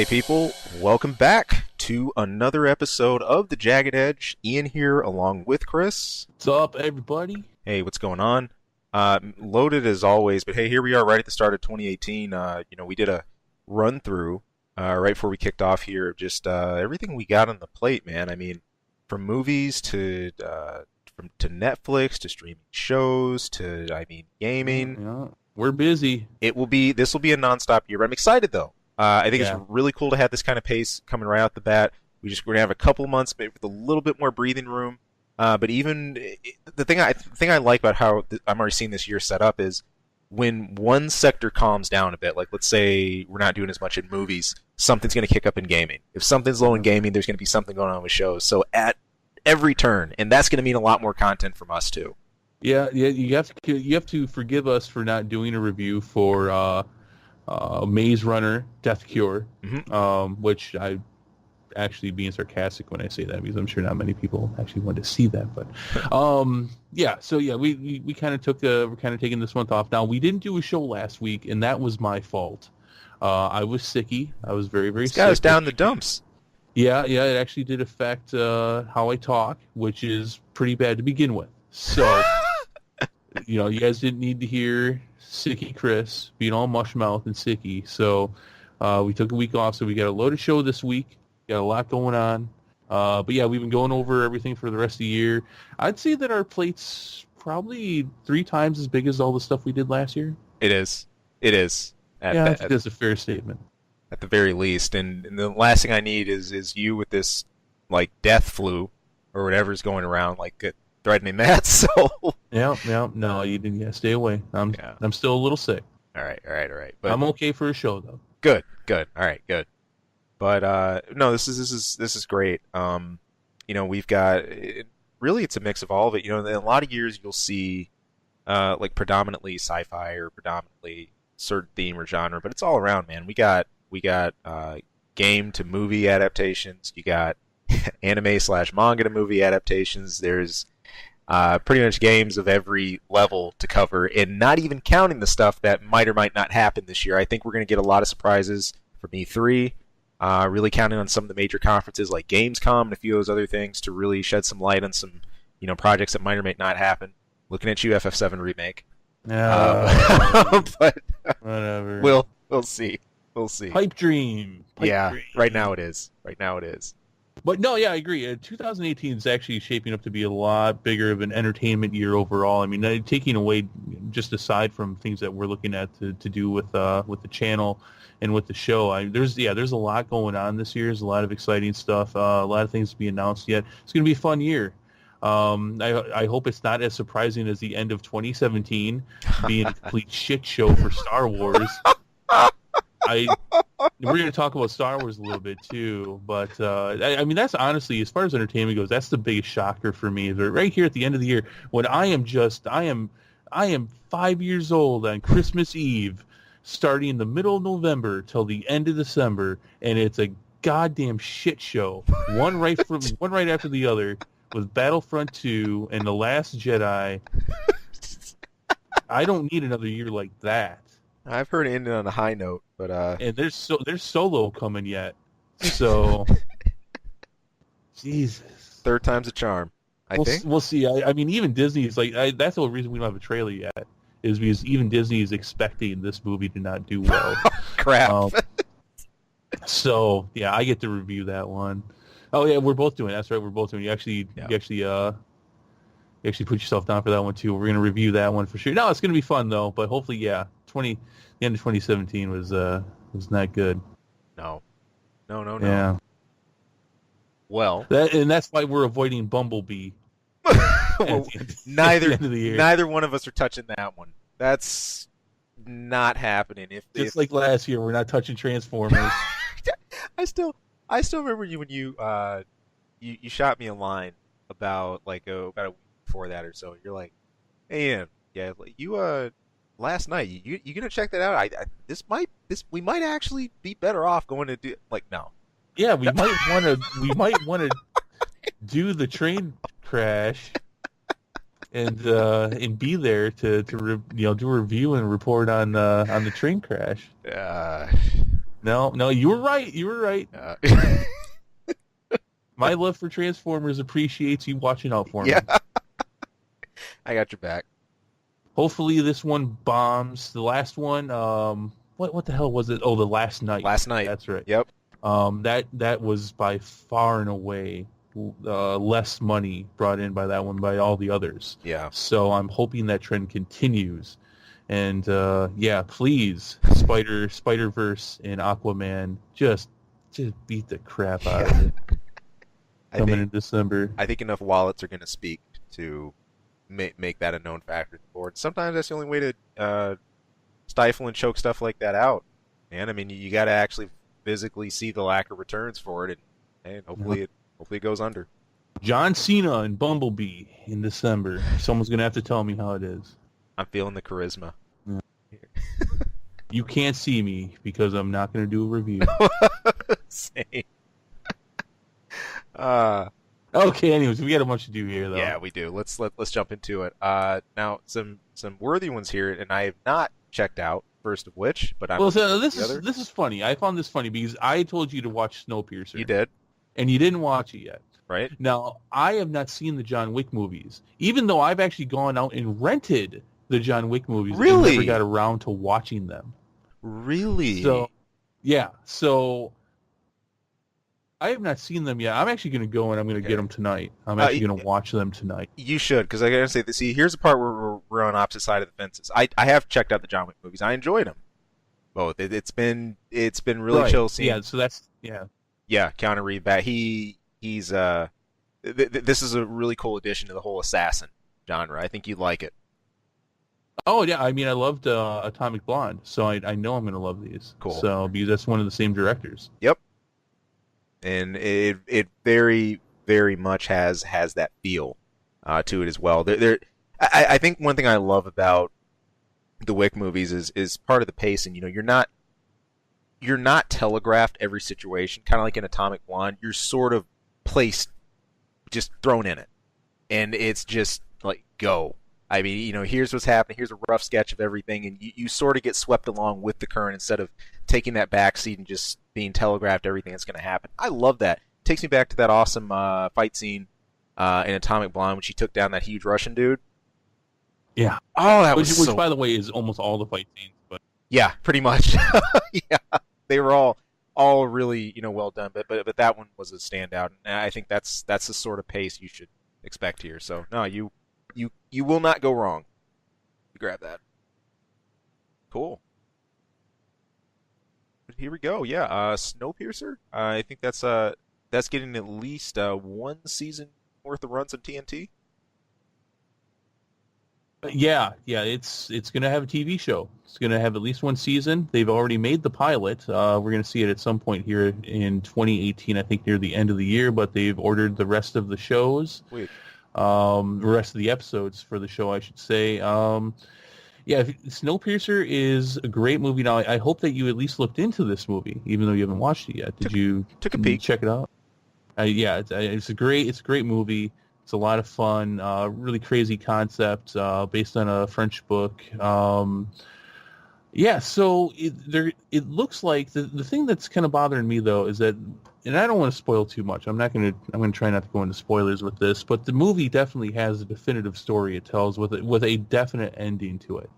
Hey people, welcome back to another episode of the Jagged Edge. Ian here along with Chris. What's up, everybody? Hey, what's going on? Loaded as always, but hey, here we are right at the start of 2018. We did a run through right before we kicked off here, just everything we got on the plate, man. I mean, from movies to Netflix to streaming shows to gaming. Yeah, we're busy. This will be a nonstop year, but I'm excited though. I think it's really cool to have this kind of pace coming right out the bat. We're gonna have a couple months maybe with a little bit more breathing room. But even the thing I like about how I'm already seeing this year set up is when one sector calms down a bit. Like let's say we're not doing as much in movies, something's gonna kick up in gaming. If something's low in gaming, there's gonna be something going on with shows. So at every turn, and that's gonna mean a lot more content from us too. Yeah. You have to forgive us for not doing a review for Maze Runner Death Cure, which I actually being sarcastic when I say that because I'm sure not many people actually want to see that. But we kind of we're kind of taking this month off. Now we didn't do a show last week, and that was my fault. I was sicky. I was very sick. This guy was down the dumps. Yeah, it actually did affect how I talk, which is pretty bad to begin with. So, you guys didn't need to hear sicky Chris being all mush mouth and sicky. So we took a week off, so we got a loaded show this week. Got a lot going on. But yeah, we've been going over everything for the rest of the year. I'd say that our plate's probably 3 times as big as all the stuff we did last year. It is. I think that's a fair statement. At the very least. And the last thing I need is you with this like death flu or whatever's going around, like threatening that. So Yeah. No, you didn't. Yeah, stay away. I'm still a little sick. All right. But I'm okay for a show though. Good. All right, good. But no, this is great. We've got really it's a mix of all of it. In a lot of years you'll see like predominantly sci-fi or predominantly certain theme or genre, but it's all around, man. We got game to movie adaptations. You got anime/manga to movie adaptations. There's pretty much games of every level to cover, and not even counting the stuff that might or might not happen this year. I think we're going to get a lot of surprises from E3. Really counting on some of the major conferences like Gamescom and a few of those other things to really shed some light on some projects that might or might not happen. Looking at you, FF7 remake. But whatever. We'll see. Pipe dream. Right now it is. But no, yeah, I agree. 2018 is actually shaping up to be a lot bigger of an entertainment year overall. I mean, taking away just aside from things that we're looking at to do with the channel and with the show, there's a lot going on this year. There's a lot of exciting stuff. A lot of things to be announced yet. It's going to be a fun year. I hope it's not as surprising as the end of 2017 being a complete shit show for Star Wars. We're going to talk about Star Wars a little bit too, but I mean that's honestly, as far as entertainment goes, that's the biggest shocker for me. Is right here at the end of the year when I am 5 years old on Christmas Eve, starting in the middle of November till the end of December, and it's a goddamn shit show. One right after the other with Battlefront 2 and The Last Jedi. I don't need another year like that. I've heard it ended on a high note, but and there's Solo coming yet, so Jesus, third time's a charm. I think we'll see. I mean, even Disney is like that's the whole reason we don't have a trailer yet is because even Disney is expecting this movie to not do well. Crap. So yeah, I get to review that one. Oh yeah, we're both doing. That's right, we're both doing. You actually put yourself down for that one too. We're gonna review that one for sure. No, it's gonna be fun though. But hopefully, the end of 2017 was not good. No. Yeah. Well, that's why we're avoiding Bumblebee. Well, neither one of us are touching that one. That's not happening. If like last year, we're not touching Transformers. I still remember you when you shot me a line about a week before that or so. You're like, "Hey, Ian, yeah, you last night you gonna check that out? We might actually be better off going to do no." Yeah, we might want to do the train crash and be there to do a review and report on the train crash. No, you were right. You were right. My love for Transformers appreciates you watching out for me. Yeah, I got your back. Hopefully this one bombs. The last one, what the hell was it? Oh, The Last Night. Last Night. That's right. Yep. That was by far and away less money brought in by that one by all the others. Yeah. So I'm hoping that trend continues. And yeah, please, Spider-Verse and Aquaman, just beat the crap out of it. Coming in December. I think enough wallets are going to speak to make that a known factor at the board. Sometimes that's the only way to stifle and choke stuff like that out. And I mean, you got to actually physically see the lack of returns for it, and hopefully it goes under. John Cena and Bumblebee in December. Someone's going to have to tell me how it is. I'm feeling the charisma. Yeah. You can't see me because I'm not going to do a review. Same. Okay, anyways, we got a bunch to do here, though. Yeah, we do. Let's jump into it. Now some worthy ones here, and I have not checked out. First of which, but I'm so this is funny. I found this funny because I told you to watch Snowpiercer. You did, and you didn't watch it yet. Right. Now I have not seen the John Wick movies, even though I've actually gone out and rented the John Wick movies. Really? And never got around to watching them. Really? So, yeah. So I have not seen them yet. I'm actually going to go and I'm going to get them tonight. I'm actually going to watch them tonight. You should, because I got to say, see, here's the part where we're on opposite side of the fences. I have checked out the John Wick movies. I enjoyed them both. It's been really chill seeing. Yeah. So that's Yeah, Keanu Reeves back. He's this is a really cool addition to the whole assassin genre. I think you'd like it. Oh yeah, I mean I loved Atomic Blonde, so I know I'm going to love these. Cool. So because that's one of the same directors. Yep. And it very, very much has that feel to it as well. I think one thing I love about the Wick movies is part of the pacing. You know, you're not telegraphed every situation, kind of like in Atomic Blonde. You're sort of placed, just thrown in it, and it's just like go. I mean, you know, here's what's happening. Here's a rough sketch of everything, and you sort of get swept along with the current instead of taking that back seat and just being telegraphed everything that's going to happen. I love that. It takes me back to that awesome fight scene in Atomic Blonde when she took down that huge Russian dude. Yeah. Oh, that which, by the way, is almost all the fight scenes. But yeah, pretty much. Yeah, they were all really well done, but that one was a standout, and I think that's the sort of pace you should expect here. So no, you will not go wrong. You grab that. Cool. Here we go. Yeah, Snowpiercer. I think that's getting at least one season worth of runs on TNT. Yeah, it's going to have a TV show. It's going to have at least one season. They've already made the pilot. We're going to see it at some point here in 2018, I think near the end of the year, but they've ordered the rest of the shows. Sweet. The rest of the episodes for the show, I should say. Yeah, Snowpiercer is a great movie. Now, I hope that you at least looked into this movie, even though you haven't watched it yet. Did you took a peek? Check it out. Yeah, it's a great movie. It's a lot of fun. Really crazy concept based on a French book. Yeah, so it looks like the thing that's kind of bothering me though is that, and I don't want to spoil too much. I'm going to try not to go into spoilers with this, but the movie definitely has a definitive story it tells with a definite ending to it.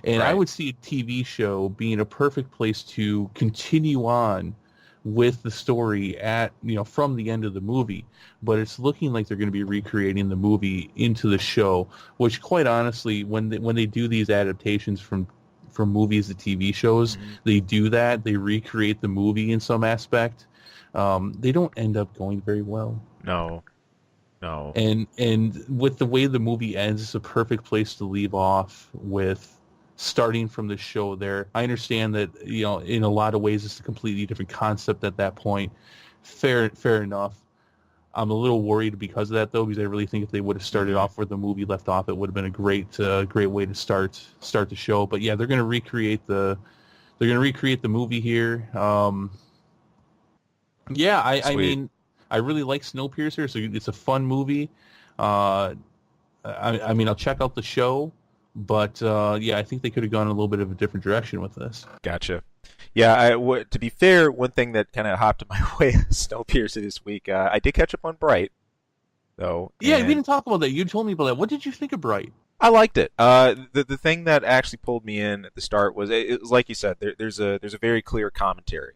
And right. I would see a TV show being a perfect place to continue on with the story from the end of the movie, but it's looking like they're going to be recreating the movie into the show, which quite honestly, when they do these adaptations from movies to TV shows, mm-hmm. they do that. They recreate the movie in some aspect. They don't end up going very well. No. And with the way the movie ends, it's a perfect place to leave off with starting from the show there. I understand that, in a lot of ways, it's a completely different concept at that point. Fair enough. I'm a little worried because of that, though, because I really think if they would have started off where the movie left off, it would have been a great way to start the show. But yeah, they're going to recreate the movie here. Yeah, I mean, I really like Snowpiercer, so it's a fun movie. I mean, I'll check out the show, but yeah, I think they could have gone a little bit of a different direction with this. Gotcha. Yeah, to be fair, one thing that kind of hopped in my way, Snowpiercer this week, I did catch up on Bright though, Yeah, we and didn't talk about that. You told me about that. What did you think of Bright? I liked it. The thing that actually pulled me in at the start was it was like you said. There's a very clear commentary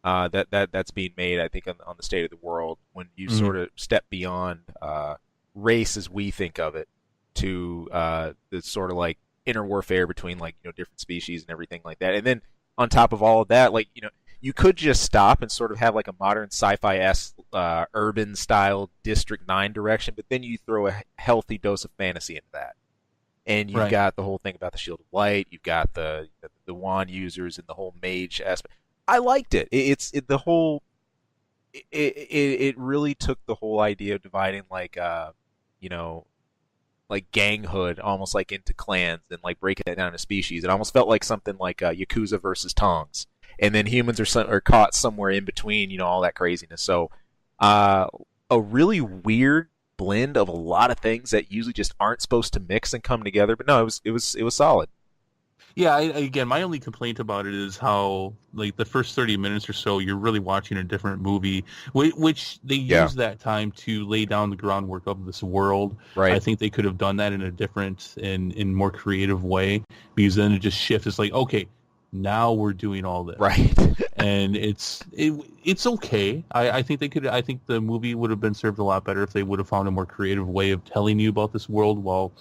that's being made. I think on the state of the world when you Mhm. sort of step beyond race as we think of it to the sort of like inner warfare between like different species and everything like that. And then on top of all of that, like you could just stop and sort of have like a modern sci-fi-esque urban style District 9 direction, but then you throw a healthy dose of fantasy into that. And you've Right. got the whole thing about the Shield of Light. You've got the wand users and the whole mage aspect. I liked it. The whole it really took the whole idea of dividing like you know like ganghood almost like into clans and like breaking it down into species. It almost felt like something like Yakuza versus Tongs, and then humans are caught somewhere in between. All that craziness. So uh, a really weird blend of a lot of things that usually just aren't supposed to mix and come together. But no, it was solid. Yeah, again, my only complaint about it is how, like, the first 30 minutes or so, you're really watching a different movie, which they Yeah. use that time to lay down the groundwork of this world. Right. I think they could have done that in a different and in more creative way, because then it just shifts. It's like, okay, now we're doing all this. Right. And it's okay. I think they could. I think the movie would have been served a lot better if they would have found a more creative way of telling you about this world while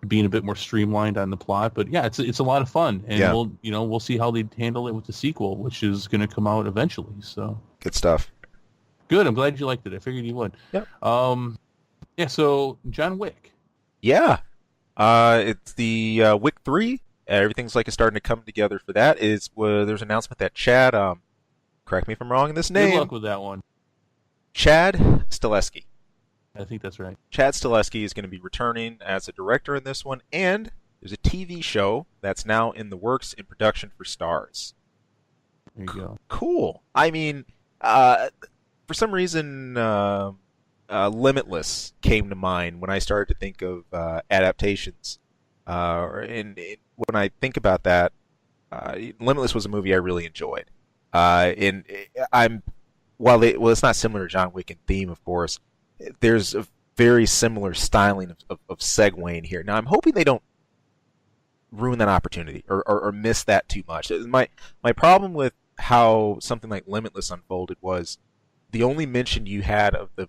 being a bit more streamlined on the plot. But yeah, it's a lot of fun, and Yeah. we'll see how they handle it with the sequel, which is going to come out eventually. So Good stuff. good. I'm glad you liked it. I figured you would. Yep. Yeah. So John Wick. Yeah. It's the Wick 3. Everything's like starting to come together for that. There's an announcement that Chad, correct me if I'm wrong in this Good name, luck with that one. Chad Stileski. I think that's right. Chad Stileski is going to be returning as a director in this one, and there's a TV show that's now in the works in production for Stars. There you go. Cool. I mean, for some reason, Limitless came to mind when I started to think of adaptations. And when I think about that, Limitless was a movie I really enjoyed. And I'm well, it's not similar to John Wick in theme, of course. There's a very similar styling of segueing here. Now, I'm hoping they don't ruin that opportunity or miss that too much. My problem with how something like Limitless unfolded was the only mention you had of the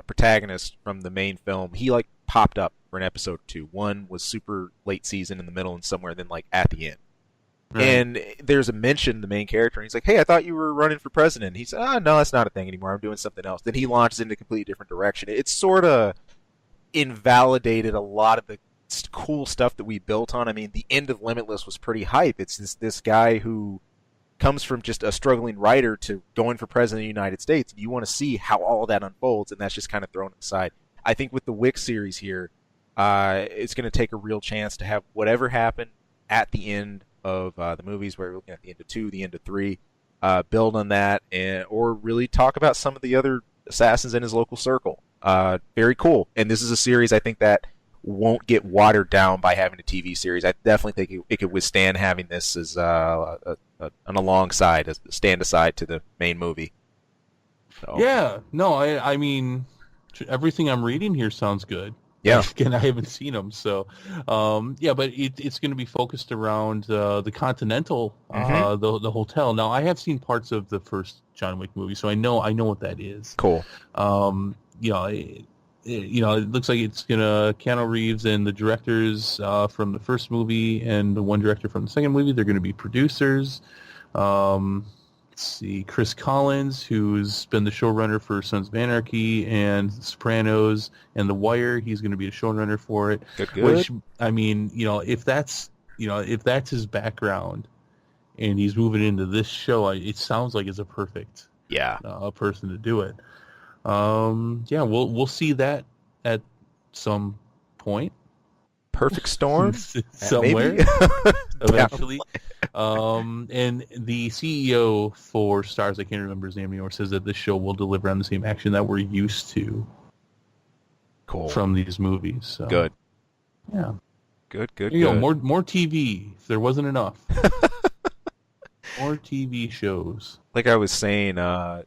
protagonist from the main film. He like popped up for an episode or two. One was super late season in the middle and somewhere, then like at the end. Right. And there's a mention, the main character, and he's like, "Hey, I thought you were running for president." He said, "Oh, no, that's not a thing anymore. I'm doing something else." Then he launches into a completely different direction. It's sort of invalidated a lot of the cool stuff that we built on. I mean, the end of Limitless was pretty hype. It's this guy who comes from just a struggling writer to going for president of the United States. You want to see how all of that unfolds, and that's just kind of thrown aside. I think with the Wick series here, it's going to take a real chance to have whatever happened at the end of the movies, where we're looking at the end of 2, the end of 3, build on that, or really talk about some of the other assassins in his local circle. Very cool. And this is a series I think that won't get watered down by having a TV series. I definitely think it could withstand having this as an alongside, as a stand aside to the main movie. So. Yeah. No, I mean, everything I'm reading here sounds good. Yeah. Again, I haven't seen them, so yeah. But it's going to be focused around the Continental, the hotel. Now, I have seen parts of the first John Wick movie, so I know what that is. Cool. It looks like it's gonna Keanu Reeves and the directors from the first movie and the one director from the second movie. They're going to be producers. Let's see, Chris Collins, who's been the showrunner for Sons of Anarchy and Sopranos and The Wire. He's going to be a showrunner for it. Good. Which, I mean, if that's his background and he's moving into this show, it sounds like it's a perfect person to do it. Yeah, we'll see that at some point. Perfect Storm somewhere eventually. And the CEO for Stars, I can't remember his name anymore, says that this show will deliver on the same action that we're used to from these movies. So, good. Yeah. Good. There you go. More TV if there wasn't enough. More TV shows. Like I was saying, and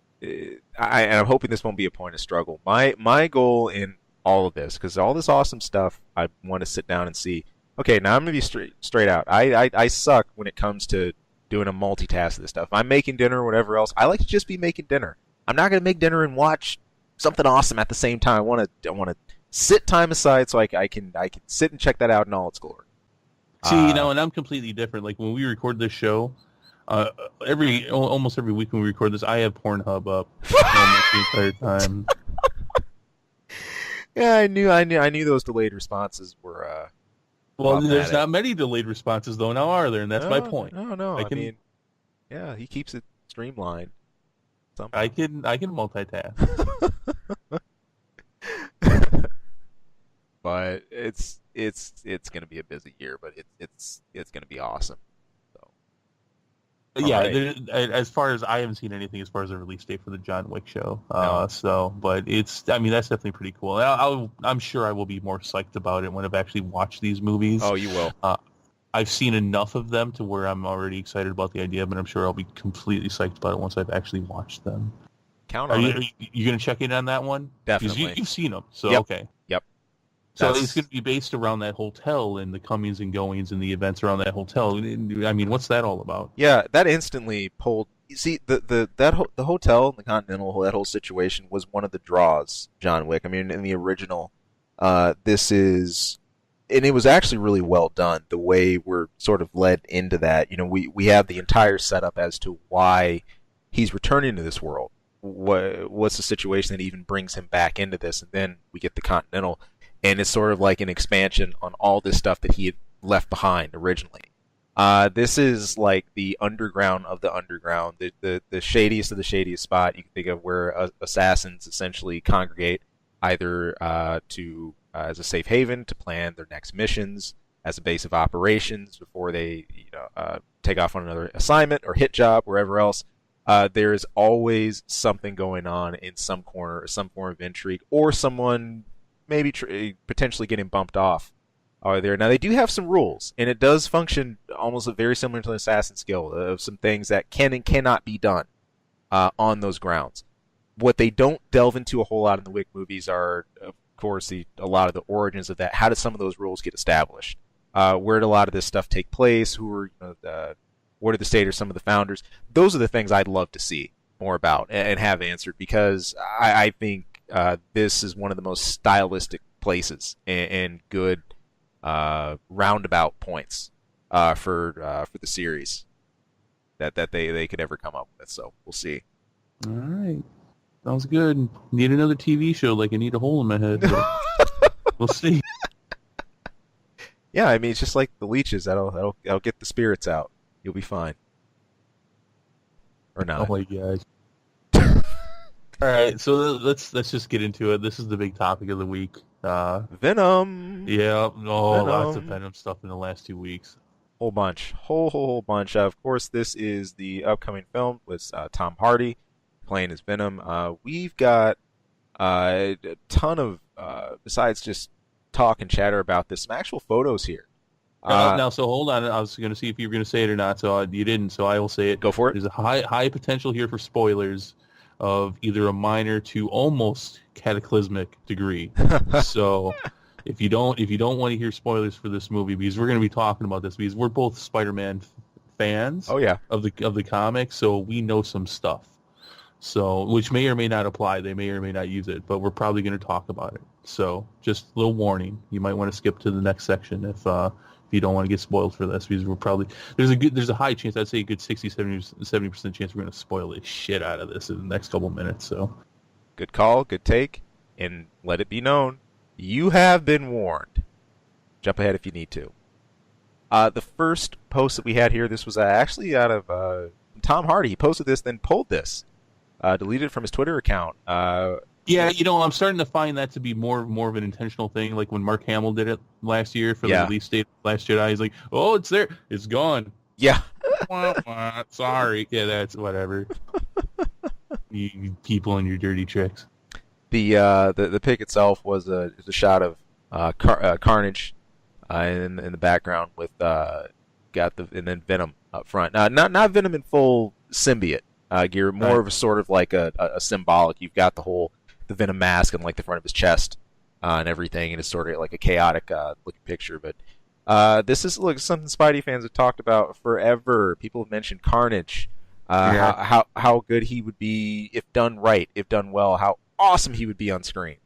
I'm hoping this won't be a point of struggle. My goal in all of this, because all this awesome stuff, I want to sit down and see. Okay, now I'm gonna be straight out. I suck when it comes to doing a multitask of this stuff. I'm making dinner or whatever else. I like to just be making dinner. I'm not gonna make dinner and watch something awesome at the same time. I want to sit time aside so I can sit and check that out in all its glory. See, and I'm completely different. Like when we record this show, almost every week when we record this, I have Pornhub up almost the entire time. Yeah, I knew those delayed responses were. Well, there's not many delayed responses though. Now are there? And that's my point. No. I mean, yeah, he keeps it streamlined. Somehow. I can multitask. But it's gonna be a busy year, but it's gonna be awesome. So yeah, right. As far as I haven't seen anything as far as a release date for the John Wick show. No. So, but that's definitely pretty cool. I'm sure I will be more psyched about it when I've actually watched these movies. Oh, you will. I've seen enough of them to where I'm already excited about the idea, but I'm sure I'll be completely psyched about it once I've actually watched them. Count on it. Are you going to check in on that one? Definitely. You've seen them, so yep. Okay. Yep. So it's going to be based around that hotel and the comings and goings and the events around that hotel. I mean, what's that all about? Yeah, that instantly pulled. You see, the hotel, the Continental, that whole situation was one of the draws. John Wick. I mean, in the original, this is, and it was actually really well done. The way we're sort of led into that. You know, we have the entire setup as to why he's returning to this world. What's the situation that even brings him back into this? And then we get the Continental. And it's sort of like an expansion on all this stuff that he had left behind originally. This is like the underground of the underground, the shadiest of the shadiest spot you can think of, where assassins essentially congregate, either as a safe haven to plan their next missions, as a base of operations before they take off on another assignment or hit job, wherever else. There is always something going on in some corner, or some form of intrigue, or someone maybe potentially getting bumped off are there. Now, they do have some rules, and it does function almost very similar to an Assassin's Guild, of some things that can and cannot be done on those grounds. What they don't delve into a whole lot in the Wick movies are, of course, a lot of the origins of that. How did some of those rules get established? Where did a lot of this stuff take place? Who were, what did the state or some of the founders? Those are the things I'd love to see more about and have answered, because I think this is one of the most stylistic places and good roundabout points for the series that they could ever come up with. So we'll see. All right, sounds good. Need another TV show like I need a hole in my head. But we'll see. Yeah, I mean, it's just like the leeches. That'll get the spirits out. You'll be fine. Or not. Oh my god. All right, so let's just get into it. This is the big topic of the week. Venom. Yeah, Venom. Lots of Venom stuff in the last 2 weeks. Whole bunch. Of course, this is the upcoming film with Tom Hardy playing as Venom. We've got a ton of, besides just talk and chatter about this, some actual photos here. Now, so hold on. I was going to see if you were going to say it or not, so you didn't, so I will say it. Go for it. There's a high potential here for spoilers of either a minor to almost cataclysmic degree. So if you don't want to hear spoilers for this movie, because we're going to be talking about this, because we're both Spider-Man fans. Oh yeah. Of the comics, so we know some stuff. So, which may or may not apply. They may or may not use it, but we're probably going to talk about it. So, just a little warning: you might want to skip to the next section if you don't want to get spoiled for this, because we're probably there's a high chance, I'd say a good 60-70% chance we're going to spoil the shit out of this in the next couple minutes. So, good call, good take, and let it be known you have been warned. Jump ahead if you need to. The first post that we had here, this was actually out of Tom Hardy. He posted this, then pulled this. Deleted it from his Twitter account. Yeah, I'm starting to find that to be more of an intentional thing. Like when Mark Hamill did it last year for the release date of Last Jedi, he's like, "Oh, it's there, it's gone." Yeah. Sorry. Yeah, that's whatever. You people and your dirty tricks. The pic itself was a shot of Carnage in the background with and then Venom up front. Not Venom in full symbiote gear, more of a sort of like a symbolic. You've got the Venom mask on like the front of his chest and everything, and it's sort of like a chaotic looking picture. But this is something Spidey fans have talked about forever. People have mentioned Carnage, how good he would be if done right, if done well, how awesome he would be on screen.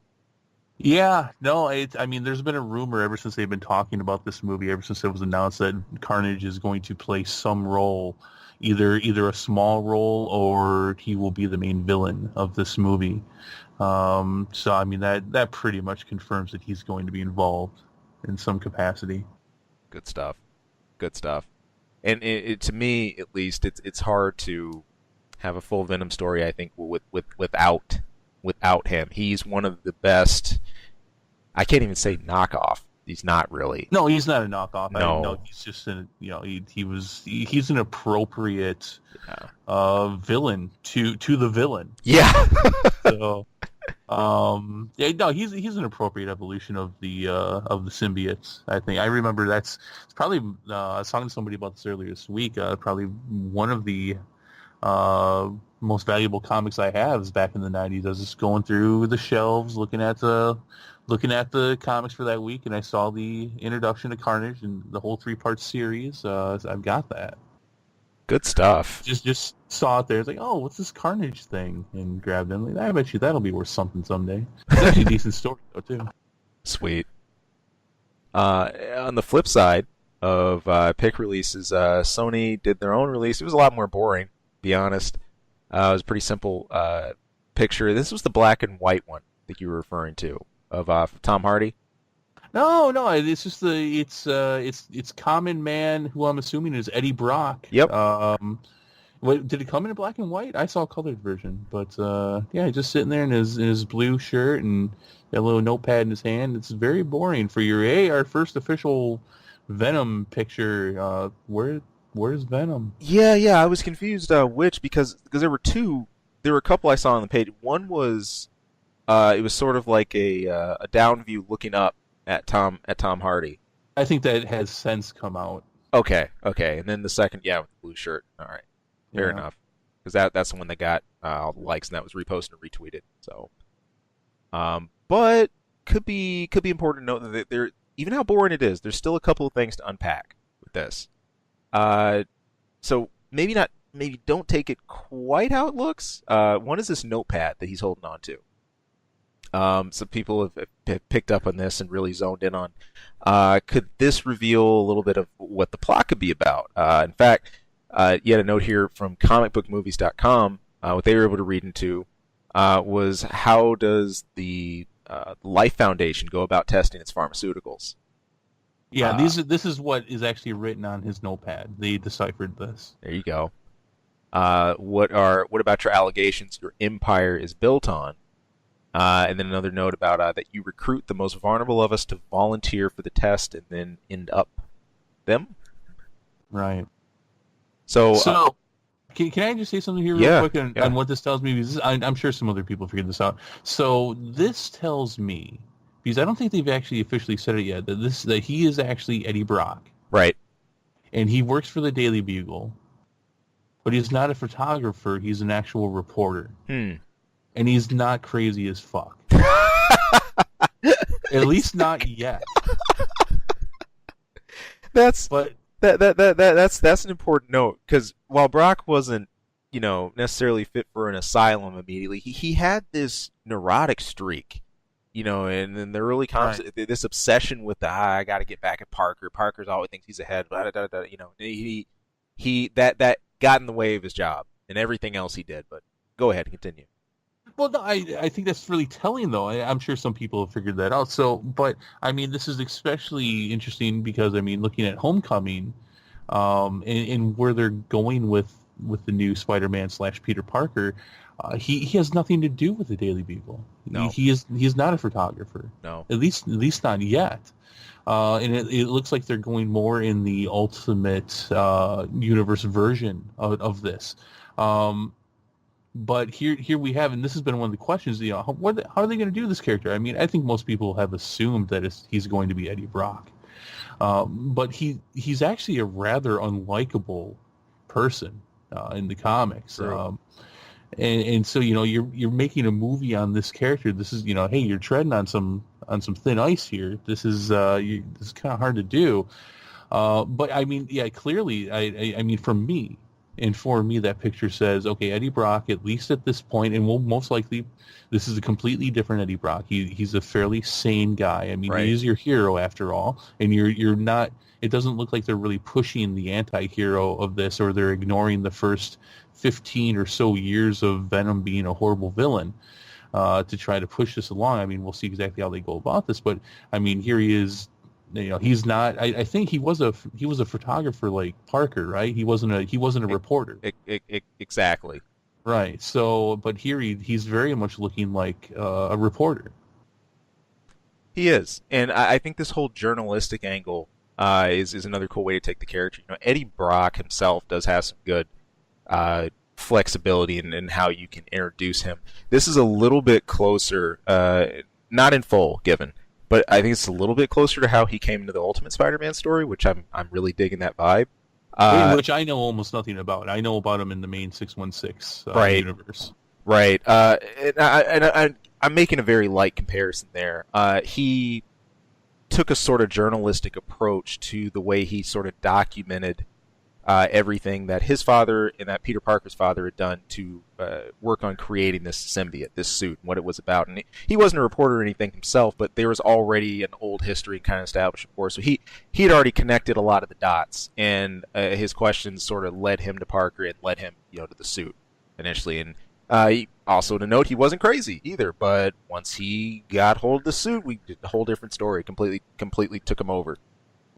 Yeah, no, I mean, there's been a rumor ever since they've been talking about this movie, ever since it was announced that Carnage is going to play some role, either a small role or he will be the main villain of this movie. So, I mean, that pretty much confirms that he's going to be involved in some capacity. Good stuff. Good stuff. And to me, at least, it's hard to have a full Venom story, I think, without him. He's one of the best. I can't even say knockoff. He's not really. No, he's not a knockoff. No, he's just he's an appropriate villain to the villain. Yeah. So, yeah, no, he's an appropriate evolution of the symbiotes. I think I remember it's probably I was talking to somebody about this earlier this week. Probably one of the most valuable comics I have is back in the 90s. I was just going through the shelves looking at the comics for that week, and I saw the introduction to Carnage and the whole 3-part series. I've got that. Good stuff. Just saw it there. It's like, oh, what's this Carnage thing? And grabbed it. Like, I bet you that'll be worth something someday. It's actually a decent story though too. Sweet. On the flip side of pick releases, Sony did their own release. It was a lot more boring, to be honest. It was a pretty simple picture. This was the black and white one that you were referring to of Tom Hardy. No, it's just it's Common Man, who I'm assuming is Eddie Brock. Yep. Did it come in a black and white? I saw a colored version, but yeah, just sitting there in his blue shirt and a little notepad in his hand. It's very boring for our first official Venom picture. Where's Venom? Yeah, I was confused which because there were a couple I saw on the page. One was it was sort of like a down view looking up at Tom Hardy. I think that has since come out. Okay, and then the second, with the blue shirt. All right, fair enough, because that's the one that got all the likes and that was reposted and retweeted. So, but could be important to note that there, even how boring it is, there's still a couple of things to unpack with this. So maybe don't take it quite how it looks. One is this notepad that he's holding on to. Some people have picked up on this and really zoned in on. Could this reveal a little bit of what the plot could be about? In fact, you had a note here from comicbookmovies.com. What they were able to read into was how does the Life Foundation go about testing its pharmaceuticals? Yeah, this is what is actually written on his notepad. They deciphered this. There you go. What about your allegations your empire is built on? And then another note about that you recruit the most vulnerable of us to volunteer for the test and then end up them. Right. So can I just say something here real quick on what this tells me? Because I'm sure some other people figured this out. So this tells me, because I don't think they've actually officially said it yet, that he is actually Eddie Brock. Right. And he works for the Daily Bugle. But he's not a photographer. He's an actual reporter. And he's not crazy as fuck. At least not yet. That's an important note, because while Brock wasn't, necessarily fit for an asylum immediately, he had this neurotic streak, and in the early comics, this obsession with I got to get back at Parker. Parker's always thinks he's ahead. He that got in the way of his job and everything else he did. But go ahead and continue. Well, no, I think that's really telling, though. I'm sure some people have figured that out. So, but, I mean, this is especially interesting because, I mean, looking at Homecoming and where they're going with the new Spider-Man / Peter Parker, he has nothing to do with the Daily Bugle. No. He's not a photographer. No. At least not yet. And it looks like they're going more in the Ultimate Universe version of this. But here we have, and this has been one of the questions, how are they going to do this character? I mean, I think most people have assumed that he's going to be Eddie Brock. But he's actually a rather unlikable person in the comics. True. And so you're making a movie on this character. This is hey, you're treading on some thin ice here. This is this is kind of hard to do. But I mean, yeah, clearly, I mean, for me, that picture says, okay, Eddie Brock, at least at this point, and will most likely, this is a completely different Eddie Brock. He's a fairly sane guy. I mean, Right. he is your hero after all, and you're not. It doesn't look like they're really pushing the anti-hero of this, or they're ignoring the first 15 or so years of Venom being a horrible villain to try to push this along. I mean, we'll see exactly how they go about this, but I mean, here he is. He's not. I think he was a photographer like Parker, right? He wasn't a reporter, Exactly. right? So, but here he's very much looking like a reporter. He is, and I think this whole journalistic angle is another cool way to take the character. Eddie Brock himself does have some good flexibility in how you can introduce him. This is a little bit closer, not in full, given, but I think it's a little bit closer to how he came into the Ultimate Spider-Man story, which I'm really digging that vibe. Which I know almost nothing about. I know about him in the main 616 Right. universe. Right. I'm making a very light comparison there. He took a sort of journalistic approach to the way he sort of documented everything that his father and that Peter Parker's father had done to work on creating this symbiote, this suit, and what it was about. And he wasn't a reporter or anything himself, but there was already an old history kind of established before. So he had already connected a lot of the dots, and his questions sort of led him to Parker and led him, to the suit initially. And also to note, he wasn't crazy either, but once he got hold of the suit, we did a whole different story. Completely took him over.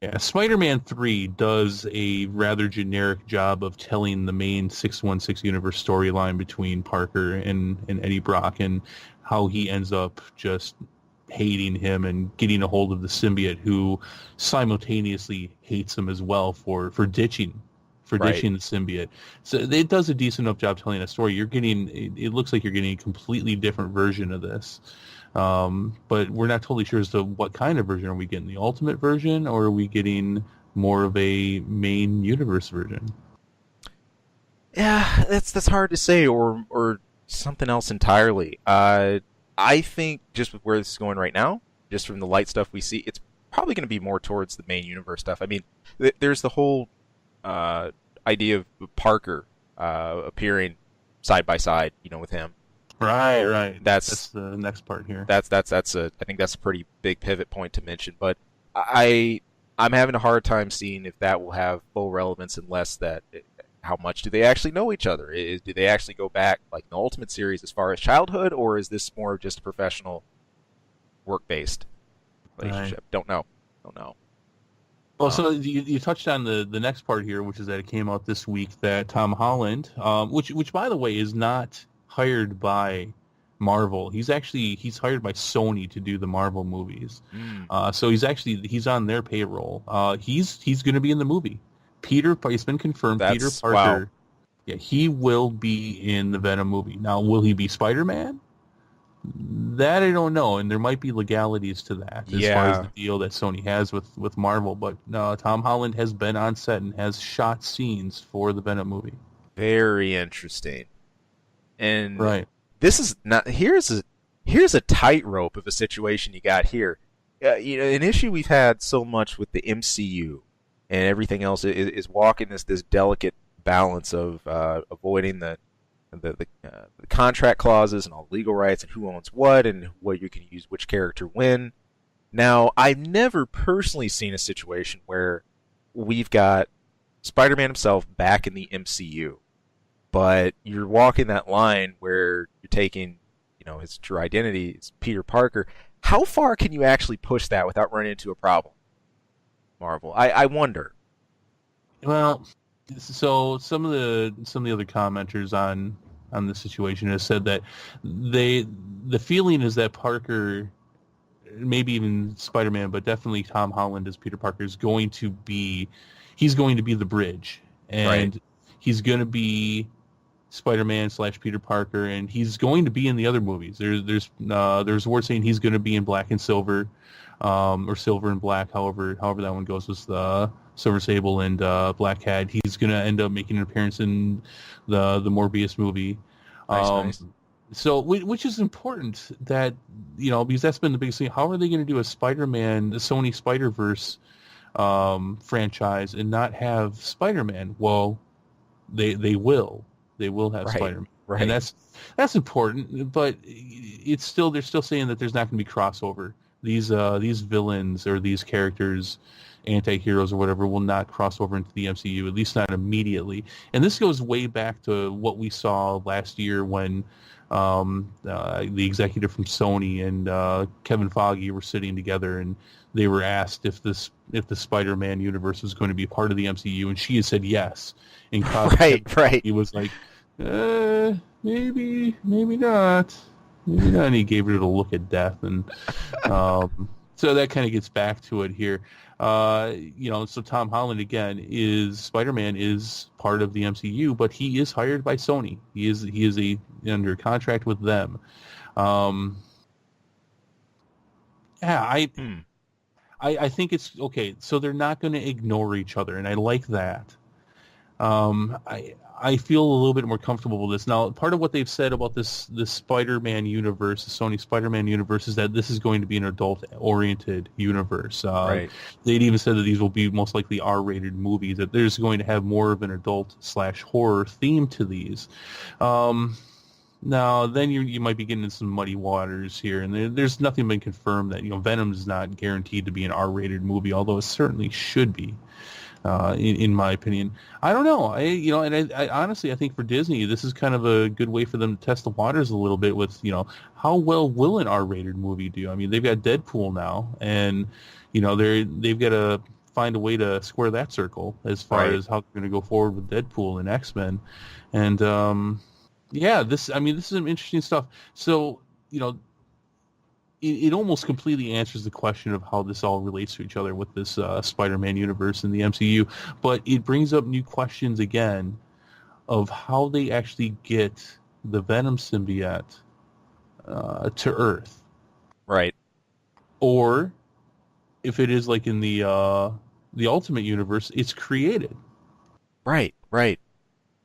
Yeah, Spider-Man 3 does a rather generic job of telling the main 616 universe storyline between Parker and Eddie Brock, and how he ends up just hating him and getting a hold of the symbiote, who simultaneously hates him as well for ditching Right. the symbiote. So it does a decent enough job telling a story. It looks like you're getting a completely different version of this. But we're not totally sure as to what kind of version. Are we getting the ultimate version, or are we getting more of a main universe version? Yeah, that's hard to say, or something else entirely. I think just with where this is going right now, just from the light stuff we see, it's probably going to be more towards the main universe stuff. I mean, there's the whole idea of Parker appearing side by side, with him. Right. That's the next part here. I think that's a pretty big pivot point to mention. But I'm having a hard time seeing if that will have full relevance unless that. How much do they actually know each other? Do they actually go back like the Ultimate series as far as childhood, or is this more of just a professional work-based relationship? Right. Don't know. Well, so you touched on the next part here, which is that it came out this week that Tom Holland, which by the way is not hired by Marvel. He's hired by Sony to do the Marvel movies. So he's on their payroll. He's going to be in the movie. It's been confirmed. Peter Parker. Wow. Yeah, he will be in the Venom movie. Now, will he be Spider-Man? That I don't know, and there might be legalities to that as far as the deal that Sony has with Marvel. But Tom Holland has been on set and has shot scenes for the Venom movie. Very interesting. And right. This is not here's a tightrope of a situation you got here. An issue we've had so much with the MCU and everything else is walking this delicate balance of avoiding the contract clauses and all legal rights and who owns what and what you can use which character when. Now, I've never personally seen a situation where we've got Spider-Man himself back in the MCU, but you're walking that line where you're taking, his true identity is Peter Parker. How far can you actually push that without running into a problem? Marvel, I wonder. Well, so some of the other commenters on the situation has said that the feeling is that Parker, maybe even Spider-Man, but definitely Tom Holland as Peter Parker is going to be the bridge, and Right. He's going to be Spider-Man / Peter Parker, and he's going to be in the other movies. There's word saying he's going to be in Black and Silver, or Silver and Black, however that one goes, with Silver Sable and Black Cat. He's going to end up making an appearance in the Morbius movie. Nice. So, which is important that, because that's been the biggest thing. How are they going to do a Spider-Man, the Sony Spider-Verse franchise and not have Spider-Man? Well, they will. They will have Spider-Man. Right. And that's important, but they're still saying that there's not going to be crossover. These villains or these characters, anti-heroes or whatever, will not cross over into the MCU, at least not immediately. And this goes way back to what we saw last year when the executive from Sony and Kevin Feige were sitting together, and they were asked if the Spider-Man universe was going to be part of the MCU, and she had said yes. And right. He was like, maybe not. Maybe not. And he gave her the look of death, and so that kind of gets back to it here. So Tom Holland again Spider-Man is part of the MCU, but he is hired by Sony. He is under contract with them. I think it's okay. So they're not going to ignore each other, and I like that. I feel a little bit more comfortable with this. Now, part of what they've said about this Spider-Man universe, the Sony Spider-Man universe, is that this is going to be an adult-oriented universe. Right. They'd even said that these will be most likely R-rated movies, that there's going to have more of an adult/horror theme to these. Now, then you might be getting into some muddy waters here, and there's nothing been confirmed that Venom is not guaranteed to be an R-rated movie, although it certainly should be. In my opinion, I don't know. I honestly, I think for Disney, this is kind of a good way for them to test the waters a little bit with, how well will an R-rated movie do? I mean, they've got Deadpool now, and they've got to find a way to square that circle as far as how they're going to go forward with Deadpool and X-Men, and this is some interesting stuff. So It almost completely answers the question of how this all relates to each other with this Spider-Man universe in the MCU, but it brings up new questions again of how they actually get the Venom symbiote to Earth. Right. Or if it is like in the Ultimate Universe, it's created. Right.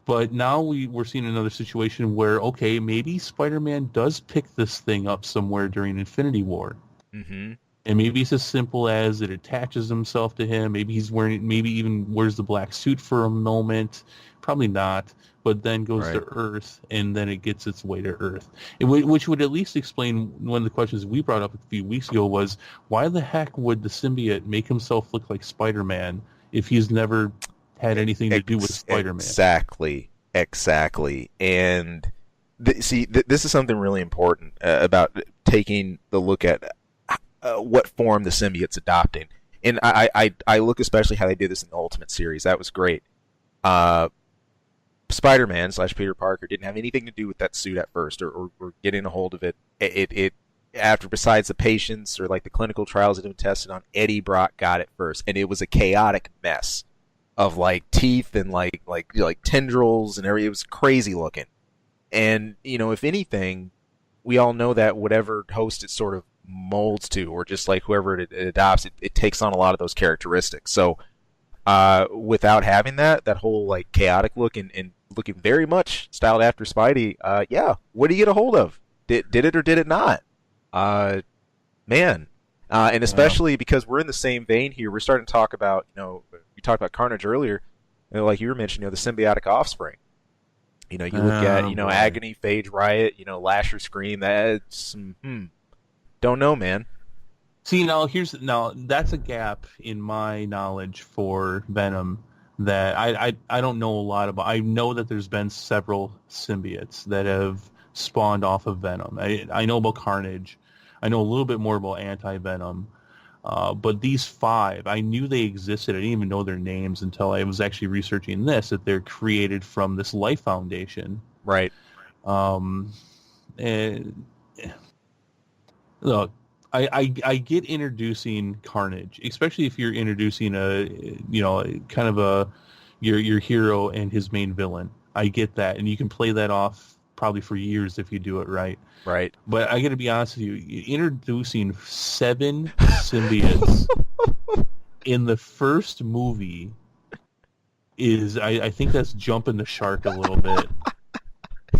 But now we're seeing another situation where, okay, maybe Spider-Man does pick this thing up somewhere during Infinity War. Mm-hmm. And maybe it's as simple as it attaches himself to him. Maybe maybe even wears the black suit for a moment. Probably not. But then goes to Earth, and then it gets its way to Earth. Which would at least explain one of the questions we brought up a few weeks ago was, why the heck would the symbiote make himself look like Spider-Man if he's never had anything to do with Spider-Man? Exactly. And this is something really important about taking the look at what form the symbiote's adopting. And I look especially how they did this in the Ultimate series. That was great. Spider-Man / Peter Parker didn't have anything to do with that suit at first, or getting a hold of it. It after, besides the patients or like the clinical trials that have been tested on, Eddie Brock got it first, and it was a chaotic mess of like teeth and like tendrils and everything. It was crazy looking. And if anything, we all know that whatever host it sort of molds to, or just like whoever it adopts, it takes on a lot of those characteristics. So without having that whole like chaotic look and looking very much styled after Spidey, what do you get a hold of? Did it or did it not? Man. And especially because we're in the same vein here, we're starting to talk about, we talked about Carnage earlier, like you were mentioning, the symbiotic offspring. You look at, Agony, Phage, Riot, Lasher, Scream. That's don't know, man. See, now that's a gap in my knowledge for Venom that I don't know a lot about. I know that there's been several symbiotes that have spawned off of Venom. I know about Carnage. I know a little bit more about Anti-Venom. But these 5, I knew they existed. I didn't even know their names until I was actually researching this, that they're created from this Life Foundation. Right. And look, I get introducing Carnage, especially if you're introducing kind of your hero and his main villain. I get that, and you can play that off probably for years if you do it right. Right. But I got to be honest with you, introducing 7 symbiotes in the first movie is I think that's jumping the shark a little bit.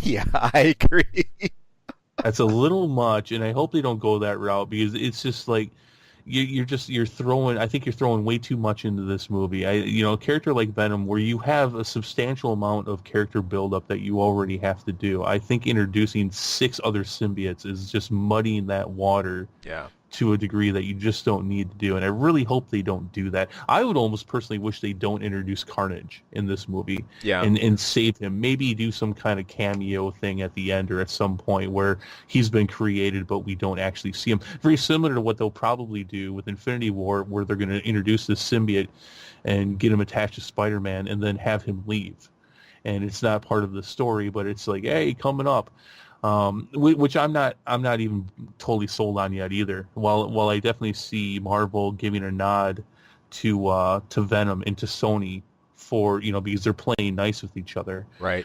Yeah, I agree. That's a little much, and I hope they don't go that route because it's just like you're throwing. I think you're throwing way too much into this movie. A character like Venom, where you have a substantial amount of character buildup that you already have to do. I think introducing 6 other symbiotes is just muddying that water. Yeah. To a degree that you just don't need to do. And I really hope they don't do that. I would almost personally wish they don't introduce Carnage in this movie and save him. Maybe do some kind of cameo thing at the end or at some point where he's been created, but we don't actually see him. Very similar to what they'll probably do with Infinity War, where they're going to introduce this symbiote and get him attached to Spider-Man and then have him leave. And it's not part of the story, but it's like, hey, coming up. Which I'm not even totally sold on yet either. While I definitely see Marvel giving a nod to Venom and to Sony for because they're playing nice with each other. Right.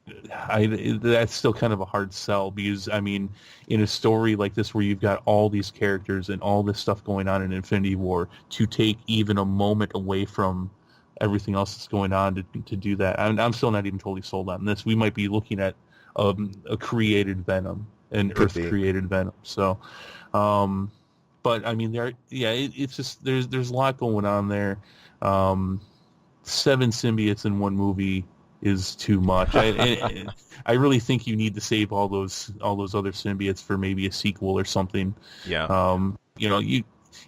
That's still kind of a hard sell because in a story like this where you've got all these characters and all this stuff going on in Infinity War, to take even a moment away from everything else that's going on to do that, I'm still not even totally sold on this. We might be looking at a created Venom, an Earth-created Venom. So, but it's just there's a lot going on there. 7 symbiotes in one movie is too much. I really think you need to save all those other symbiotes for maybe a sequel or something. Yeah.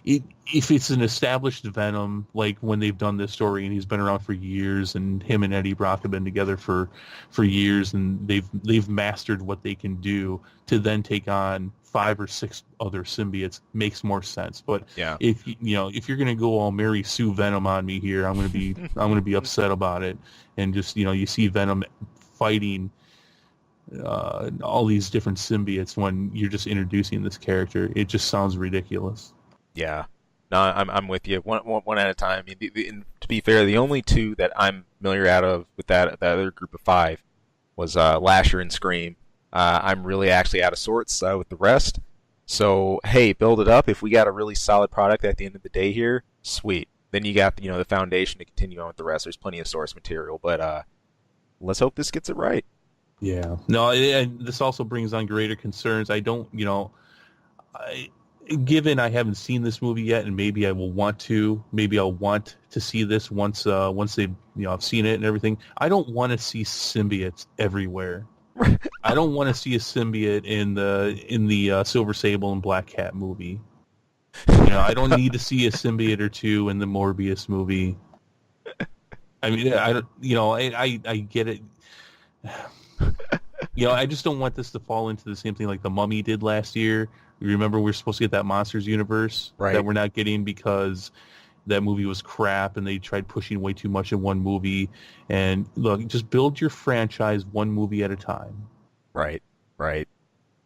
If it's an established Venom, like when they've done this story and he's been around for years, and him and Eddie Brock have been together for years, and they've mastered what they can do, to then take on 5 or 6 other symbiotes makes more sense. But if you're gonna go all Mary Sue Venom on me here, I'm gonna be upset about it. And just you see Venom fighting all these different symbiotes when you're just introducing this character. It just sounds ridiculous. Yeah, no, I'm with you. One at a time. To be fair, the only 2 that I'm familiar out of with that other group of 5 was Lasher and Scream. I'm really actually out of sorts with the rest. So hey, build it up. If we got a really solid product at the end of the day here, sweet. Then you got the foundation to continue on with the rest. There's plenty of source material, but let's hope this gets it right. Yeah. No, this also brings on greater concerns. Given I haven't seen this movie yet, and maybe I will want to, maybe I'll want to see this once they, I've seen it and everything. I don't want to see symbiotes everywhere. I don't want to see a symbiote in the Silver Sable and Black Cat movie. I don't need to see a symbiote or 2 in the Morbius movie. I get it. I just don't want this to fall into the same thing like The Mummy did last year. You remember we were supposed to get that Monsters universe that we're not getting because that movie was crap and they tried pushing way too much in one movie. And look, just build your franchise one movie at a time. Right.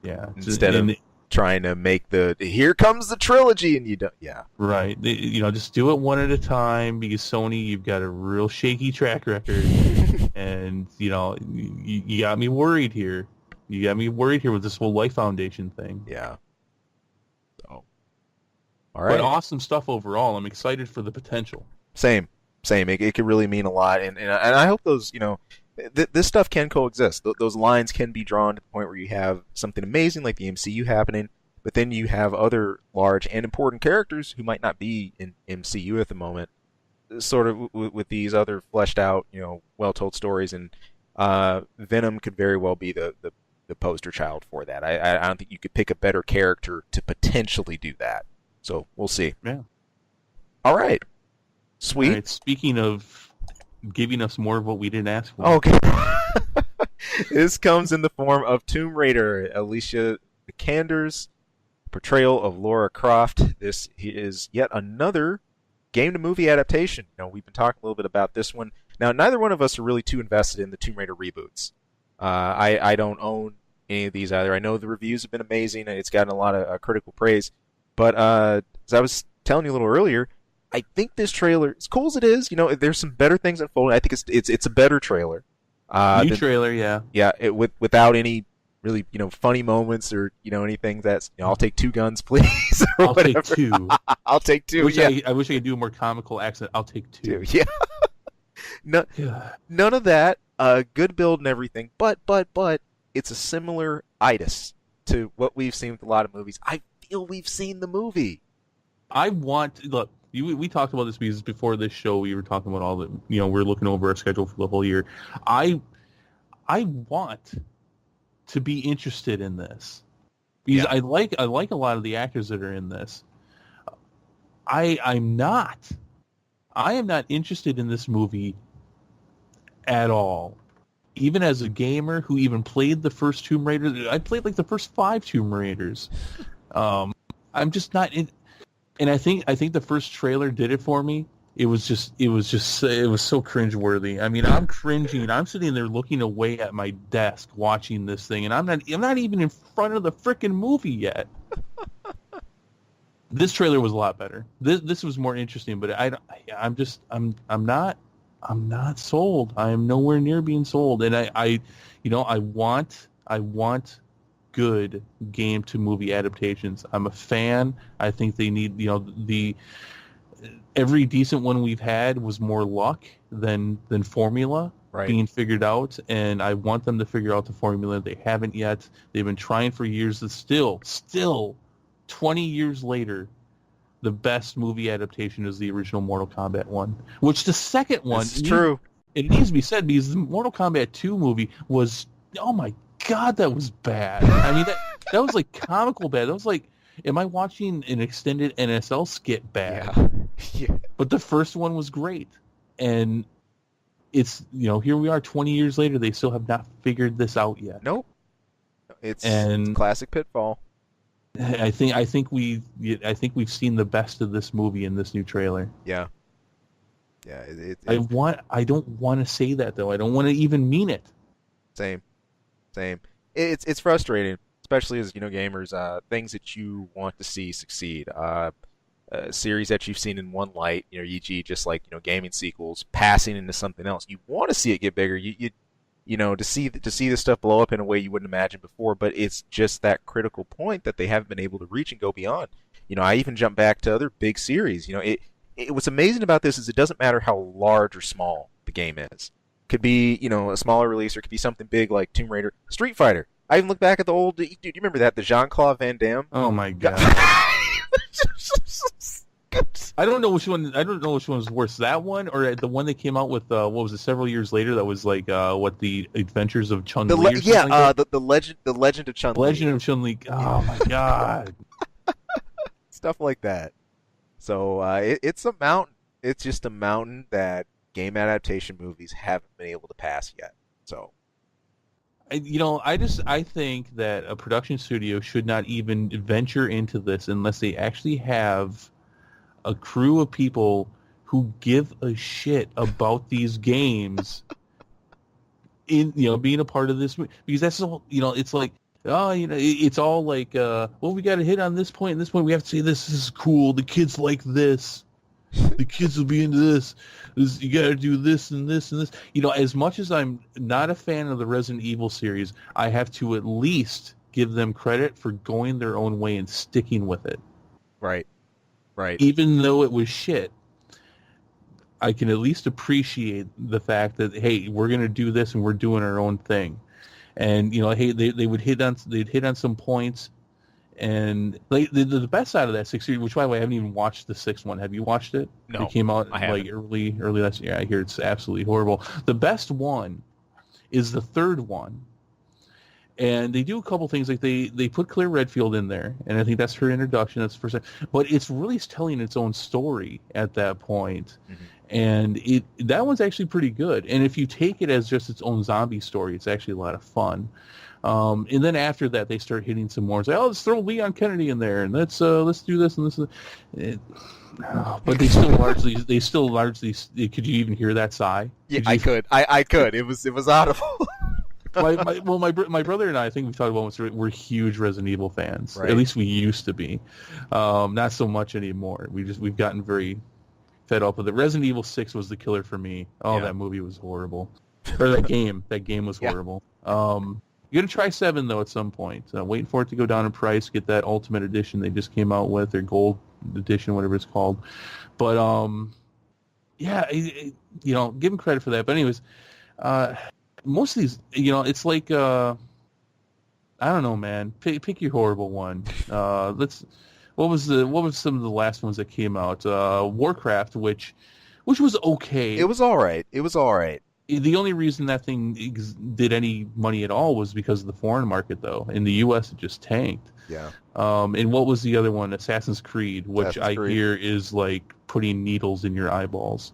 Yeah. Instead of trying to make here comes the trilogy and you don't. Yeah. Right. Just do it one at a time because Sony, you've got a real shaky track record. And, you got me worried here. You got me worried here with this whole Life Foundation thing. Yeah. So, all right. But awesome stuff overall. I'm excited for the potential. Same. It could really mean a lot, and I hope those this stuff can coexist. Those lines can be drawn to the point where you have something amazing like the MCU happening, but then you have other large and important characters who might not be in MCU at the moment, sort of with these other fleshed out, well-told stories, and Venom could very well be the poster child for that. I don't think you could pick a better character to potentially do that. So we'll see. Yeah. All right. Sweet. All right, speaking of giving us more of what we didn't ask for. Okay. This comes in the form of Tomb Raider, Alicia Vikander's portrayal of Lara Croft. This is yet another game-to-movie adaptation. We've been talking a little bit about this one. Now, neither one of us are really too invested in the Tomb Raider reboots. I don't own any of these either. I know the reviews have been amazing, and it's gotten a lot of critical praise. But as I was telling you a little earlier, I think this trailer, as cool as it is, there's some better things unfolding. I think it's a better trailer. New trailer, yeah. Yeah, without any really, funny moments or, anything that's, I'll take 2 guns, please, or I'll whatever. take 2. I'll take 2. I wish I could do a more comical accent. I'll take 2. Yeah. No, none of that. Good build and everything, but it's a similar itis to what we've seen with a lot of movies. I feel we've seen the movie. Look. We talked about this because before this show we were talking about all the we're looking over our schedule for the whole year. I want to be interested in this because I like a lot of the actors that are in this. I am not interested in this movie at all. Even as a gamer who even played the first Tomb Raider, I played like the first 5 Tomb Raiders. I'm just not in. And I think the first trailer did it for me. It was so cringeworthy. I mean, I'm cringing. I'm sitting there looking away at my desk watching this thing, and I'm not even in front of the frickin' movie yet. This trailer was a lot better. This was more interesting, but I'm not sold. I am nowhere near being sold, and I want good game to movie adaptations. I'm a fan. I think they need, every decent one we've had was more luck than formula being figured out, and I want them to figure out the formula. They haven't yet. They've been trying for years. Still 20 years later, the best movie adaptation is the original Mortal Kombat one, which the second one is true. It needs to be said because the Mortal Kombat 2 movie was, oh my God, that was bad. I mean, that was like comical bad. That was like, am I watching an extended NSL skit bad? Yeah. But the first one was great. And it's, here we are 20 years later, they still have not figured this out yet. Nope. It's classic pitfall. I think we've seen the best of this movie in this new trailer. Yeah. Yeah. I don't want to say that though. I don't want to even mean it. Same. It's frustrating, especially as gamers. Things that you want to see succeed. Series that you've seen in one light, e.g., just like gaming sequels, passing into something else. You want to see it get bigger. You to see this stuff blow up in a way you wouldn't imagine before. But it's just that critical point that they haven't been able to reach and go beyond. I even jump back to other big series. What's amazing about this is it doesn't matter how large or small the game is. Could be, a smaller release, or it could be something big like Tomb Raider, Street Fighter. I even look back at the old, dude, you remember that, the Jean-Claude Van Damme? Oh my God. I don't know which one was worse, that one or the one that came out with what was it, several years later, that was like the Adventures of Chun-Li or something like that? the Legend of Chun-Li. Legend of Chun-Li. Oh my God. Stuff like that. So it's a mountain. It's just a mountain that game adaptation movies haven't been able to pass yet. So, I think that a production studio should not even venture into this unless they actually have a crew of people who give a shit about these games in, being a part of this, because that's all, it's like, it's all like, well, we got to hit on this point and this point. We have to say this is cool. The kids like this. The kids will be into this. You got to do this and this and this. As much as I'm not a fan of the Resident Evil series, I have to at least give them credit for going their own way and sticking with it. Right. Even though it was shit, I can at least appreciate the fact that, hey, we're going to do this and we're doing our own thing. And, hey, they'd hit on some points. And the best side of that sixth series, which by the way, I haven't even watched the sixth one. Have you watched it? No, it came out like early last year. I hear it's absolutely horrible. The best one is the third one, and they do a couple things. Like they put Claire Redfield in there, and I think that's her introduction. That's the first time, but it's really telling its own story at that point. Mm-hmm. And that one's actually pretty good. And if you take it as just its own zombie story, it's actually a lot of fun. And then after that, they start hitting some more. It's like, let's throw Leon Kennedy in there, and let's do this and this. But they still largely. Could you even hear that sigh? Yeah, I could. It was audible. My brother and I think we've talked about this, we're huge Resident Evil fans. Right. At least we used to be. Not so much anymore. We've gotten very fed up with it. Resident Evil 6 was the killer for me. Oh, yeah. That movie was horrible. Or that game was horrible. You're gonna try 7 though at some point. Waiting for it to go down in price. Get that Ultimate Edition they just came out with, their Gold Edition, whatever it's called. But yeah, give them credit for that. But anyways, most of these, it's like I don't know, man. Pick your horrible one. What was some of the last ones that came out? Warcraft, which was okay. It was all right. The only reason that thing did any money at all was because of the foreign market, though. In the U.S., it just tanked. Yeah. And what was the other one? Assassin's Creed, which Assassin's Creed. hear is like putting needles in your eyeballs.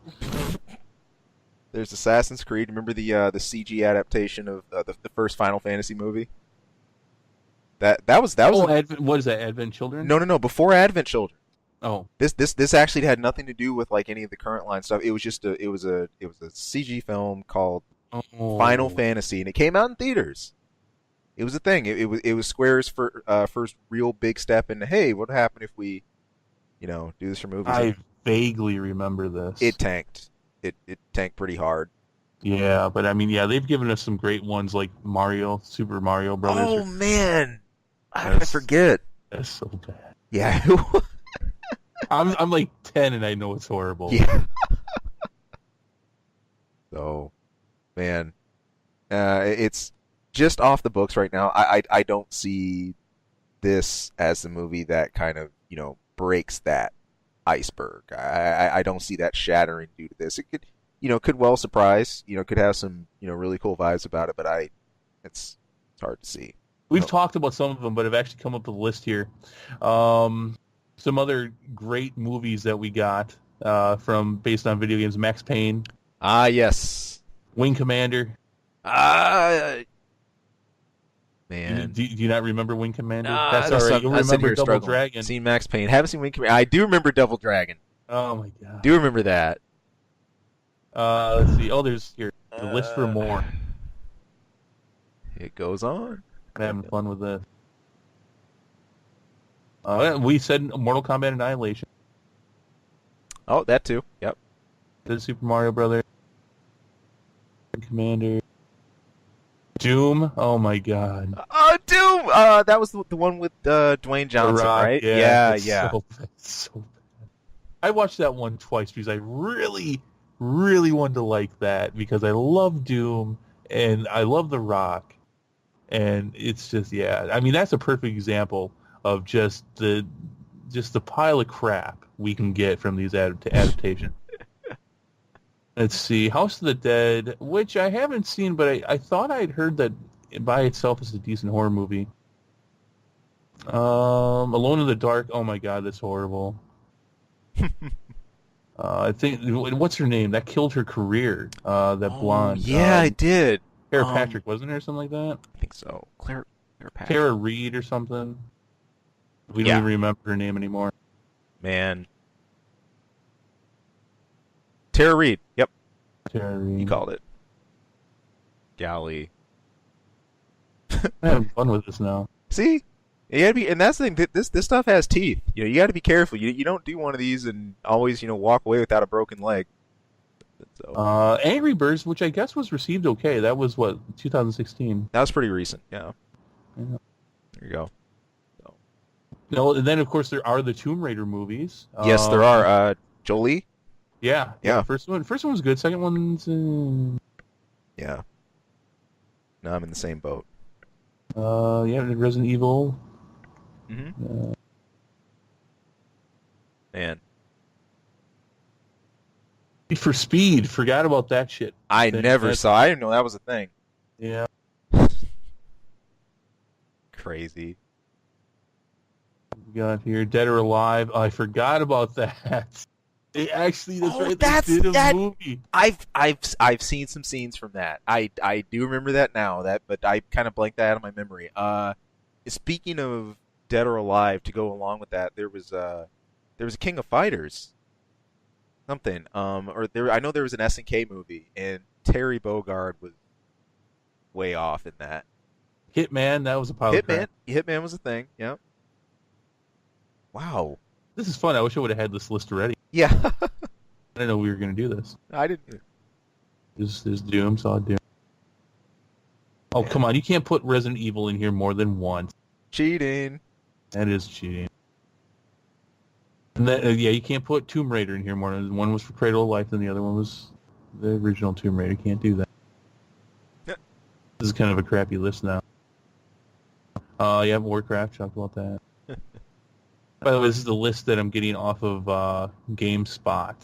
There's Assassin's Creed. Remember the CG adaptation of the first Final Fantasy movie? That was. What is that? Advent Children? No. Before Advent Children. Oh, This actually had nothing to do with like any of the current line stuff. It was just a CG film called Final Fantasy, and it came out in theaters. It was a thing. It was Square's first real big step into, hey, what happened if we, do this for movies? I vaguely remember this. It tanked. It tanked pretty hard. Yeah, but I mean, they've given us some great ones like Super Mario Brothers. Oh man, I forget. That's so bad. Yeah. I'm like 10 and I know it's horrible. Yeah. So, man, it's just off the books right now. I don't see this as the movie that kind of breaks that iceberg. I don't see that shattering due to this. It could well surprise. Could have some really cool vibes about it, but it's hard to see. We've talked about some of them, but I've actually come up with a list here. Some other great movies that we got based on video games: Max Payne. Yes. Wing Commander. Man. Do you not remember Wing Commander? That's all right. You'll remember Double struggling. Dragon. Seen Max Payne. Haven't seen Wing Commander. I do remember Double Dragon. Oh my god. Do remember that. Let's see. Oh, there's here. The list for more. It goes on. I'm having fun with this. We said Mortal Kombat Annihilation. Oh, that too. Yep. The Super Mario Brothers. Commander. Doom. Oh my god. Doom. That was the one with Dwayne Johnson, right? Yeah. So bad. I watched that one twice because I really, really wanted to like that because I love Doom and I love The Rock, and it's just I mean that's a perfect example of just the pile of crap we can get from these adaptations. Let's see, House of the Dead, which I haven't seen, but I thought I'd heard that by itself is a decent horror movie. Alone in the Dark, oh my god, that's horrible. I think, what's her name? That killed her career, that blonde. Yeah, I did. Tara Patrick, wasn't there, or something like that? I think so. Claire Patrick. Tara Reid or something. We don't even remember her name anymore. Man. Tara Reid. Yep. Tara Reid. You called it. Golly. I'm having fun with this now. See? You gotta be, and that's the thing. This stuff has teeth. You got to be careful. You don't do one of these and always walk away without a broken leg. So. Angry Birds, which I guess was received okay. That was 2016. That was pretty recent. Yeah. There you go. And then of course there are the Tomb Raider movies. Yes, there are. Jolie. Yeah. First one was good. Second one's. Yeah. No, I'm in the same boat. Resident Evil. Mm-hmm. Man. Need for Speed. Forgot about that shit. I never saw. I didn't know that was a thing. Yeah. Crazy. We got here Dead or Alive. Oh, I forgot about that. That's right. They did a movie. I've seen some scenes from that. I do remember that now. But I kind of blanked that out of my memory. Speaking of Dead or Alive, to go along with that, there was a King of Fighters. Something. I know there was an SNK movie, and Terry Bogard was way off in that. Hitman, that was a pile of crap. Hitman was a thing. Yeah. Wow. This is fun. I wish I would have had this list already. Yeah. I didn't know we were going to do this. I didn't. There's Doom. Saw Doom. Oh, man. come on. You can't put Resident Evil in here more than once. Cheating. That is cheating. And then, yeah, you can't put Tomb Raider in here more than one was for Cradle of Life and the other one was the original Tomb Raider. Can't do that. Yeah. This is kind of a crappy list now. Yeah, Warcraft. Talked about that. By the way, this is the list that I'm getting off of GameSpot.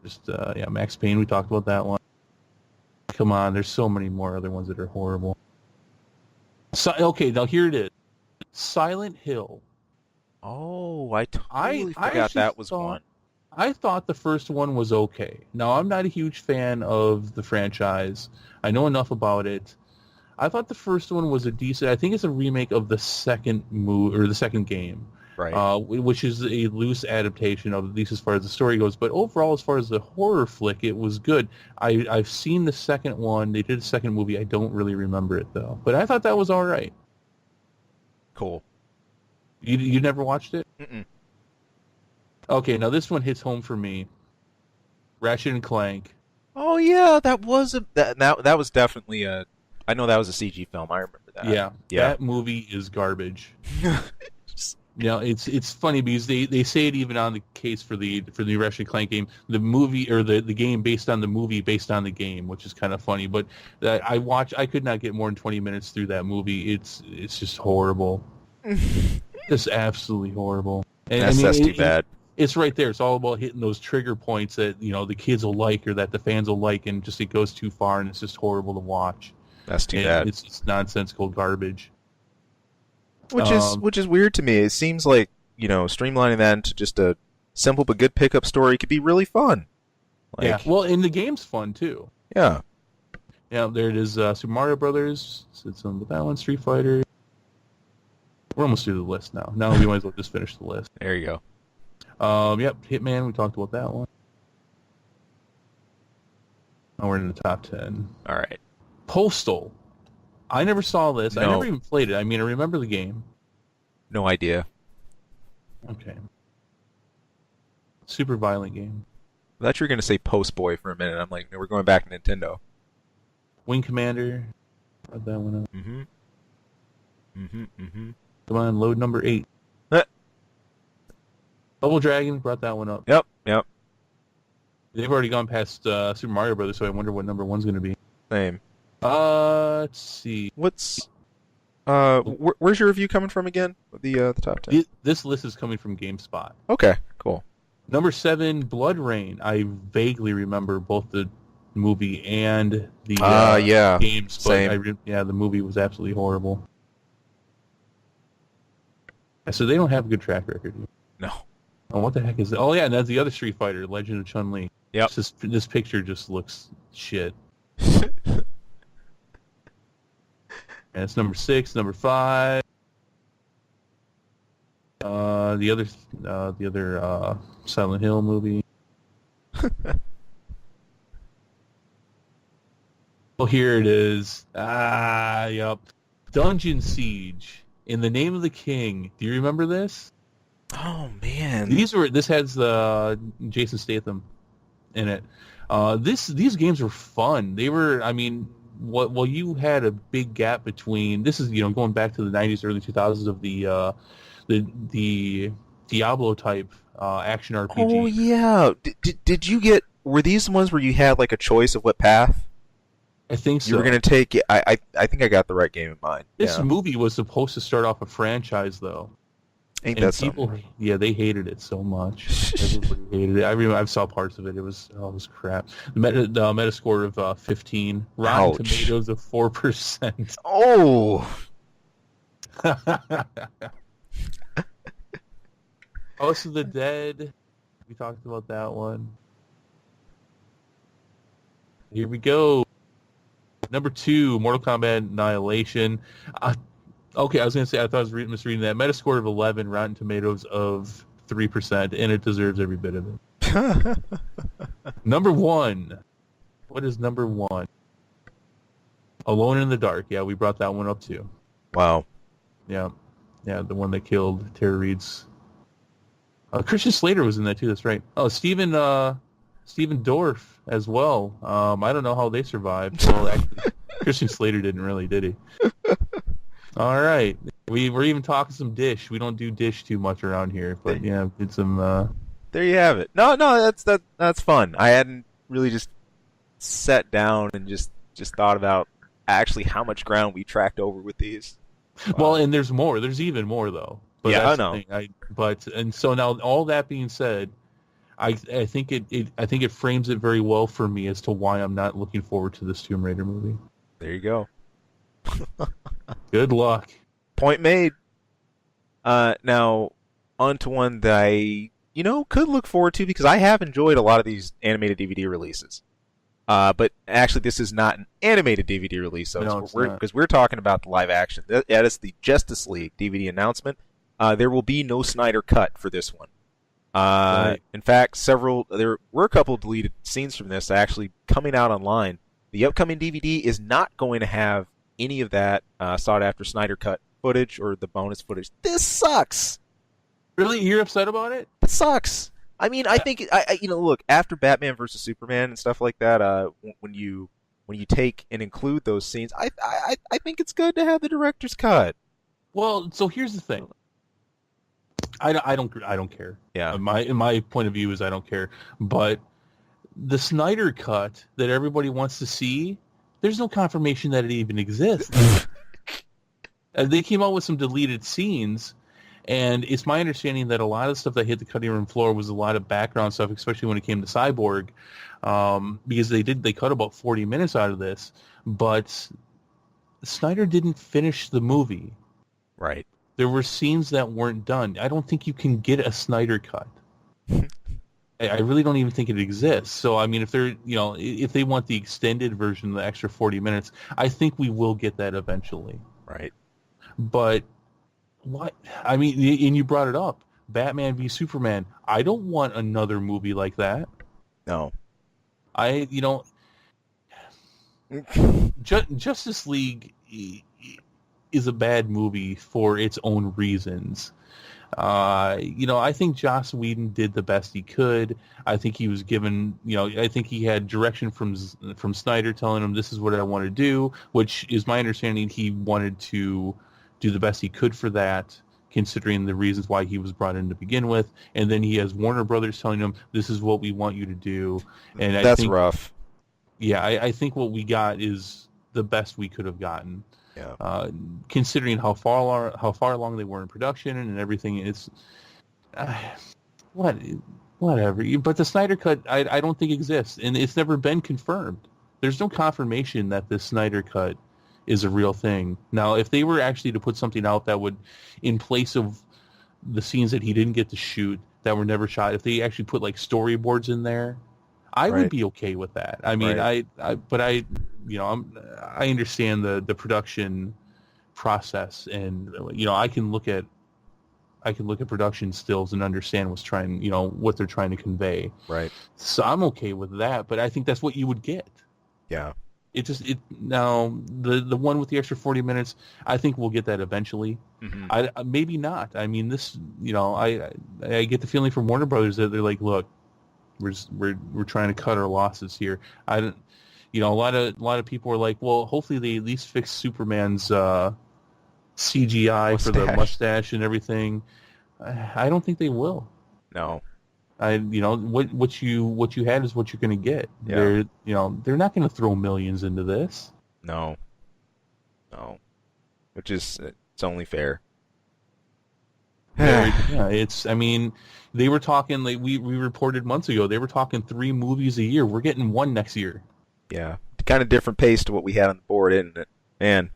Just, yeah, Max Payne. We talked about that one. Come on, there's so many more other ones that are horrible. Okay, now here it is. Silent Hill. Oh, I totally I forgot actually that was one. I thought the first one was okay. Now, I'm not a huge fan of the franchise. I know enough about it. I thought the first one was a decent. I think it's a remake of the second the second game, Right. which is a loose adaptation of at least as far as the story goes. But overall, as far as the horror flick, it was good. I've seen the second one. They did a second movie. I don't really remember it though, but I thought that was all right. Cool. You never watched it? Mm-mm. Okay, now this one hits home for me. Ratchet and Clank. Oh yeah, that was that was definitely a. I know that was a CG film. I remember that. Yeah, Yeah. that movie is garbage. It's funny because they say it even on the case for the Ratchet and Clank game, the movie or the game based on the movie based on the game, which is kind of funny. But I could not get more than 20 minutes through that movie. It's just horrible. Just absolutely horrible. And That's too bad. It's right there. It's all about hitting those trigger points that the kids will like or that the fans will like, and just it goes too far and it's just horrible to watch. That's too And bad. It's nonsensical garbage. Which is weird to me. It seems like, streamlining that into just a simple but good pickup story could be really fun. Like, Yeah. Well, and the game's fun too. yeah. Yeah, there it is. Super Mario Brothers. It's on with that one. Street Fighter. We're almost through the list now. Now we might as well just finish the list. There you go. Yep. Hitman. We talked about that one. Now we're in the top 10. All right. Postal. I never saw this. I No. never even played it. I mean, I remember the game. No idea. Okay. Super violent game. I thought you were going to say Post Boy for a minute. I'm like, no, we're going back to Nintendo. Wing Commander. Brought that one up. Mm-hmm. Mm-hmm. Mm-hmm. Come on, load number 8. Double Dragon. Brought that one up. Yep. Yep. They've already gone past Super Mario Brothers, so I wonder what number 1's going to be. Same. Let's see. What's where's your review coming from again? The top 10. This list is coming from GameSpot. Okay, cool. Number 7, Blood Rain. I vaguely remember both the movie and the yeah, games, but same. the movie was absolutely horrible. So they don't have a good track record. No. Oh, what the heck is that? Oh yeah, and that's the other Street Fighter, Legend of Chun-Li. Yep. This picture just looks shit. And it's number 6, number 5. The other Silent Hill movie. Oh, here it is. Yep. Dungeon Siege. In the Name of the King. Do you remember this? Oh man. This has Jason Statham in it. These games were fun. They were, I mean, well, you had a big gap between. This is going back to the 90s, early 2000s of the Diablo type action RPG. Oh yeah. Did you get? Were these the ones where you had like a choice of what path I think so. you were gonna take? I think I got the right game in mind. This Yeah. movie was supposed to start off a franchise, though. Ain't And that people, something? yeah, they hated it so much. Everybody hated it. I remember I saw parts of it. It was crap. The Metascore of 15, Rotten Ouch. Tomatoes of 4%. Oh. House of the Dead. We talked about that one. Here we go. Number 2, Mortal Kombat Annihilation. Okay, I was going to say, I thought I was misreading that. Metascore of 11, Rotten Tomatoes of 3%, and it deserves every bit of it. Number 1. What is number 1? Alone in the Dark. Yeah, we brought that one up too. Wow. Yeah, the one that killed Tara Reid's. Christian Slater was in that too. That's right. Oh, Stephen Dorff as well. I don't know how they survived. Well, actually, Christian Slater didn't really, did he? All right. We're even talking some Dish. We don't do Dish too much around here, but yeah, did some. There you have it. No, that's fun. I hadn't really just sat down and just thought about actually how much ground we tracked over with these. Well, and there's more. There's even more though. But yeah, that's I know. The thing. And so now, all that being said, I think it frames it very well for me as to why I'm not looking forward to this Tomb Raider movie. There you go. Good luck. Point made. Now, on to one that I, could look forward to because I have enjoyed a lot of these animated DVD releases. But actually, this is not an animated DVD release, so because we're talking about the live action. That is the Justice League DVD announcement. There will be no Snyder cut for this one. Right. In fact, there were a couple deleted scenes from this actually coming out online. The upcoming DVD is not going to have any of that sought-after Snyder cut footage or the bonus footage. This sucks. Really, you're upset about it? It sucks. I mean, I think look, after Batman versus Superman and stuff like that, when you take and include those scenes, I think it's good to have the director's cut. Well, so here's the thing. I don't care. Yeah. My point of view is I don't care. But the Snyder cut that everybody wants to see, there's no confirmation that it even exists. They came out with some deleted scenes, and it's my understanding that a lot of stuff that hit the cutting room floor was a lot of background stuff, especially when it came to Cyborg, because they cut about 40 minutes out of this, but Snyder didn't finish the movie. Right. There were scenes that weren't done. I don't think you can get a Snyder cut. I really don't even think it exists. So, I mean, if they want the extended version, the extra 40 minutes, I think we will get that eventually. Right. But what? I mean, and you brought it up, Batman v Superman. I don't want another movie like that. No. Justice League is a bad movie for its own reasons. I think Joss Whedon did the best he could. I think he was given, I think he had direction from Snyder telling him this is what I want to do, which is my understanding he wanted to do the best he could for that, considering the reasons why he was brought in to begin with. And then he has Warner Brothers telling him this is what we want you to do. And that's rough. Yeah, I think what we got is the best we could have gotten. Yeah. Considering how far along they were in production and everything, it's whatever. But the Snyder cut, I don't think exists, and it's never been confirmed. There's no confirmation that the Snyder cut is a real thing. Now, if they were actually to put something out that would, in place of the scenes that he didn't get to shoot that were never shot, if they actually put like storyboards in there, I would be okay with that. I mean, I understand the production process, and I can look at production stills and understand what they're trying to convey. Right. So I'm okay with that, but I think that's what you would get. Yeah. Now the one with the extra 40 minutes, I think we'll get that eventually. Mm-hmm. Maybe not. I mean, this, I get the feeling from Warner Brothers that they're like, look, we're trying to cut our losses here. A lot of people are like, well, hopefully they at least fix Superman's CGI for the mustache and everything. I don't think they will. No. What you had is what you're going to get. Yeah. They're not going to throw millions into this. No. Which is, it's only fair. They were talking, like we reported months ago, they were talking 3 movies a year. We're getting 1 next year. Yeah. Kind of different pace to what we had on the board, isn't it? Man.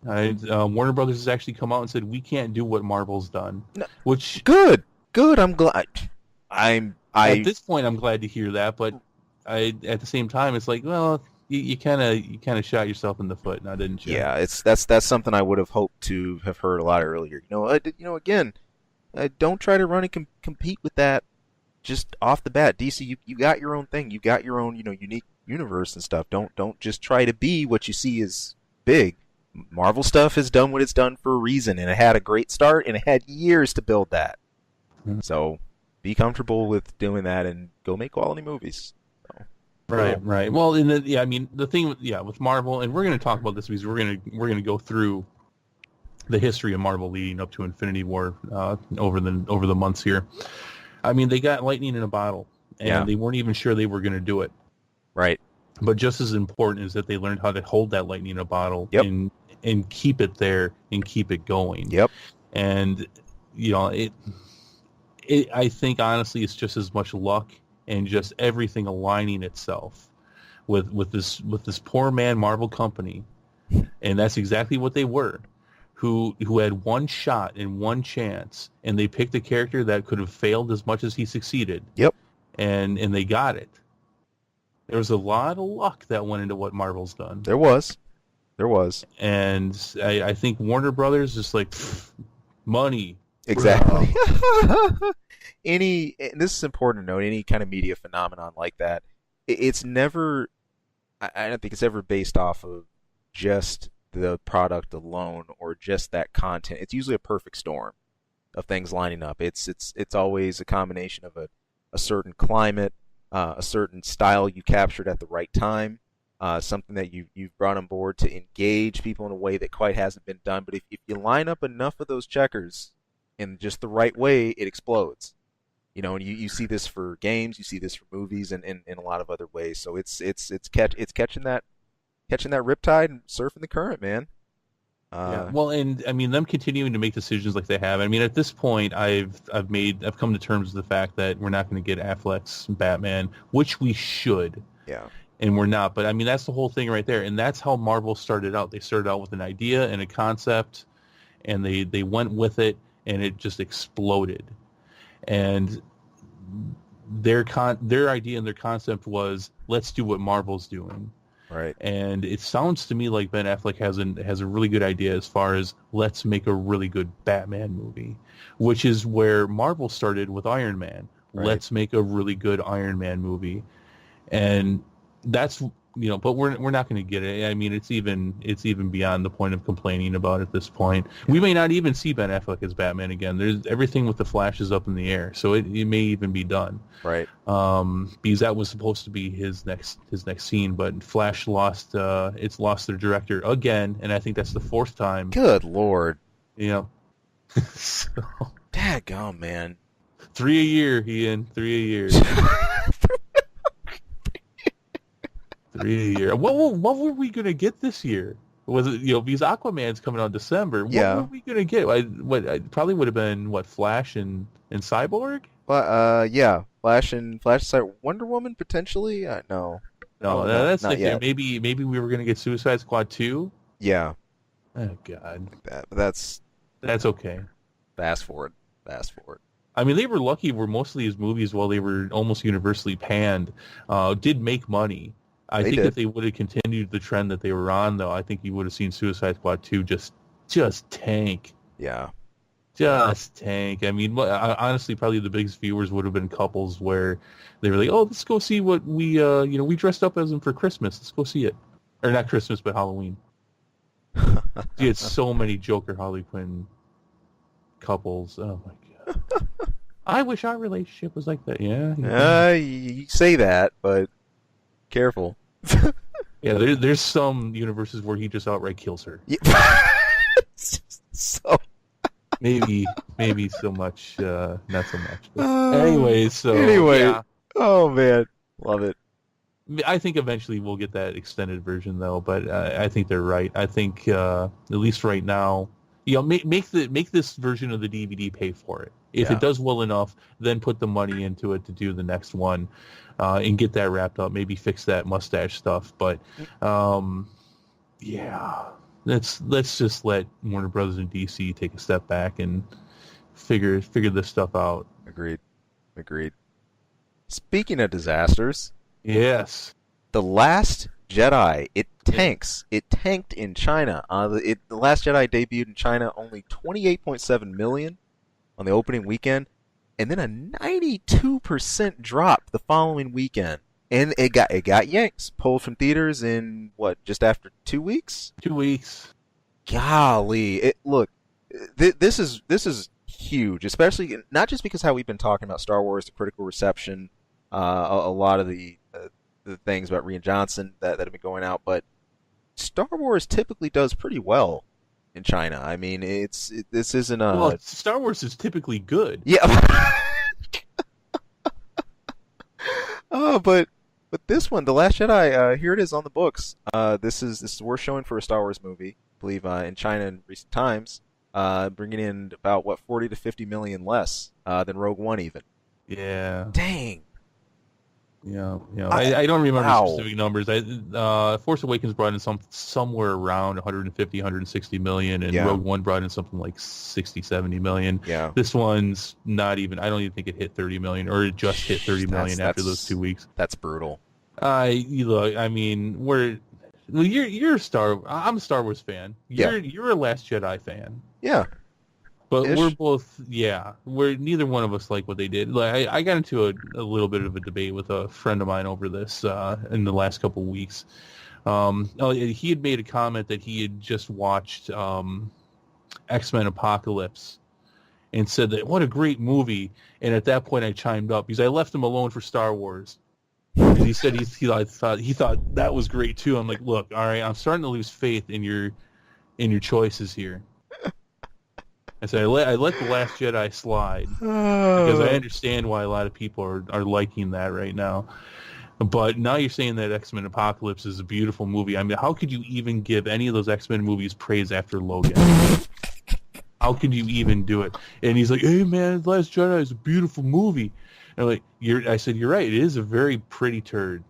Warner Brothers has actually come out and said we can't do what Marvel's done. No. Which Good. I'm glad. At this point, I'm glad to hear that, but at the same time, it's like, well, you kind of shot yourself in the foot, now didn't you? Yeah, that's something I would have hoped to have heard a lot earlier. Again, don't try to run and compete with that just off the bat. DC, you got your own thing, you got your own unique universe and stuff. Don't just try to be what you see as big. Marvel stuff has done what it's done for a reason, and it had a great start, and it had years to build that. So be comfortable with doing that and go make quality movies. So. Right. Well, I mean, the thing, with Marvel, and we're going to talk about this because we're going to go through the history of Marvel leading up to Infinity War over the months here. I mean, they got lightning in a bottle, and they weren't even sure they were going to do it. Right. But just as important is that they learned how to hold that lightning in a bottle and keep it there and keep it going. Yep. And I think honestly, it's just as much luck and just everything aligning itself with this poor man Marvel company, and that's exactly what they were. Who had one shot and one chance, and they picked a character that could have failed as much as he succeeded. Yep. And they got it. There was a lot of luck that went into what Marvel's done. There was. And I think Warner Brothers just like, money. Exactly. And this is important to note, any kind of media phenomenon like that, it's never, I don't think it's ever based off of just the product alone or just that content. It's usually a perfect storm of things lining up. It's always a combination of a certain climate, a certain style you captured at the right time, something that you've brought on board to engage people in a way that quite hasn't been done. But if you line up enough of those checkers in just the right way, it explodes. And you see this for games, you see this for movies, and in a lot of other ways. So it's catching that riptide and surfing the current, man. Well, and I mean, them continuing to make decisions like they have. I mean, at this point, I've come to terms with the fact that we're not going to get Affleck's Batman, which we should. Yeah. And we're not. But I mean, that's the whole thing right there. And that's how Marvel started out. They started out with an idea and a concept, and they went with it, and it just exploded. And their idea and their concept was, let's do what Marvel's doing. Right. And it sounds to me like Ben Affleck has a really good idea as far as let's make a really good Batman movie, which is where Marvel started with Iron Man. Right. Let's make a really good Iron Man movie. And that's, but we're not going to get it. I mean, it's even beyond the point of complaining about it at this point. We may not even see Ben Affleck as Batman again. There's everything with the Flash is up in the air, so it may even be done. Right. Because that was supposed to be his next scene, but Flash lost their director again, and I think that's the fourth time. Good Lord. So, daggone, man. 3 a year, Ian. 3 a year. 3 a year. What were we gonna get this year? Was it because Aquaman's coming out in December? What were we gonna get? I probably would have been Flash and Cyborg. Yeah, Flash and Wonder Woman potentially. No, that's not yet. Maybe we were gonna get Suicide Squad 2. Yeah. Oh God. That's okay. Fast forward. I mean, they were lucky where most of these movies, while they were almost universally panned, did make money. I think if they would have continued the trend that they were on, though, I think you would have seen Suicide Squad 2 just tank. Yeah. Just tank. I mean, honestly, probably the biggest viewers would have been couples where they were like, "Oh, let's go see what we dressed up as them for Christmas. Let's go see it." Or not Christmas, but Halloween. You had so many Joker Harley Quinn couples. Oh, my God. I wish our relationship was like that. Yeah. You say that, but careful. Yeah, there's some universes where he just outright kills her. Yeah. So maybe so much, not so much. Anyway, yeah. Oh man, love it. I think eventually we'll get that extended version though, but I think they're right. I think at least right now, make this version of the DVD pay for it. If it does well enough, then put the money into it to do the next one, and get that wrapped up. Maybe fix that mustache stuff. But let's just let Warner Brothers and DC take a step back and figure this stuff out. Agreed. Speaking of disasters, yes, The Last Jedi, it tanks. It tanked in China. The Last Jedi debuted in China only 28.7 million on the opening weekend, and then a 92% drop the following weekend. And it got yanked, pulled from theaters in just after 2 weeks? 2 weeks. Golly, this is huge, especially not just because how we've been talking about Star Wars, the critical reception, a lot of the the things about Rian Johnson that have been going out, but Star Wars typically does pretty well in China. I mean, this isn't Well, a Star Wars is typically good. yeah. Oh, but this one, The Last Jedi, here it is on the books. This is the worst showing for a Star Wars movie, I believe, in China in recent times. Bringing in about 40 to 50 million less than Rogue One even. Yeah. Dang. Yeah, I don't remember Wow. specific numbers. Force Awakens brought in somewhere around 150, 160 million, and Yeah. Rogue One brought in something like 60, 70 million. Yeah. This one's not even. I don't even think it hit 30 million, or it just hit 30 million after those 2 weeks. That's brutal. Look, I mean, you're I'm a Star Wars fan. You're a Last Jedi fan. Yeah. But Ish. we're both, we're neither one of us like what they did. Like I got into a little bit of a debate with a friend of mine over this in the last couple of weeks. He had made a comment that he had just watched X-Men Apocalypse and said that what a great movie. And at that point, I chimed up because I left him alone for Star Wars. And he said he thought that was great too. I'm like, look, all right, I'm starting to lose faith in your choices here. I said, I let The Last Jedi slide because I understand why a lot of people are liking that right now. But now you're saying that X-Men Apocalypse is a beautiful movie. I mean, how could you even give any of those X-Men movies praise after Logan? How could you even do it? And he's like, hey, man, The Last Jedi is a beautiful movie. And I said, you're right. It is a very pretty turd.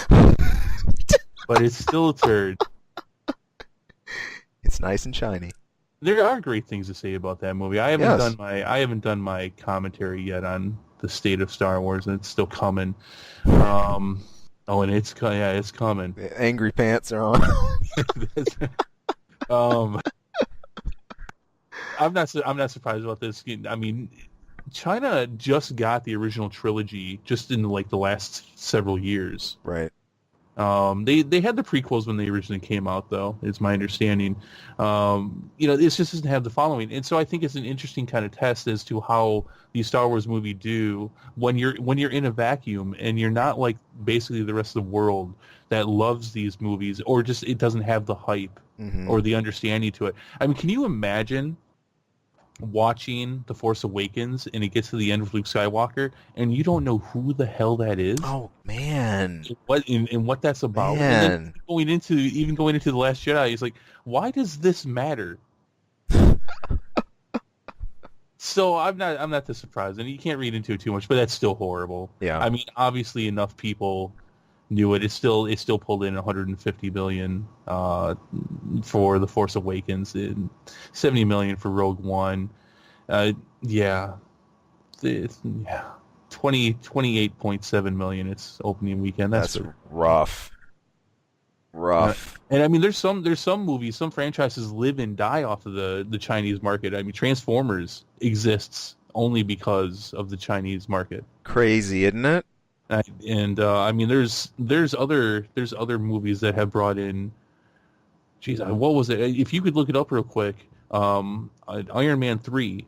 But it's still a turd. It's nice and shiny. There are great things to say about that movie. I haven't done my commentary yet on the state of Star Wars, and it's still coming. And it's coming. The angry pants are on. I'm not surprised about this. I mean, China just got the original trilogy just in the last several years. Right. They had the prequels when they originally came out, though, is my understanding. It just doesn't have the following, and so I think it's an interesting kind of test as to how these Star Wars movies do when you're in a vacuum and you're not like basically the rest of the world that loves these movies, or just it doesn't have the hype or the understanding to it. I mean, can you imagine watching The Force Awakens and it gets to the end of Luke Skywalker and you don't know who the hell that is? Oh man, what that's about? Man. And then going into The Last Jedi, he's like, why does this matter? So I'm not that surprised, and you can't read into it too much, but that's still horrible. Yeah. I mean, obviously enough people knew it. It still pulled in 150 billion for The Force Awakens, and 70 million for Rogue One. 28.7 million its opening weekend. That's rough. And I mean, there's some movies, some franchises live and die off of the Chinese market. I mean, Transformers exists only because of the Chinese market. Crazy, isn't it? I mean, there's other movies that have brought in. Geez, what was it? If you could look it up real quick, Iron Man 3.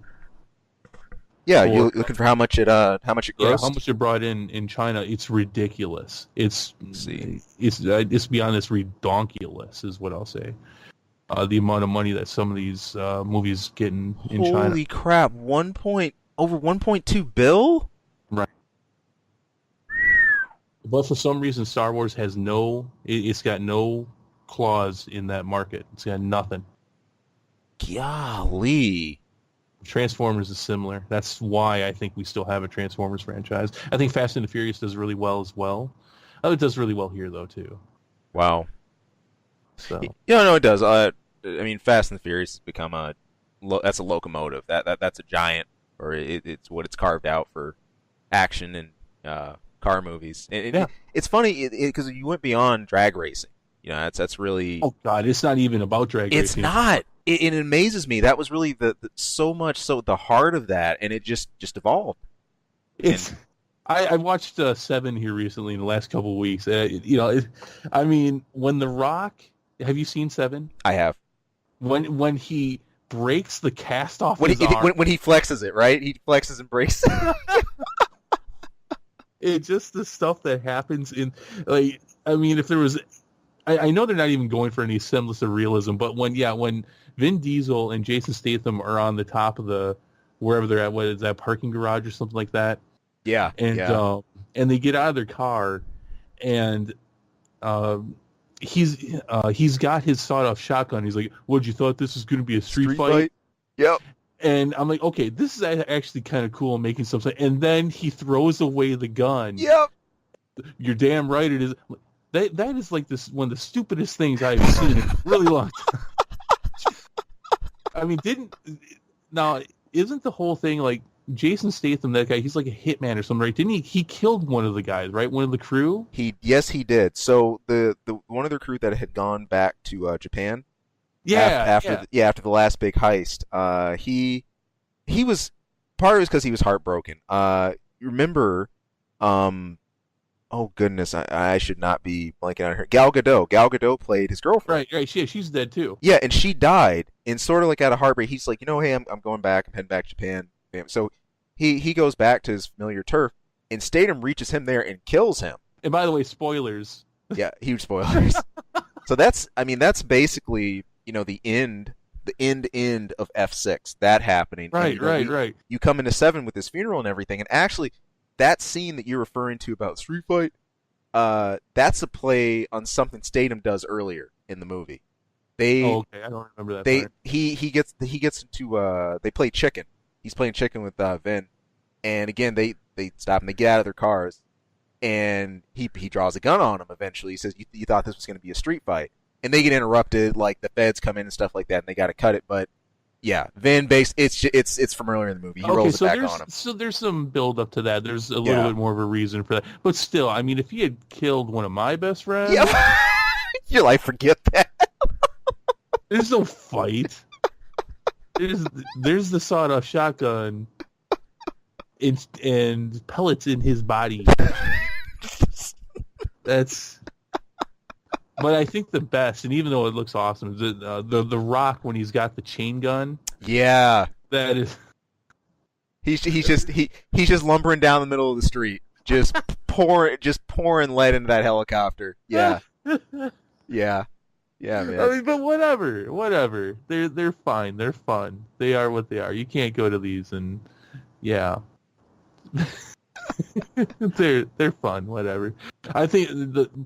Yeah, you're looking for how much it grossed? Yeah, how much it brought in China? It's ridiculous. It's beyond this redonkulous, is what I'll say. The amount of money that some of these movies get in China. Holy crap! Over 1.2 bill. Right. But for some reason, Star Wars has it's got no clause in that market. It's got nothing. Golly. Transformers is similar. That's why I think we still have a Transformers franchise. I think Fast and the Furious does really well as well. Oh, it does really well here, though, too. Wow. So. Yeah, no, it does. I mean, Fast and the Furious has become that's a locomotive. That's a giant, or it's what it's carved out for action and car movies. And it's funny because you went beyond drag racing. You know, that's really. Oh God, it's not even about drag racing. It's not. It amazes me. That was really the heart of that, and it just evolved. I watched 7 here recently in the last couple of weeks. I mean, when The Rock, have you seen 7? I have. When he breaks the cast off when his arm. When he flexes it, right? He flexes and breaks it. It's just the stuff that happens in, like, I mean, if there was, I know they're not even going for any semblance of realism, but when Vin Diesel and Jason Statham are on the top of the, wherever they're at, what is that, parking garage or something like that? Yeah, And yeah. and they get out of their car, and he's got his sawed-off shotgun. He's like, "What, you thought this was going to be a street fight?" Yep. And I'm like, okay, this is actually kind of cool, making some sense. And then he throws away the gun. Yep. You're damn right it is. That is like this one of the stupidest things I've seen in a really long time. I mean, isn't the whole thing like Jason Statham, that guy, he's like a hitman or something, right? Didn't he killed one of the guys, right? One of the crew? Yes, he did. So the one of their crew that had gone back to Japan Yeah, after the last big heist, he was part of it was because he was heartbroken. You remember, oh goodness, I should not be blanking on her. Gal Gadot. Gal Gadot played his girlfriend. Right. Yeah, she's dead too. Yeah, and she died. And sort of like out of heartbreak, he's like, hey, I'm going back. I'm heading back to Japan. So he goes back to his familiar turf, and Statham reaches him there and kills him. And by the way, spoilers. Yeah, huge spoilers. So that's basically, the end of F6, that happening. Right, And, right. You come into 7 with his funeral and everything, and actually, that scene that you're referring to about Street Fight, that's a play on something Statham does earlier in the movie. Okay, I don't remember that part. He gets into they play chicken. He's playing chicken with Vin, and again they stop and they get out of their cars, and he draws a gun on him. Eventually, he says, "You thought this was going to be a street fight," and they get interrupted. Like the feds come in and stuff like that, and they got to cut it. But yeah, Vin it's from earlier in the movie. He rolls it back on him. So there's some build up to that. There's a little bit more of a reason for that. But still, I mean, if he had killed one of my best friends, yeah, you're like, forget that. There's no fight. There's the sawed-off shotgun and pellets in his body. That's. But I think the best, and even though it looks awesome, is the Rock when he's got the chain gun. Yeah, that is. He's just lumbering down the middle of the street, just pouring lead into that helicopter. Yeah, yeah. Yeah, man. I mean, but whatever. They're fine. They're fun. They are what they are. You can't go to these and, yeah. they're fun. Whatever. I think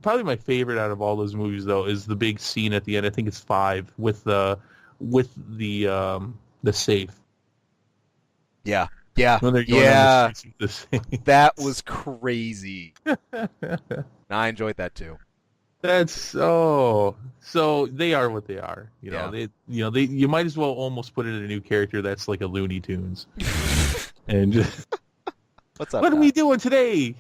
probably my favorite out of all those movies though is the big scene at the end. I think it's 5 with the safe. Yeah. When they're going on the streets with the safe. That was crazy. I enjoyed that too. That's so they are what they are. You might as well almost put it in a new character that's like a Looney Tunes. And just, what's up? What are we doing today?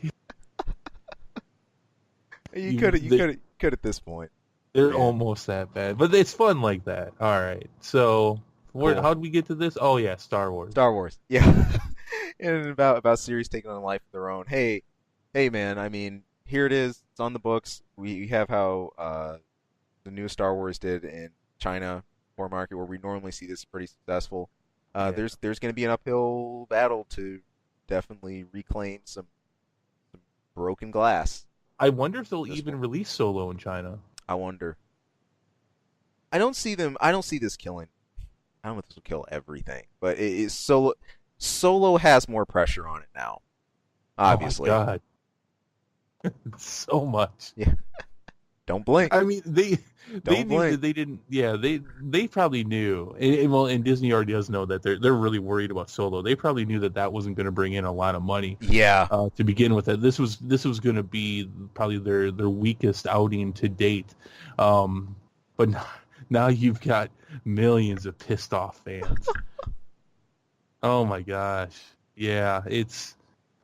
You could at this point. They're almost that bad, but it's fun like that. All right. So cool. How did we get to this? Oh yeah, Star Wars. Yeah. And about series taking on a life of their own. Hey man, I mean, here it is. It's on the books. We have how the new Star Wars did in China core market, where we normally see this pretty successful. There's going to be an uphill battle to definitely reclaim some broken glass. I wonder if they'll even release Solo in China. I wonder. I don't see this killing. I don't know if this will kill everything, but it is Solo has more pressure on it now. Obviously. Oh my God. So much. Yeah. Don't blink. I mean, they knew that they didn't. Yeah, they probably knew. And Disney already does know that they're really worried about Solo. They probably knew that wasn't going to bring in a lot of money. Yeah. To begin with, this was going to be probably their weakest outing to date. But now you've got millions of pissed off fans. Oh my gosh. Yeah, it's.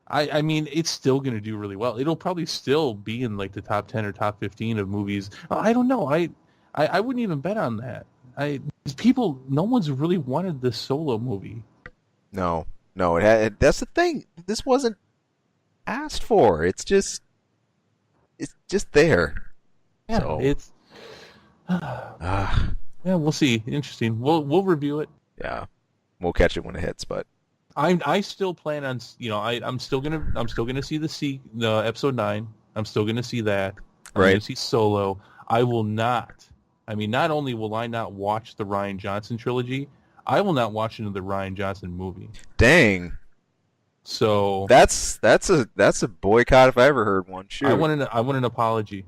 I mean, it's still going to do really well. It'll probably still be in like the top 10 or top 15 of movies. I don't know. I wouldn't even bet on that. No one's really wanted this Solo movie. No. That's the thing. This wasn't asked for. It's just there. Yeah, so. It's. Yeah, we'll see. Interesting. We'll review it. Yeah, we'll catch it when it hits, but. I still plan on, I'm still gonna see the episode 9. I'm still gonna see that. I'm Right. gonna see Solo. I will not. I mean, not only will I not watch the Rian Johnson trilogy, I will not watch another Rian Johnson movie. Dang. So That's a boycott if I ever heard one. I Shoot. want an apology.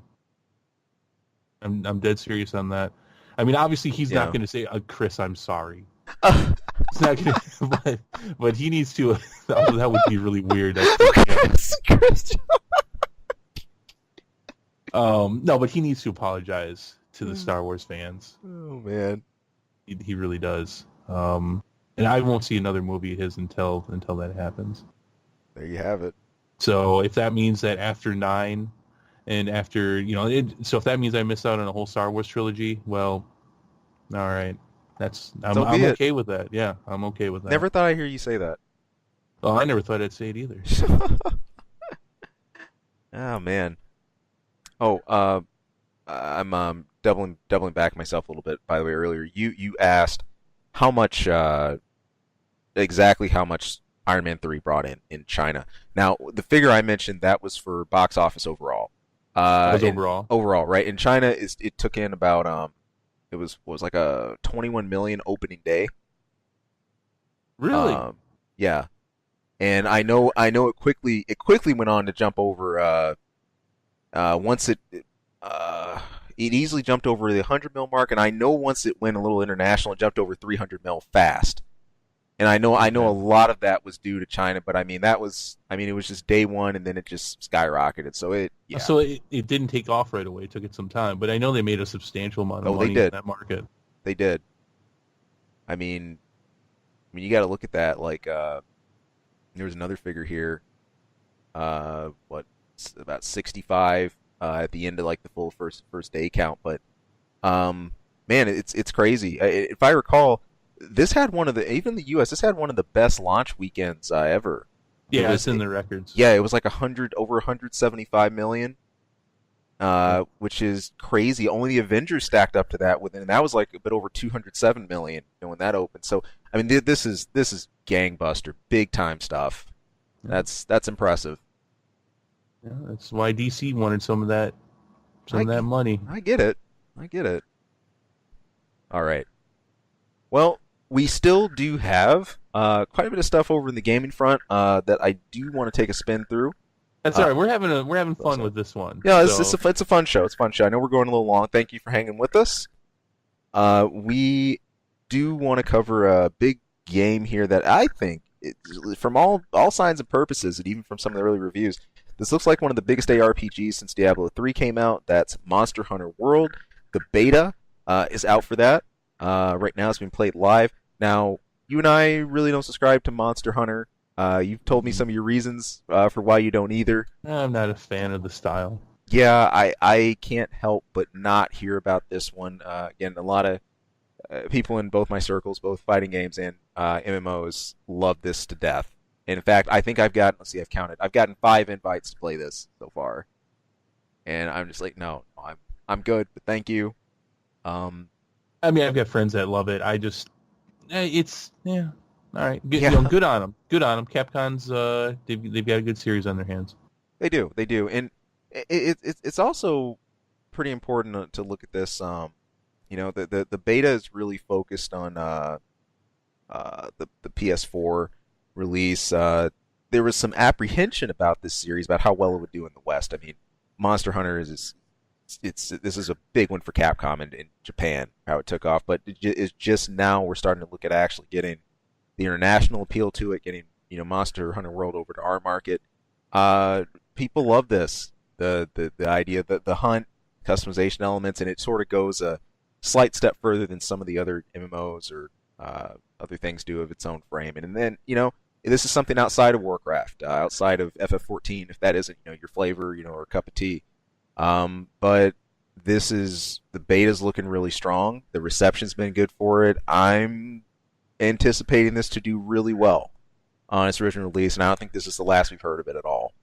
I'm dead serious on that. I mean, obviously he's not Yeah. going to say, Chris, I'm sorry. He's not going to, but he needs to. That would be really weird. Chris. No, but he needs to apologize to the Star Wars fans. Oh man. He really does. And I won't see another movie of his until that happens. There you have it. So if that means that after 9, and after so if that means I miss out on a whole Star Wars trilogy, well, all right, I'm okay with that. Yeah, I'm okay with that. Never thought I'd hear you say that. Well, I never thought I'd say it either. Oh man. Oh, I'm doubling back myself a little bit. By the way, earlier you asked how much exactly how much Iron Man 3 brought in China. Now, the figure I mentioned that was for box office overall. Overall, right? In China, it took in about it was like a 21 million opening day. Really? Yeah. And I know it quickly went on to jump over once it easily jumped over the 100 mil mark, and I know once it went a little international, it jumped over 300 mil fast. And I know a lot of that was due to China, but it was just day one, and then it just skyrocketed. So it didn't take off right away. It took it some time, but I know they made a substantial amount of money in that market. They did. I mean, you got to look at that. Like, there's another figure here. About 65 at the end of like the full first day count, but man, it's crazy. If I recall, this had even the U.S. This had one of the best launch weekends ever. Yeah, it's in the records. Yeah, it was like over 175 million, which is crazy. Only the Avengers stacked up to that, and that was like a bit over 207 million when that opened. So I mean, this is gangbuster, big time stuff. That's impressive. Yeah, that's why DC wanted some of that money. I get it. All right. Well, we still do have quite a bit of stuff over in the gaming front that I do want to take a spin through. That's all right. We're having fun with this one. Yeah, it's a fun show. It's a fun show. I know we're going a little long. Thank you for hanging with us. We do want to cover a big game here that I think, from all signs and purposes, and even from some of the early reviews, this looks like one of the biggest ARPGs since Diablo 3 came out. That's Monster Hunter World. The beta is out for that. Right now it's being played live. Now, you and I really don't subscribe to Monster Hunter. You've told me some of your reasons for why you don't either. I'm not a fan of the style. Yeah, I can't help but not hear about this one. Again, a lot of people in both my circles, both fighting games and MMOs, love this to death. In fact, I think I've counted. I've gotten 5 invites to play this so far, and I'm just like, no, I'm good, but thank you. I mean, I've got friends that love it. I just, it's all right. Good on them. Good on them. Capcom's they've got a good series on their hands. They do, and it's also pretty important to look at this. The beta is really focused on the PS4 release. There was some apprehension about this series, about how well it would do in the West. I mean, Monster Hunter this is a big one for Capcom in Japan, how it took off, but it's just now we're starting to look at actually getting the international appeal to it, getting Monster Hunter World over to our market. People love this, the idea that the hunt customization elements, and it sort of goes a slight step further than some of the other MMOs or other things do of its own frame. And then this is something outside of Warcraft, outside of FF14, if that isn't your flavor, or a cup of tea. But the beta's looking really strong. The reception's been good for it. I'm anticipating this to do really well on its original release, and I don't think this is the last we've heard of it at all.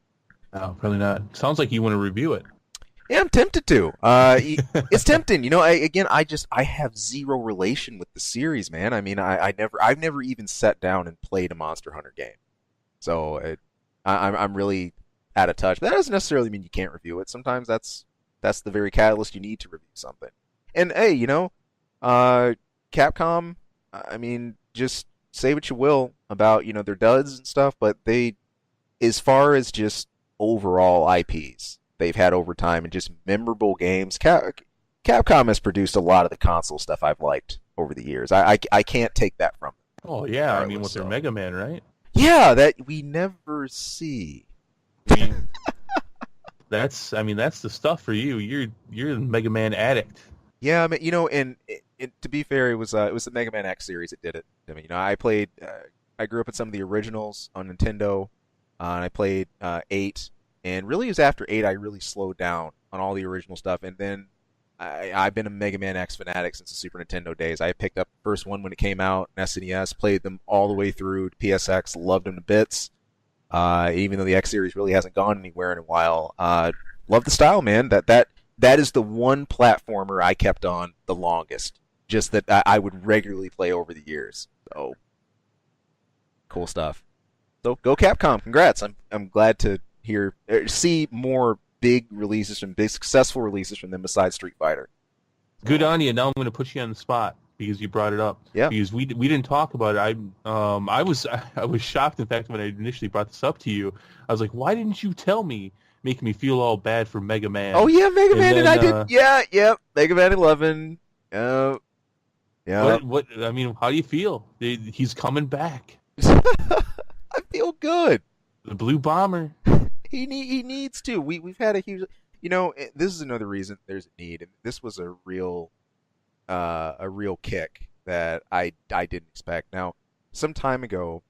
No, probably not. Sounds like you want to review it. Yeah, I'm tempted to. It's tempting. I have zero relation with the series, man. I mean, I've never even sat down and played a Monster Hunter game, so I'm really out of touch. But that doesn't necessarily mean you can't review it. Sometimes that's the very catalyst you need to review something. And hey, Capcom. I mean, just say what you will about their duds and stuff, but as far as just overall IPs they've had over time and just memorable games, Capcom has produced a lot of the console stuff I've liked over the years. I can't take that from them. Oh yeah, I mean with their Mega Man, right? Yeah, that we never see. I mean, that's the stuff for you. You're a Mega Man addict. Yeah, I mean, and to be fair, it was the Mega Man X series that did it. I mean, I played. I grew up with some of the originals on Nintendo. And I played 8, and really it was after 8 I really slowed down on all the original stuff. And then I've been a Mega Man X fanatic since the Super Nintendo days. I picked up the first one when it came out, SNES, played them all the way through to PSX, loved them to bits. Even though the X series really hasn't gone anywhere in a while, love the style, man. That is the one platformer I kept on the longest. Just that I would regularly play over the years. So cool stuff. So go Capcom! Congrats! I'm glad to see more big successful releases from them besides Street Fighter. Good on you. Now I'm going to put you on the spot because you brought it up. Yeah. Because we didn't talk about it. I was shocked, in fact, when I initially brought this up to you. I was like, why didn't you tell me? Making me feel all bad for Mega Man. Oh yeah, Mega Man, and I did. Yeah, Mega Man 11. Yeah. What? I mean, how do you feel? He's coming back. I feel good. The Blue Bomber. He needs to. We've had a huge. This is another reason there's a need, and this was a real kick that I didn't expect. Now, some time ago,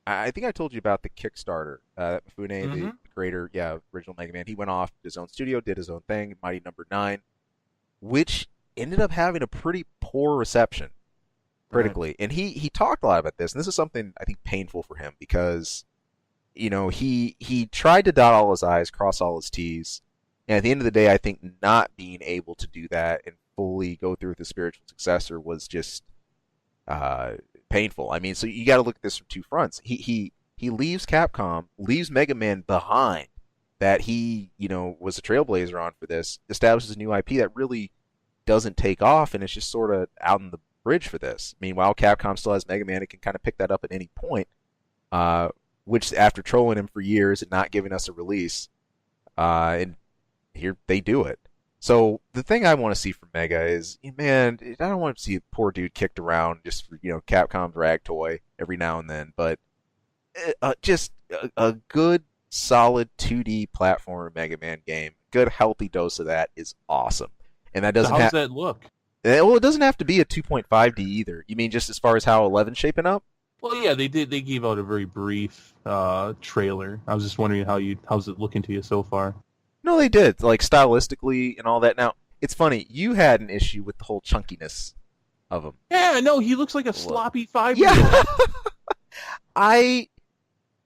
I think I told you about the Kickstarter. Mifune, the creator, original Mega Man, he went off to his own studio, did his own thing, Mighty Number 9, which ended up having a pretty poor reception critically. Right. And he talked a lot about this, and this is something I think painful for him because, he tried to dot all his I's, cross all his T's, and at the end of the day, I think not being able to do that and fully go through with the spiritual successor was just painful. I mean, so you got to look at this from two fronts. He leaves Capcom, leaves Mega Man behind, that he was a trailblazer on for this, establishes a new IP that really doesn't take off, and it's just sort of out in the bridge for this. Meanwhile, Capcom still has Mega Man; it can kind of pick that up at any point. Which, after trolling him for years and not giving us a release, and here they do it. So the thing I want to see from Mega is, man, I don't want to see a poor dude kicked around just for Capcom's rag toy every now and then, but just a good, solid 2D platformer Mega Man game, good healthy dose of that is awesome. And that doesn't. So how does that look? Well, it doesn't have to be a 2.5D either. You mean just as far as how 11's shaping up? Well, yeah, they did. They gave out a very brief trailer. I was just wondering how's it looking to you so far? No, they did. Like, stylistically and all that. Now, it's funny. You had an issue with the whole chunkiness of him. Yeah, no, he looks like a sloppy 5-year-old. Yeah.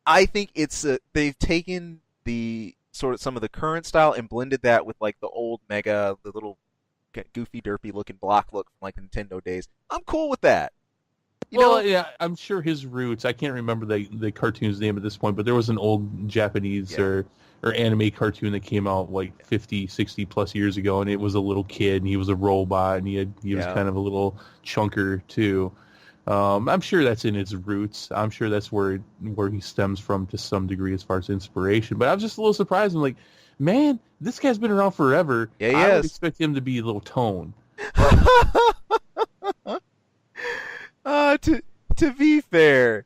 I think it's they've taken the sort of some of the current style and blended that with like the old Mega, the little goofy, derpy looking block look from like the Nintendo days. I'm cool with that. Yeah, I'm sure his roots. I can't remember the cartoon's name at this point, but there was an old Japanese or anime cartoon that came out like 50, 60 plus years ago, and it was a little kid, and he was a robot, and he was kind of a little chunker too. I'm sure that's in his roots. I'm sure that's where he stems from to some degree as far as inspiration. But I was just a little surprised. I'm like, man, this guy's been around forever. Yeah, he I would expect him to be a little tone. To be fair,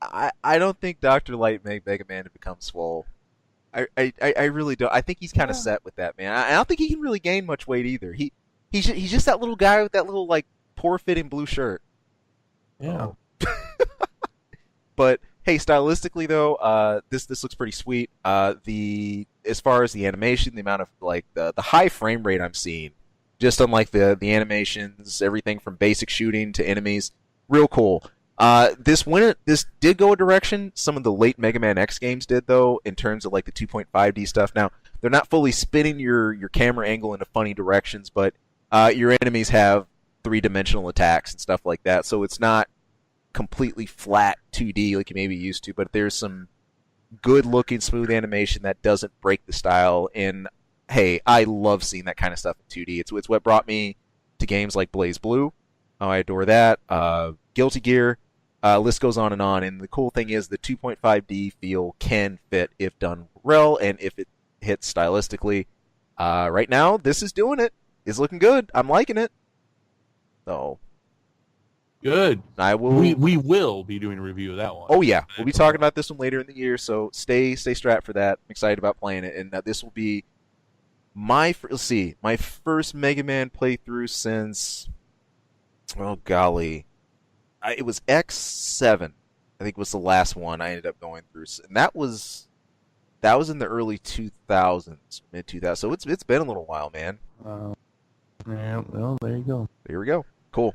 I don't think Dr. Light made Mega Man to become swole. I really don't. I think he's kind of set with that, man. I don't think he can really gain much weight either. He's just that little guy with that little like poor fitting blue shirt. Yeah. But hey, stylistically though, this looks pretty sweet. As far as the animation, the amount of like the high frame rate I'm seeing, just on like the animations, everything from basic shooting to enemies, real cool. This did go a direction some of the late Mega Man X games did though, in terms of like the 2.5D stuff. Now, they're not fully spinning your camera angle into funny directions, but your enemies have three-dimensional attacks and stuff like that, so it's not completely flat 2D like you may be used to, but there's some good-looking, smooth animation that doesn't break the style. And hey, I love seeing that kind of stuff in 2D. It's what brought me to games like Blaze Blue. Oh, I adore that. Guilty Gear. List goes on. And the cool thing is the 2.5D feel can fit if done well and if it hits stylistically. Right now, this is doing it. It's looking good. I'm liking it. So good. I will. We will be doing a review of that one. Oh yeah, we'll be talking about this one later in the year. So stay strapped for that. I'm excited about playing it, and this will be my first Mega Man playthrough since, oh golly, it was X7. I think was the last one I ended up going through, and that was in the early 2000s, mid 2000s. So it's been a little while, man. Yeah, well, there you go. There we go. Cool.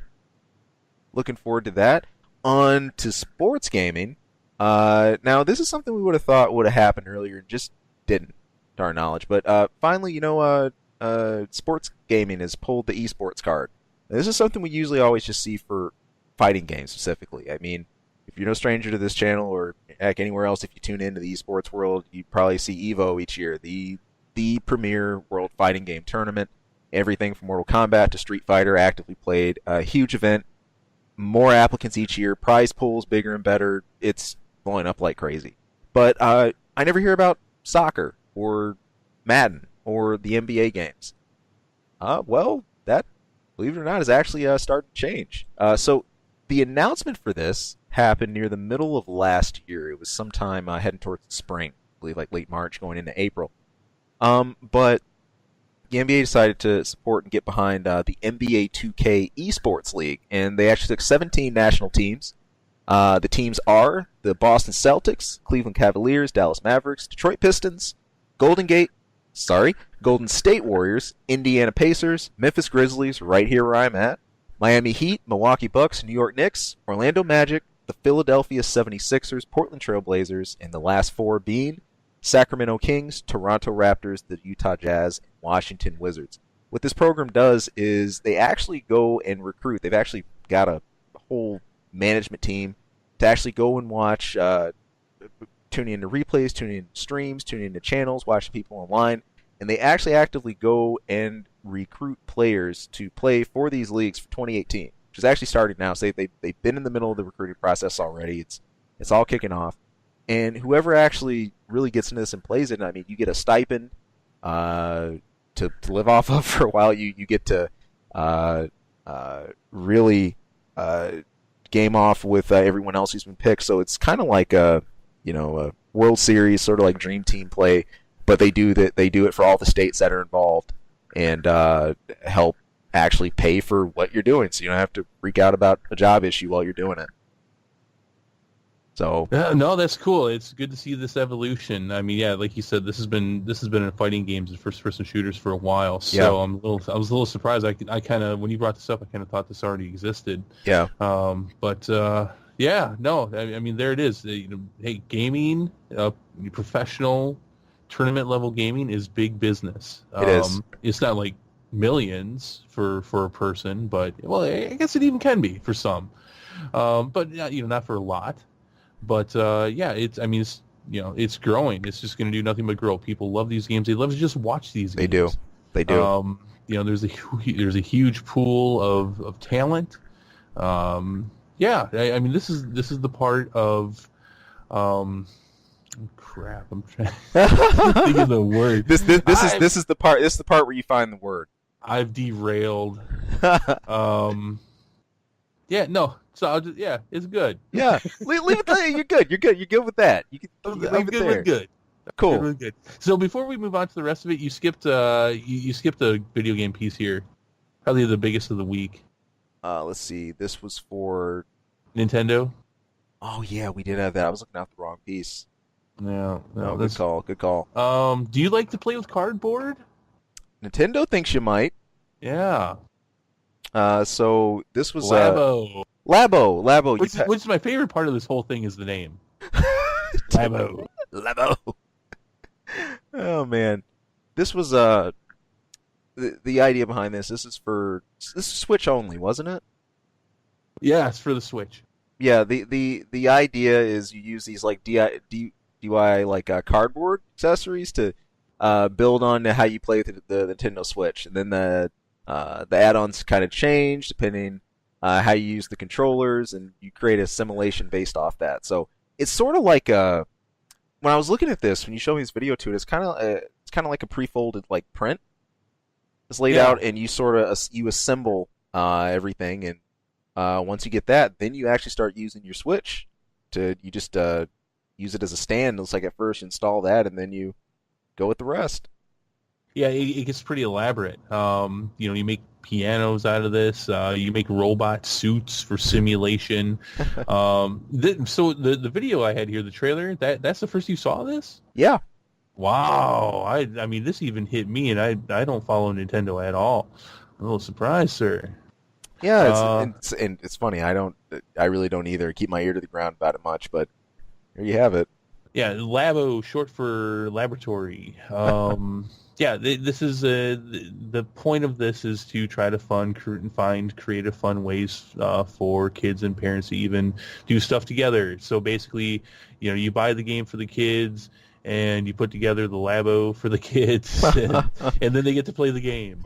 Looking forward to that. On to sports gaming. Now, this is something we would have thought would have happened earlier and just didn't, to our knowledge. But finally, sports gaming has pulled the esports card. Now, this is something we usually always just see for fighting games specifically. I mean, if you're no stranger to this channel or heck anywhere else, if you tune into the esports world, you probably see EVO each year, the premier world fighting game tournament. Everything from Mortal Kombat to Street Fighter actively played. A huge event. More applicants each year. Prize pools bigger and better. It's blowing up like crazy. But I never hear about soccer or Madden or the NBA games. Well, that, believe it or not, is actually starting to change. So the announcement for this happened near the middle of last year. It was sometime heading towards the spring. I believe like late March going into April. But the NBA decided to support and get behind the NBA 2K Esports League, and they actually took 17 national teams. The teams are the Boston Celtics, Cleveland Cavaliers, Dallas Mavericks, Detroit Pistons, Golden State Warriors, Indiana Pacers, Memphis Grizzlies, right here where I'm at, Miami Heat, Milwaukee Bucks, New York Knicks, Orlando Magic, the Philadelphia 76ers, Portland Trail Blazers, and the last four being Sacramento Kings, Toronto Raptors, the Utah Jazz, and Washington Wizards. What this program does is they actually go and recruit. They've actually got a whole management team to actually go and watch, tuning into replays, tuning into streams, tuning into channels, watching people online, and they actually actively go and recruit players to play for these leagues for 2018, which is actually starting now. So they've been in the middle of the recruiting process already. It's all kicking off. And whoever actually really gets into this and plays it, I mean, you get a stipend to live off of for a while. You get to really game off with everyone else who's been picked. So it's kind of like a World Series, sort of like Dream Team play, but they do it for all the states that are involved and help actually pay for what you're doing, so you don't have to freak out about a job issue while you're doing it. So no, that's cool. It's good to see this evolution. I mean, yeah, like you said, this has been in fighting games and first-person shooters for a while. So yeah. I was a little surprised. I kind of, when you brought this up, I kind of thought this already existed. Yeah. Yeah, no, I mean, there it is. Hey, gaming, professional tournament level gaming is big business. It is. It's not like millions for a person, but well, I guess it even can be for some. But not for a lot. But yeah, it's growing. It's just going to do nothing but grow. People love these games. They love to just watch these games. They do. There's a huge pool of talent. Yeah, I mean, this is the part of crap. I'm trying to think of the word. This is the part where you find the word. I've derailed. Yeah, no. So it's good. Yeah, leave it there. You're good. You're good with that. You can leave it there. With good. Cool. Good. Good. So before we move on to the rest of it, you skipped you skipped a video game piece here, probably the biggest of the week. Let's see. This was for Nintendo. Oh yeah, we did have that. I was looking at the wrong piece. No, good call. Do you like to play with cardboard? Nintendo thinks you might. Yeah. So this was Labo. Labo. Which is my favorite part of this whole thing is the name. Labo. Oh man. this was the idea behind this. This is Switch only, wasn't it? Yeah, it's for the Switch. Yeah. The idea is you use these like DIY like cardboard accessories to build on to how you play with the Nintendo Switch, and then the add-ons kind of change depending how you use the controllers, and you create a simulation based off that. So it's sort of like when I was looking at this, when you show me this video to it, it's kind of like a pre-folded like print. It's laid Yeah. out, and you sort of you assemble everything, and once you get that, then you actually start using your Switch to you just use it as a stand. It looks like at first you install that, and then you go with the rest. Yeah, it gets pretty elaborate. You make pianos out of this. You make robot suits for simulation. So the video I had here, the trailer, that's the first you saw this? Yeah, Wow. I mean, this even hit me, and I don't follow Nintendo at all. I'm a little surprised, sir. yeah. Uh, It's funny. I really don't either. Keep my ear to the ground about it much, but there you have it. Yeah, Labo, short for laboratory. Yeah, this is the point of this is to try to find creative, fun ways for kids and parents to even do stuff together. So basically, you buy the game for the kids, and you put together the Labo for the kids, and then they get to play the game.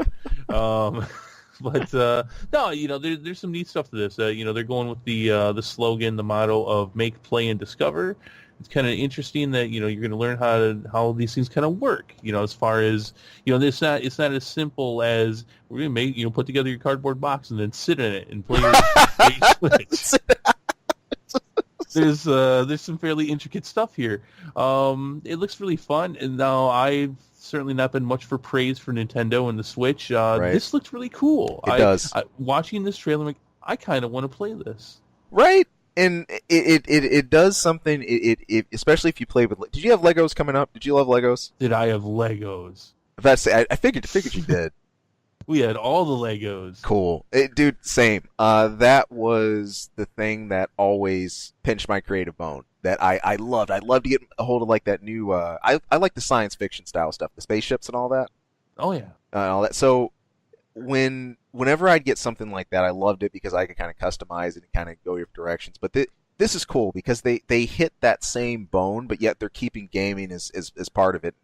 But no, there's some neat stuff to this. They're going with the slogan, the motto of make, play, and discover. It's kind of interesting that you're going to learn how these things kind of work. As far as it's not as simple as we're going to make put together your cardboard box and then sit in it and play your Switch. There's some fairly intricate stuff here. It looks really fun, and now I've certainly not been much for praise for Nintendo and the Switch. Right. This looked really cool. It does. Watching this trailer, I'm like, I kind of want to play this. Right. And it does something. It especially if you play with. Did you have Legos coming up? Did you love Legos? Did I have Legos? I figured you did. We had all the Legos. Cool, dude. Same. That was the thing that always pinched my creative bone. That I loved. I'd love to get a hold of like that new. I like the science fiction style stuff, the spaceships and all that. Oh yeah. And all that. So whenever I'd get something like that, I loved it because I could kind of customize it and kind of go your directions. But this is cool because they hit that same bone, but yet they're keeping gaming as part of it.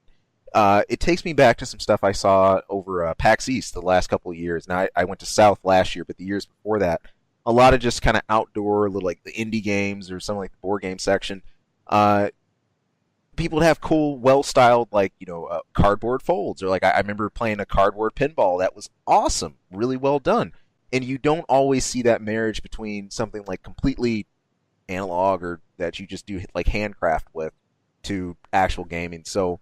It takes me back to some stuff I saw over PAX East the last couple of years. Now, I went to South last year, but the years before that, a lot of just kind of outdoor, little like the indie games or something like the board game section. People would have cool, well-styled, like, cardboard folds. Or like I remember playing a cardboard pinball that was awesome, really well done. And you don't always see that marriage between something like completely analog or that you just do like handcraft with to actual gaming. So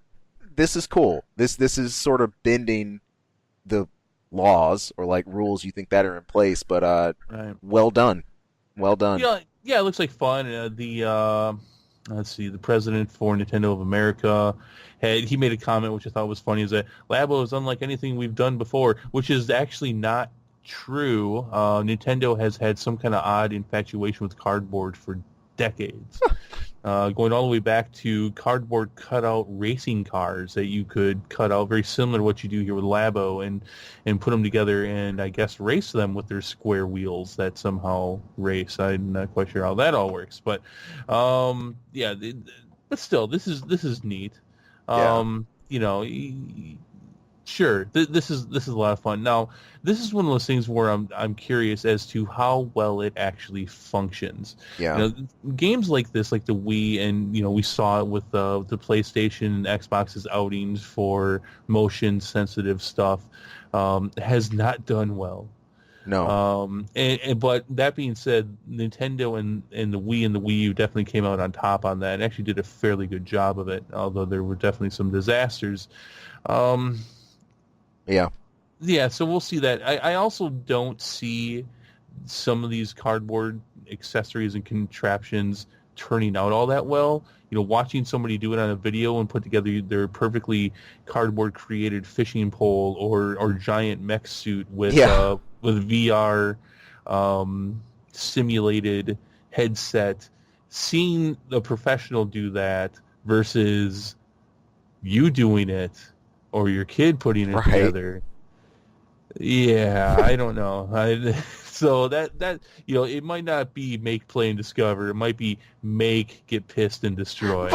this is cool. This is sort of bending the laws or like rules you think that are in place, but Right. well done. Well done. Yeah, it looks like fun. Let's see, the president for Nintendo of America he made a comment which I thought was funny, is that Labo is unlike anything we've done before, which is actually not true. Nintendo has had some kind of odd infatuation with cardboard for decades. Going all the way back to cardboard cutout racing cars that you could cut out, very similar to what you do here with Labo, and put them together and I guess race them with their square wheels that somehow race. I'm not quite sure how that all works, but yeah, but still, this is neat. Yeah. Sure, this is a lot of fun. Now, this is one of those things where I'm curious as to how well it actually functions. Yeah. Games like this, like the Wii, and we saw it with the PlayStation and Xbox's outings for motion sensitive stuff, has not done well. No. But that being said, Nintendo and the Wii and the Wii U definitely came out on top on that and actually did a fairly good job of it, although there were definitely some disasters. Yeah. Yeah, so we'll see that. I also don't see some of these cardboard accessories and contraptions turning out all that well. Watching somebody do it on a video and put together their perfectly cardboard created fishing pole or giant mech suit with VR simulated headset, seeing the professional do that versus you doing it or your kid putting it Right. together. Yeah, I don't know. So that it might not be make, play, and discover. It might be make, get pissed, and destroy.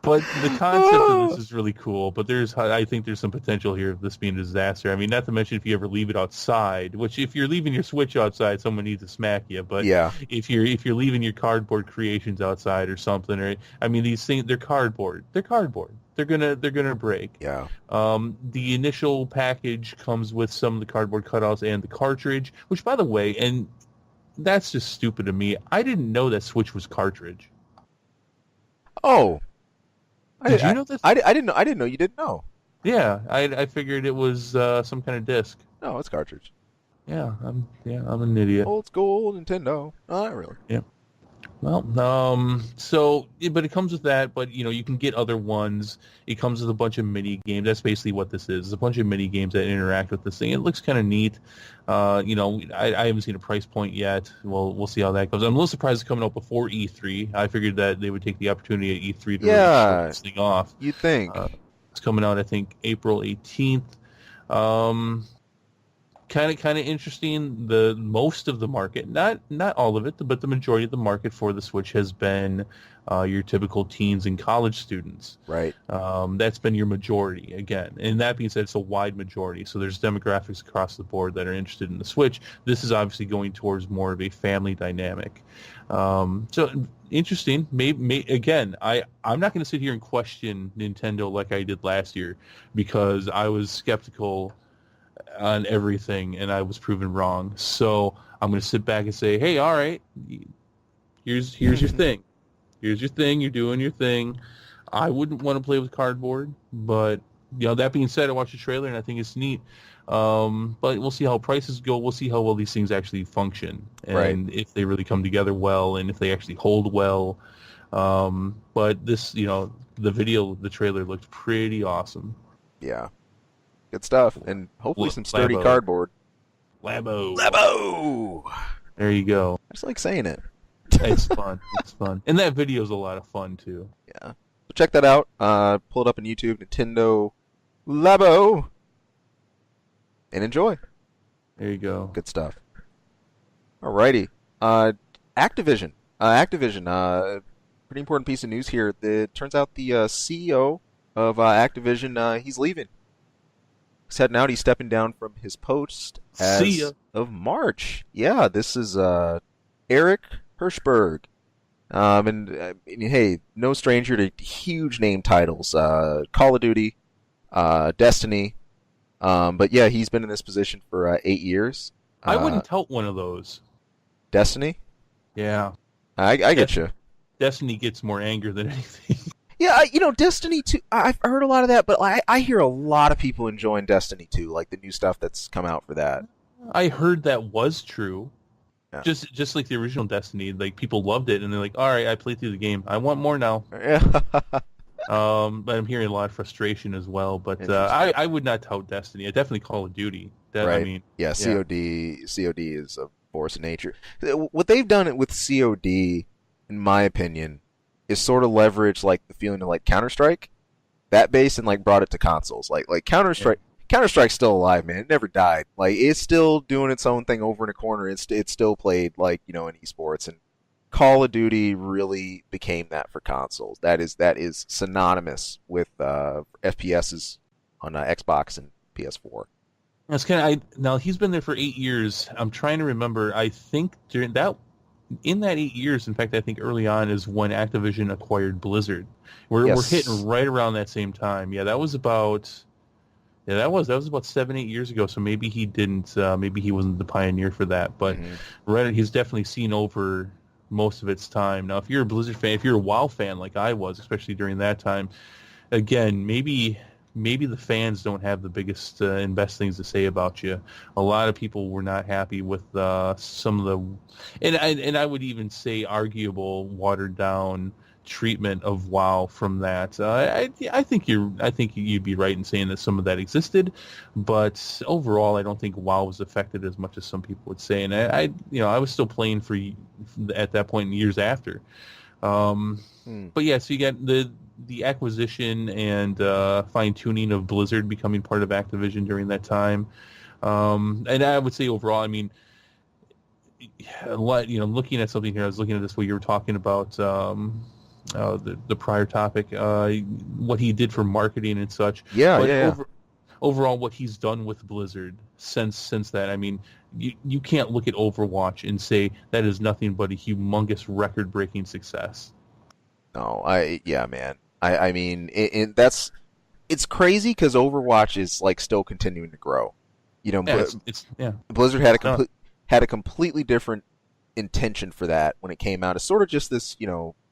But the concept of this is really cool. But I think there's some potential here of this being a disaster. I mean, not to mention if you ever leave it outside, which if you're leaving your Switch outside, someone needs to smack you. But Yeah. if you're leaving your cardboard creations outside or something, or I mean, these things, they're cardboard. They're cardboard. They're gonna break. Yeah. The initial package comes with some of the cardboard cutouts and the cartridge, which, by the way, and that's just stupid to me. I didn't know that Switch was cartridge. Oh. Did you know this? I didn't know. I didn't know you didn't know. Yeah, I figured it was some kind of disc. No, it's cartridge. Yeah, I'm an idiot. Old school Nintendo. Not really. Yeah. Well, but it comes with that, but you can get other ones. It comes with a bunch of mini games. That's basically what this is. It's a bunch of mini games that interact with this thing. It looks kind of neat. I haven't seen a price point yet. Well, we'll see how that goes. I'm a little surprised it's coming out before E3. I figured that they would take the opportunity at E3 to really show this thing off. You'd think. It's coming out, I think, April 18th. Kind of interesting. The most of the market, not all of it, but the majority of the market for the Switch has been your typical teens and college students. Right. That's been your majority again. And that being said, it's a wide majority. So there's demographics across the board that are interested in the Switch. This is obviously going towards more of a family dynamic. So interesting. Maybe again, I'm not going to sit here and question Nintendo like I did last year because I was skeptical on everything, and I was proven wrong. So I'm going to sit back and say, hey, all right, here's your thing. Here's your thing. You're doing your thing. I wouldn't want to play with cardboard, but that being said, I watched the trailer and I think it's neat. But we'll see how prices go. We'll see how well these things actually function, and if they really come together well, and if they actually hold well. But this, the trailer looked pretty awesome. Yeah. Good stuff, and hopefully some sturdy Labo. cardboard. Labo. There you go. I just like saying it. It's fun. It's fun. And that video is a lot of fun, too. Yeah. So check that out. Pull it up on YouTube, Nintendo Labo, and enjoy. There you go. Good stuff. Alrighty. Activision. Pretty important piece of news here. It turns out the CEO of Activision, he's leaving. He's heading out. He's stepping down from his post as of March. Yeah, this is Eric Hirschberg. Hey, no stranger to huge name titles. Call of Duty, Destiny. But yeah, he's been in this position for 8 years. I wouldn't tout one of those. Destiny? Yeah. I get you. Destiny gets more anger than anything. Yeah, Destiny 2, I've heard a lot of that, but I hear a lot of people enjoying Destiny 2, like the new stuff that's come out for that. I heard that was true. Yeah. Just like the original Destiny, like people loved it, and they're like, all right, I played through the game. I want more now. Yeah. But I'm hearing a lot of frustration as well. But I would not tout Destiny. I definitely Call of Duty. Right. I mean, yeah, COD is a force of nature. What they've done with COD, in my opinion, is sort of leverage like the feeling of like Counter-Strike, that base, and like brought it to consoles. Like Counter-Strike. Yeah. Counter-Strike's still alive, man. It never died. Like, it's still doing its own thing over in a corner. It's still played like in esports, and Call of Duty really became that for consoles. That is synonymous with FPSs on Xbox and PS4. That's now he's been there for 8 years. I'm trying to remember. I think in that 8 years, in fact, I think early on is when Activision acquired Blizzard. We're hitting right around that same time. Yeah, that was about. Yeah, that was about 7-8 years ago. So maybe he didn't. Maybe he wasn't the pioneer for that. But he's definitely seen over most of its time. Now, if you're a Blizzard fan, if you're a WoW fan like I was, especially during that time, again, maybe the fans don't have the biggest and best things to say about you. A lot of people were not happy with some of the, and I would even say arguable, watered down treatment of WoW from that. I think you'd be right in saying that some of that existed, but overall, I don't think WoW was affected as much as some people would say. And I was still playing at that point in years after. Hmm. But yeah, so you get the acquisition and fine tuning of Blizzard becoming part of Activision during that time. And I would say overall, I mean, looking at something here, I was looking at this what you were talking about the prior topic, what he did for marketing and such. Yeah, But yeah, yeah. overall, what he's done with Blizzard since that, I mean, you can't look at Overwatch and say that is nothing but a humongous record-breaking success. No, yeah, man. I mean, it's crazy because Overwatch is like still continuing to grow. You know, Yeah, it's yeah. Blizzard had a completely different intention for that when it came out. It's sort of just this,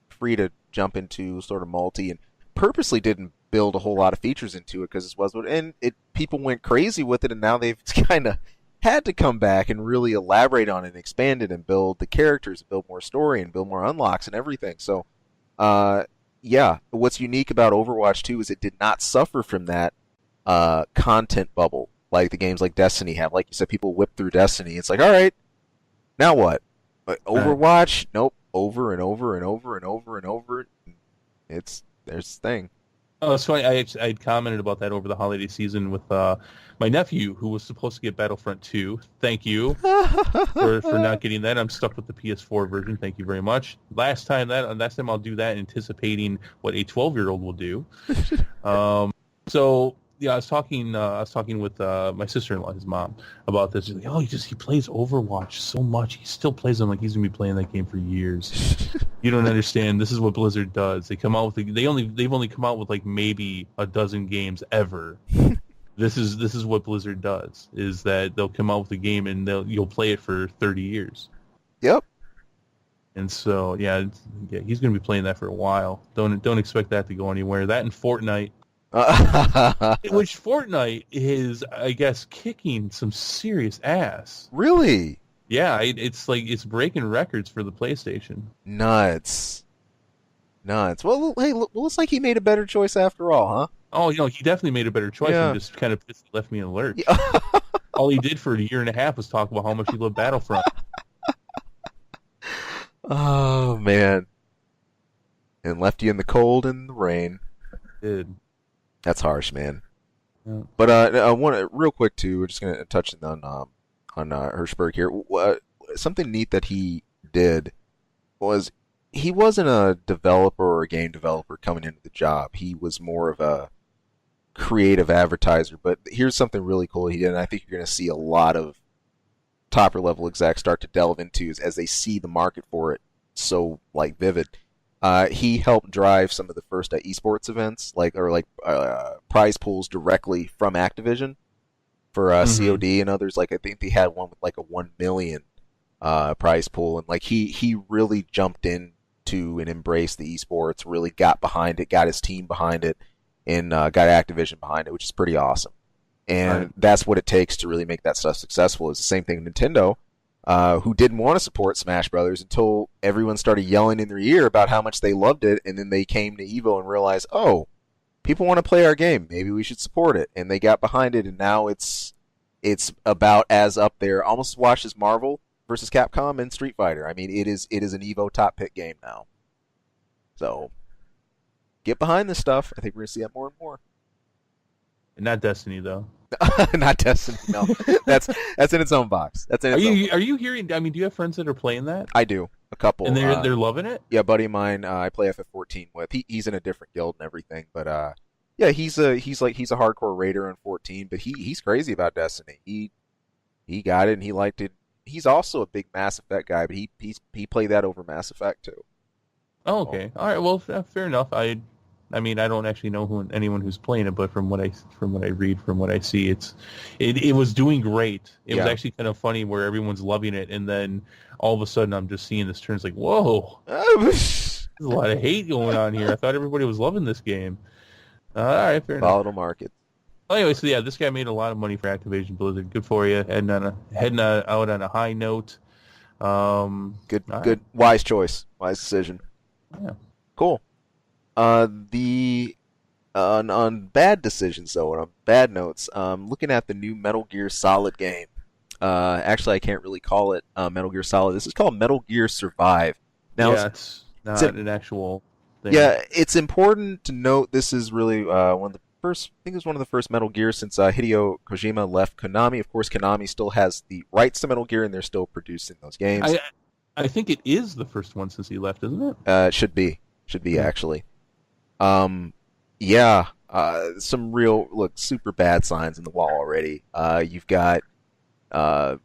free to jump into sort of multi, and purposely didn't build a whole lot of features into it because it was what, and people went crazy with it, and now they've kind of had to come back and really elaborate on it and expand it and build the characters, and build more story, and build more unlocks and everything. So, yeah, what's unique about Overwatch 2 is it did not suffer from that content bubble like the games like Destiny have. Like you said, people whip through Destiny. It's like, all right, now what? Overwatch, nope, over and over and over and over and over. There's the thing. Oh, so I'd commented about that over the holiday season with my nephew, who was supposed to get Battlefront 2. Thank you for not getting that. I'm stuck with the PS4 version. Thank you very much. Last time I'll do that, anticipating what a 12-year-old will do. So yeah, I was talking with my sister-in-law, his mom, about this. She's like, oh, he plays Overwatch so much. He still plays them like he's gonna be playing that game for years. You don't understand. This is what Blizzard does. They come out with they've only come out with like maybe a dozen games ever. This is what Blizzard does. Is that they'll come out with a game and you'll play it for 30 years. Yep. And so yeah, he's gonna be playing that for a while. Don't expect that to go anywhere. That and Fortnite. Which Fortnite is, I guess, kicking some serious ass. Really? Yeah, it's breaking records for the PlayStation. Nuts. Well, hey, looks like he made a better choice after all, huh? Oh, he definitely made a better choice and just kind of left me in the lurch. Yeah. All he did for a year and a half was talk about how much he loved Battlefront. Oh, man. And left you in the cold and the rain. Did. That's harsh, man. Yeah. But I want real quick too. We're just gonna touch on Hirschberg here. Something neat that he did was he wasn't a developer or a game developer coming into the job. He was more of a creative advertiser. But here's something really cool he did, and I think you're gonna see a lot of topper level execs start to delve into as they see the market for it so like vivid. He helped drive some of the first esports events, prize pools directly from Activision for COD and others. Like I think they had one with like a 1 million prize pool, and like he really jumped into and embraced the esports, really got behind it, got his team behind it, and got Activision behind it, which is pretty awesome. And that's what it takes to really make that stuff successful. It's the same thing with Nintendo. Who didn't want to support Smash Brothers until everyone started yelling in their ear about how much they loved it, and then they came to EVO and realized, oh, people want to play our game, maybe we should support it, and they got behind it, and now it's about as up there, almost watched as Marvel versus Capcom and Street Fighter. I mean, it is an EVO top pick game now. So get behind this stuff. I think we're gonna see that more and more. Not Destiny though. Not Destiny. No, that's in its own box. That's in its own box. Are you hearing? I mean, do you have friends that are playing that? I do, a couple, and they're loving it. Yeah, buddy of mine, I play FF14 with. He's in a different guild and everything, but yeah, he's a hardcore raider on 14, but he's crazy about Destiny. He got it and he liked it. He's also a big Mass Effect guy, but he played that over Mass Effect too. Oh, okay, all right. Well, fair enough. I mean, I don't actually know anyone who's playing it, but from what I read, from what I see, it was doing great. It was actually kind of funny where everyone's loving it, and then all of a sudden I'm just seeing this turn. It's like, whoa, there's a lot of hate going on here. I thought everybody was loving this game. All right, fair enough. Volatile market. Well, anyway, so yeah, this guy made a lot of money for Activision Blizzard. Good for you. Heading out on a high note. Good, wise choice, wise decision. Yeah, cool. On bad decisions though, and on bad notes, looking at the new Metal Gear Solid game. Actually, I can't really call it Metal Gear Solid. This is called Metal Gear Survive. Now, not an actual thing. Yeah, it's important to note this is really one of the first. I think it was one of the first Metal Gear since Hideo Kojima left Konami. Of course, Konami still has the rights to Metal Gear, and they're still producing those games. I think it is the first one since he left, isn't it? It should be actually. Yeah, some real super bad signs in the wall already. You've got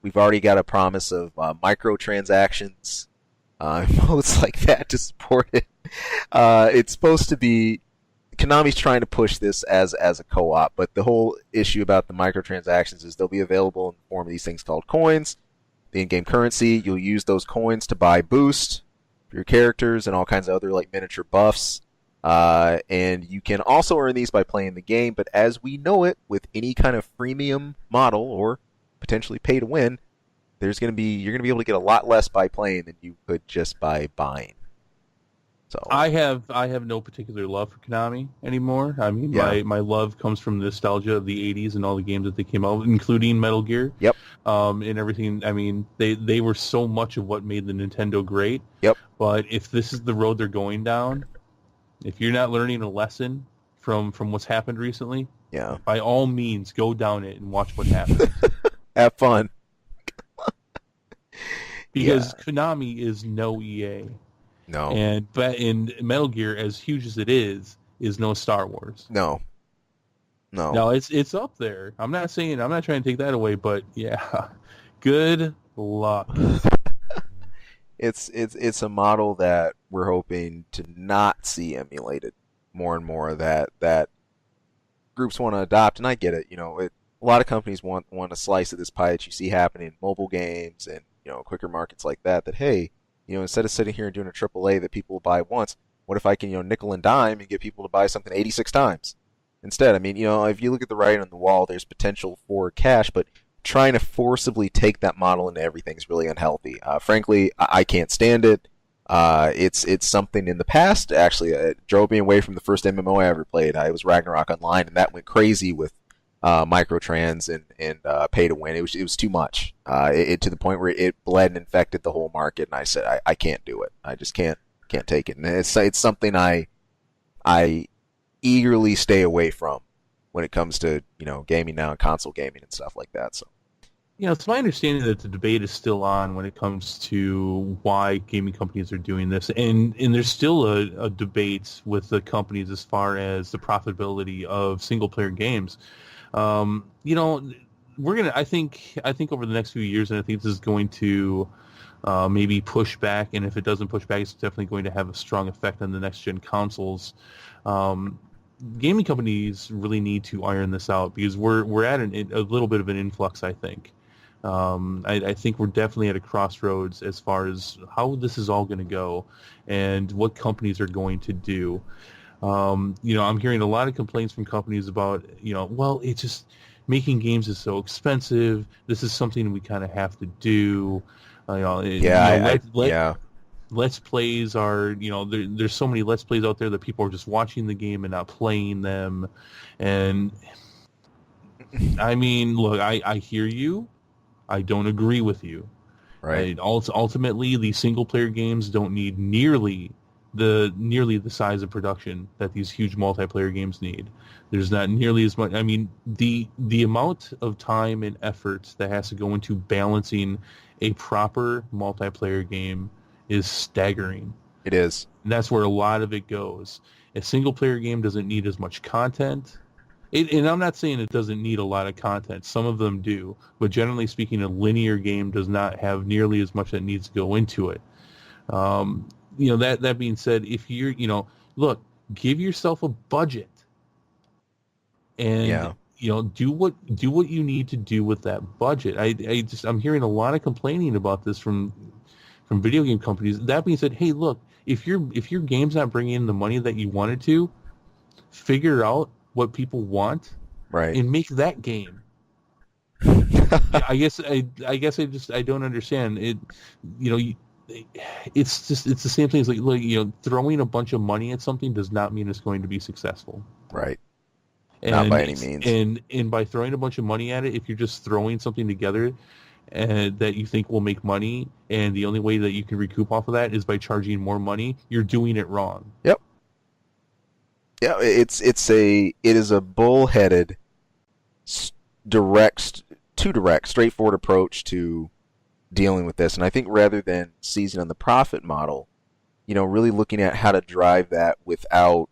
we've already got a promise of microtransactions, modes like that to support it. It's supposed to be Konami's trying to push this as a co-op, but the whole issue about the microtransactions is they'll be available in the form of these things called coins, the in-game currency. You'll use those coins to buy boost for your characters and all kinds of other like miniature buffs. And you can also earn these by playing the game, but as we know it, with any kind of freemium model or potentially pay to win, you're gonna be able to get a lot less by playing than you could just by buying. So I have no particular love for Konami anymore. I mean, my love comes from the nostalgia of the '80s and all the games that they came out with, including Metal Gear. Yep. And everything. I mean, they were so much of what made the Nintendo great. Yep. But if this is the road they're going down, if you're not learning a lesson from what's happened recently, by all means, go down it and watch what happens. Have fun. Because Konami is no EA. No. And Metal Gear, as huge as it is no Star Wars. No. No, it's up there. I'm not trying to take that away, but yeah, good luck. It's a model that we're hoping to not see emulated more and more. That groups want to adopt, and I get it. A lot of companies want a slice of this pie that you see happening in mobile games and quicker markets like that. That hey, instead of sitting here and doing a AAA that people will buy once, what if I can nickel and dime and get people to buy something 86 times instead? I mean, if you look at the writing on the wall, there's potential for cash, but trying to forcibly take that model into everything is really unhealthy. Frankly, I can't stand it. It's something in the past, actually, it drove me away from the first MMO I ever played. It was Ragnarok Online, and that went crazy with microtrans and pay to win. It was too much. To the point where it bled and infected the whole market, and I said, I can't do it. I just can't take it. And it's something I eagerly stay away from when it comes to gaming now and console gaming and stuff like that. So it's my understanding that the debate is still on when it comes to why gaming companies are doing this, and there's still a debate with the companies as far as the profitability of single player games. We're gonna. I think over the next few years, and I think this is going to maybe push back. And if it doesn't push back, it's definitely going to have a strong effect on the next gen consoles. Gaming companies really need to iron this out because we're at a little bit of an influx. I think. I think we're definitely at a crossroads as far as how this is all going to go, and what companies are going to do. I'm hearing a lot of complaints from companies about, well, it's just making games is so expensive. This is something we kind of have to do. Let's plays are, there's so many Let's Plays out there that people are just watching the game and not playing them. And I mean, look, I hear you. I don't agree with you. Right. Ultimately, the single player games don't need nearly the size of production that these huge multiplayer games need. There's not nearly as much. I mean, the amount of time and effort that has to go into balancing a proper multiplayer game is staggering. It is. And that's where a lot of it goes. A single player game doesn't need as much content. And I'm not saying it doesn't need a lot of content. Some of them do. But generally speaking, a linear game does not have nearly as much that needs to go into it. That being said, if you're, look, give yourself a budget and, do what you need to do with that budget. I'm hearing a lot of complaining about this from video game companies. That being said, hey, look, if your game's not bringing in the money that you wanted to, figure out what people want, right, and make that game. I guess I don't understand it. It's the same thing as like throwing a bunch of money at something does not mean it's going to be successful. Right. Not by any means. And by throwing a bunch of money at it, if you're just throwing something together and that you think will make money, and the only way that you can recoup off of that is by charging more money, you're doing it wrong. Yep. Yeah, it is a bullheaded, straightforward approach to dealing with this. And I think rather than seizing on the profit model, really looking at how to drive that without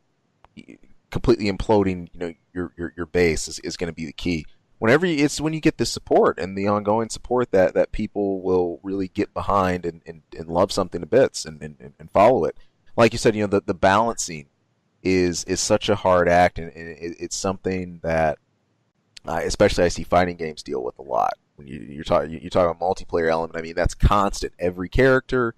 completely imploding, your base is going to be the key. It's when you get the support and the ongoing support that people will really get behind and love something to bits and follow it. Like you said, the balancing is such a hard act, and it's something that especially I see fighting games deal with a lot. When you talk about multiplayer element, I mean that's constant. Every character,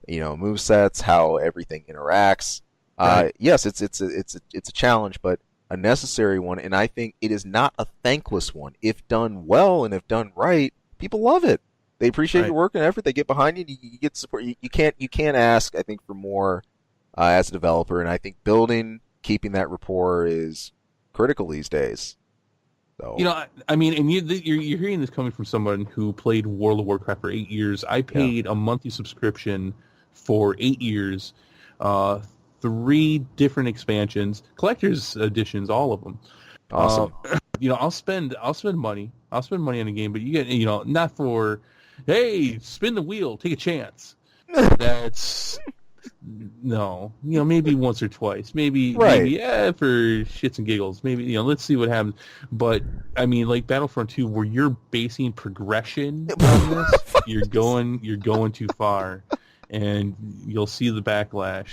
movesets, how everything interacts. Right. Yes, it's a challenge, but a necessary one, and I think it is not a thankless one. If done well and if done right, people love it. They appreciate your work and effort. They get behind you. You get support. You can't ask, I think, for more as a developer, and I think keeping that rapport is critical these days. So. I mean, and you're hearing this coming from someone who played World of Warcraft for 8 years. I paid a monthly subscription for 8 years, 3 different expansions, collector's editions, all of them. Awesome. I'll spend money. I'll spend money on a game, but you get, not for, hey, spin the wheel, take a chance. That's no, maybe once or twice, maybe for shits and giggles, maybe, let's see what happens. But I mean, like Battlefront 2, where you're basing progression on this, you're going too far, and you'll see the backlash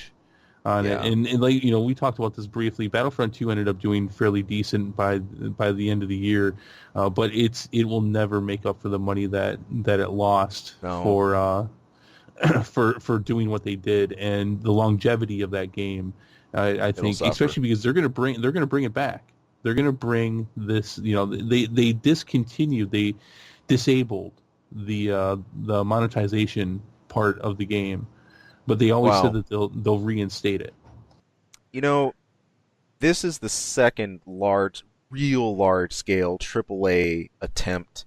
on it. And like, we talked about this briefly. Battlefront 2 ended up doing fairly decent by the end of the year, but it will never make up for the money that it lost for doing what they did, and the longevity of that game. I think, especially because they're going to bring it back. They're going to bring this. They disabled the monetization part of the game, but they always said that they'll reinstate it. This is the second real large scale AAA attempt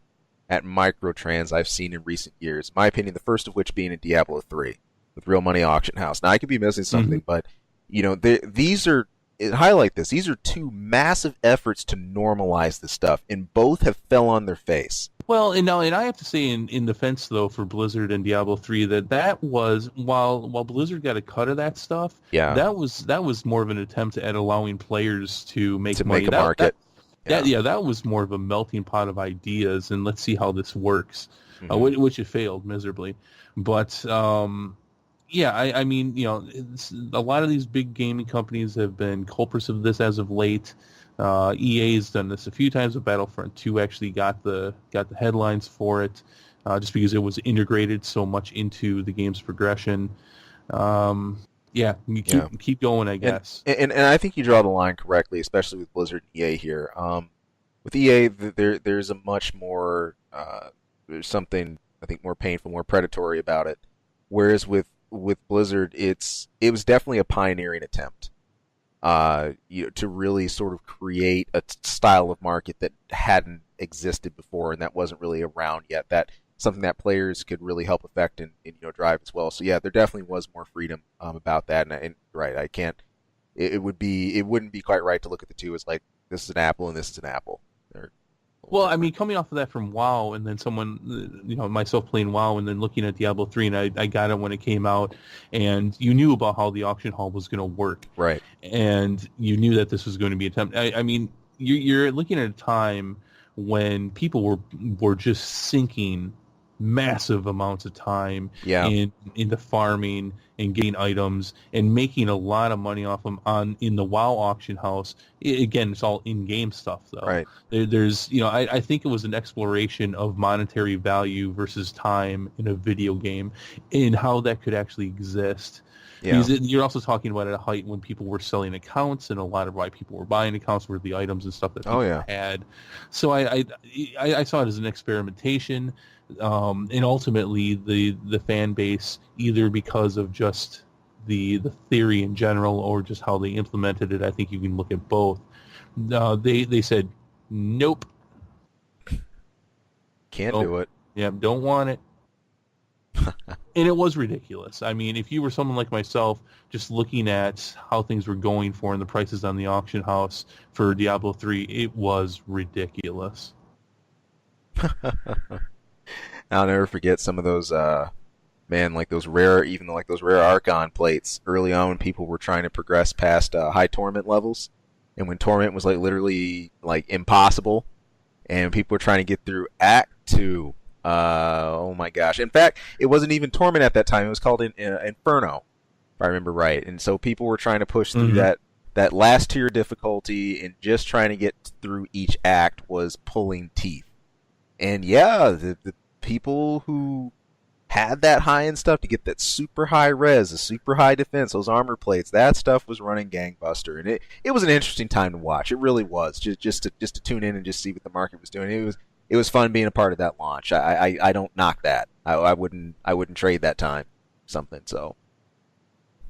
at microtrans I've seen in recent years. In my opinion, the first of which being in Diablo 3 with Real Money Auction House. Now, I could be missing something, but these are 2 massive efforts to normalize this stuff, and both have fell on their face. Well, and I have to say in defense, though, for Blizzard and Diablo 3, that was, while Blizzard got a cut of that stuff, that was more of an attempt at allowing players to make money. Make a market. That was more of a melting pot of ideas, and let's see how this works, which it failed miserably. But I mean, a lot of these big gaming companies have been culprits of this as of late. EA's done this a few times. With Battlefront 2 actually got the headlines for it, just because it was integrated so much into the game's progression. Keep going, I guess. And I think you draw the line correctly, especially with Blizzard and EA here. With EA, there's a much more there's something I think more painful, more predatory about it. Whereas with Blizzard, it was definitely a pioneering attempt, to really sort of create a style of market that hadn't existed before and that wasn't really around yet. That something that players could really help affect and drive as well. So yeah, there definitely was more freedom about that. And right, I can't. It wouldn't be quite right to look at the two as like this is an apple and this is an apple. Well, I mean, coming off of that from WoW, and then someone, myself playing WoW, and then looking at Diablo 3, and I got it when it came out, and you knew about how the auction hall was going to work, right? And you knew that this was going to be attempted. I mean, you're looking at a time when people were just sinking massive amounts of time into farming and getting items and making a lot of money off them in the WoW auction house. Again, it's all in-game stuff, though. Right. There's, I think it was an exploration of monetary value versus time in a video game and how that could actually exist. Yeah. Because you're also talking about at a height when people were selling accounts, and a lot of why people were buying accounts were the items and stuff that people had. So I saw it as an experimentation. And ultimately, the fan base, either because of just the theory in general or just how they implemented it, I think you can look at both. They said, nope. Can't do it. Yeah, don't want it. And it was ridiculous. I mean, if you were someone like myself, just looking at how things were going for and the prices on the auction house for Diablo 3, it was ridiculous. I'll never forget some of those, man, like those rare, even like those rare Archon plates early on when people were trying to progress past high Torment levels, and when Torment was like literally like impossible, and people were trying to get through Act 2. Oh my gosh! In fact, it wasn't even Torment at that time. It was called Inferno, if I remember right. And so people were trying to push through that last tier difficulty, and just trying to get through each act was pulling teeth. And yeah, the people who had that high end stuff to get that super high res, the super high defense, those armor plates, that stuff was running gangbuster, and it was an interesting time to watch. It really was, just to tune in and just see what the market was doing. It was fun being a part of that launch. I don't knock that. I wouldn't trade that time for something. So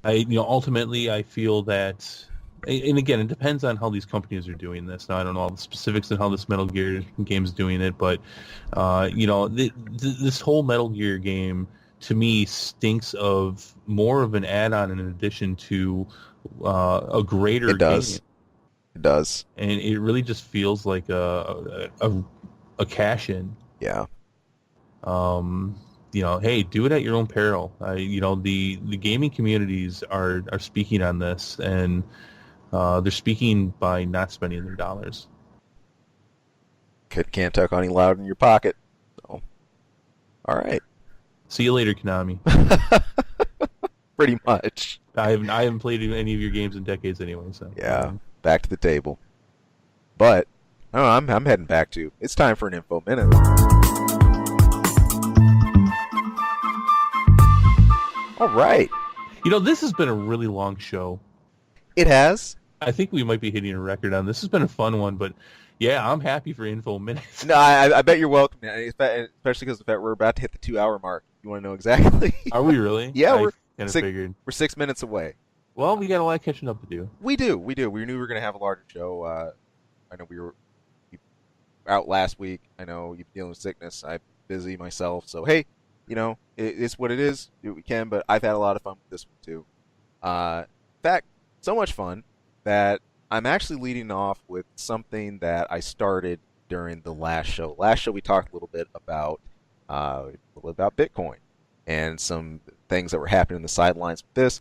Ultimately I feel that, and again, it depends on how these companies are doing this. Now, I don't know all the specifics on how this Metal Gear game is doing it, but this whole Metal Gear game to me stinks of more of an add-on in addition to a greater it does. game. It does, and it really just feels like a cash-in. Yeah. Hey, do it at your own peril. The gaming communities are speaking on this, and they're speaking by not spending their dollars. Can't tuck any louder in your pocket. So, all right. See you later, Konami. Pretty much. I haven't played any of your games in decades anyway. So yeah, back to the table. But I don't know, I'm heading back to. It's time for an info minute. All right. This has been a really long show. It has. I think we might be hitting a record on this. Has been a fun one, but yeah, I'm happy for info minutes. No, I bet you're welcome, especially because of the fact we're about to hit the 2-hour mark. You want to know exactly? Are we really? Yeah, I figured. We're 6 minutes away. Well, we got a lot catching up to do. We do. We knew we were going to have a larger show. I know we were out last week. I know you've been dealing with sickness. I'm busy myself, so hey, it's what it is. Do what we can, but I've had a lot of fun with this one too. In fact, so much fun that I'm actually leading off with something that I started during the last show. Last show we talked a little bit about Bitcoin and some things that were happening in the sidelines with this.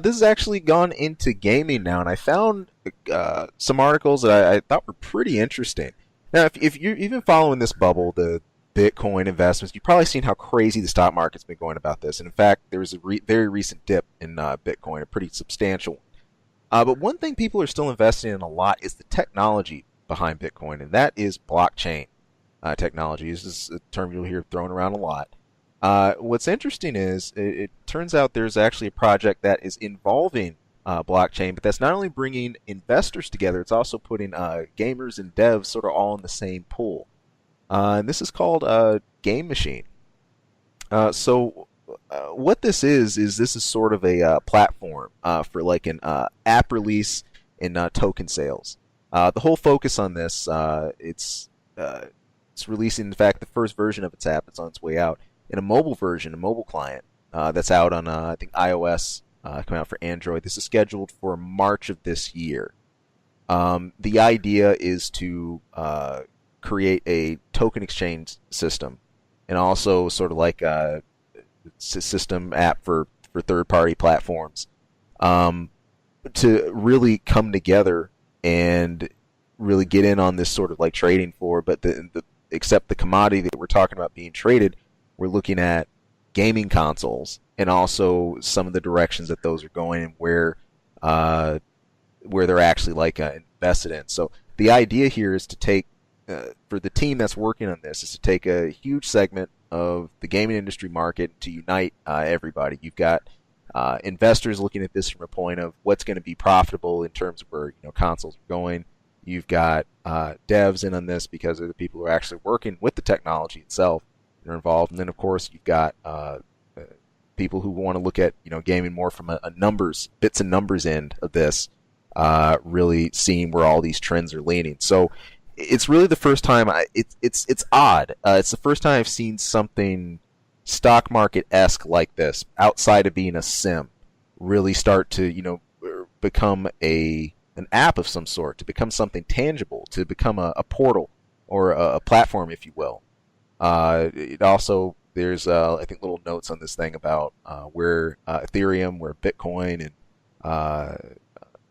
This has actually gone into gaming now, and I found some articles that I thought were pretty interesting. Now, if you're even following this bubble, the Bitcoin investments, you've probably seen how crazy the stock market's been going about this. And in fact, there was a very recent dip in Bitcoin, a pretty substantial one. But one thing people are still investing in a lot is the technology behind Bitcoin, and that is blockchain technology. This is a term you'll hear thrown around a lot. What's interesting is it turns out there's actually a project that is involving blockchain, but that's not only bringing investors together, it's also putting gamers and devs sort of all in the same pool. And this is called Game Machine. So what this is sort of a platform for like an app release and token sales. The whole focus on this, it's releasing, in fact, the first version of its app. It's on its way out in a mobile version, a mobile client that's out on, I think, iOS, coming out for Android. This is scheduled for March of this year. The idea is to create a token exchange system and also sort of like a system app for third-party platforms to really come together and really get in on this sort of like trading for, but except the commodity that we're talking about being traded, we're looking at gaming consoles and also some of the directions that those are going and where they're actually like invested in. So the idea here is to take, for the team that's working on this, is to take a huge segment of the gaming industry market to unite everybody. You've got investors looking at this from a point of what's going to be profitable in terms of where consoles are going. You've got devs in on this because they're the people who are actually working with the technology itself that are involved, and then of course you've got people who want to look at gaming more from a numbers, bits and numbers end of this, really seeing where all these trends are leaning. So it's really the first time it's odd. It's the first time I've seen something stock market-esque like this, outside of being a sim, really start to, become an app of some sort, to become something tangible, to become a portal or a platform, if you will. It also, there's I think little notes on this thing about where Ethereum, where Bitcoin, and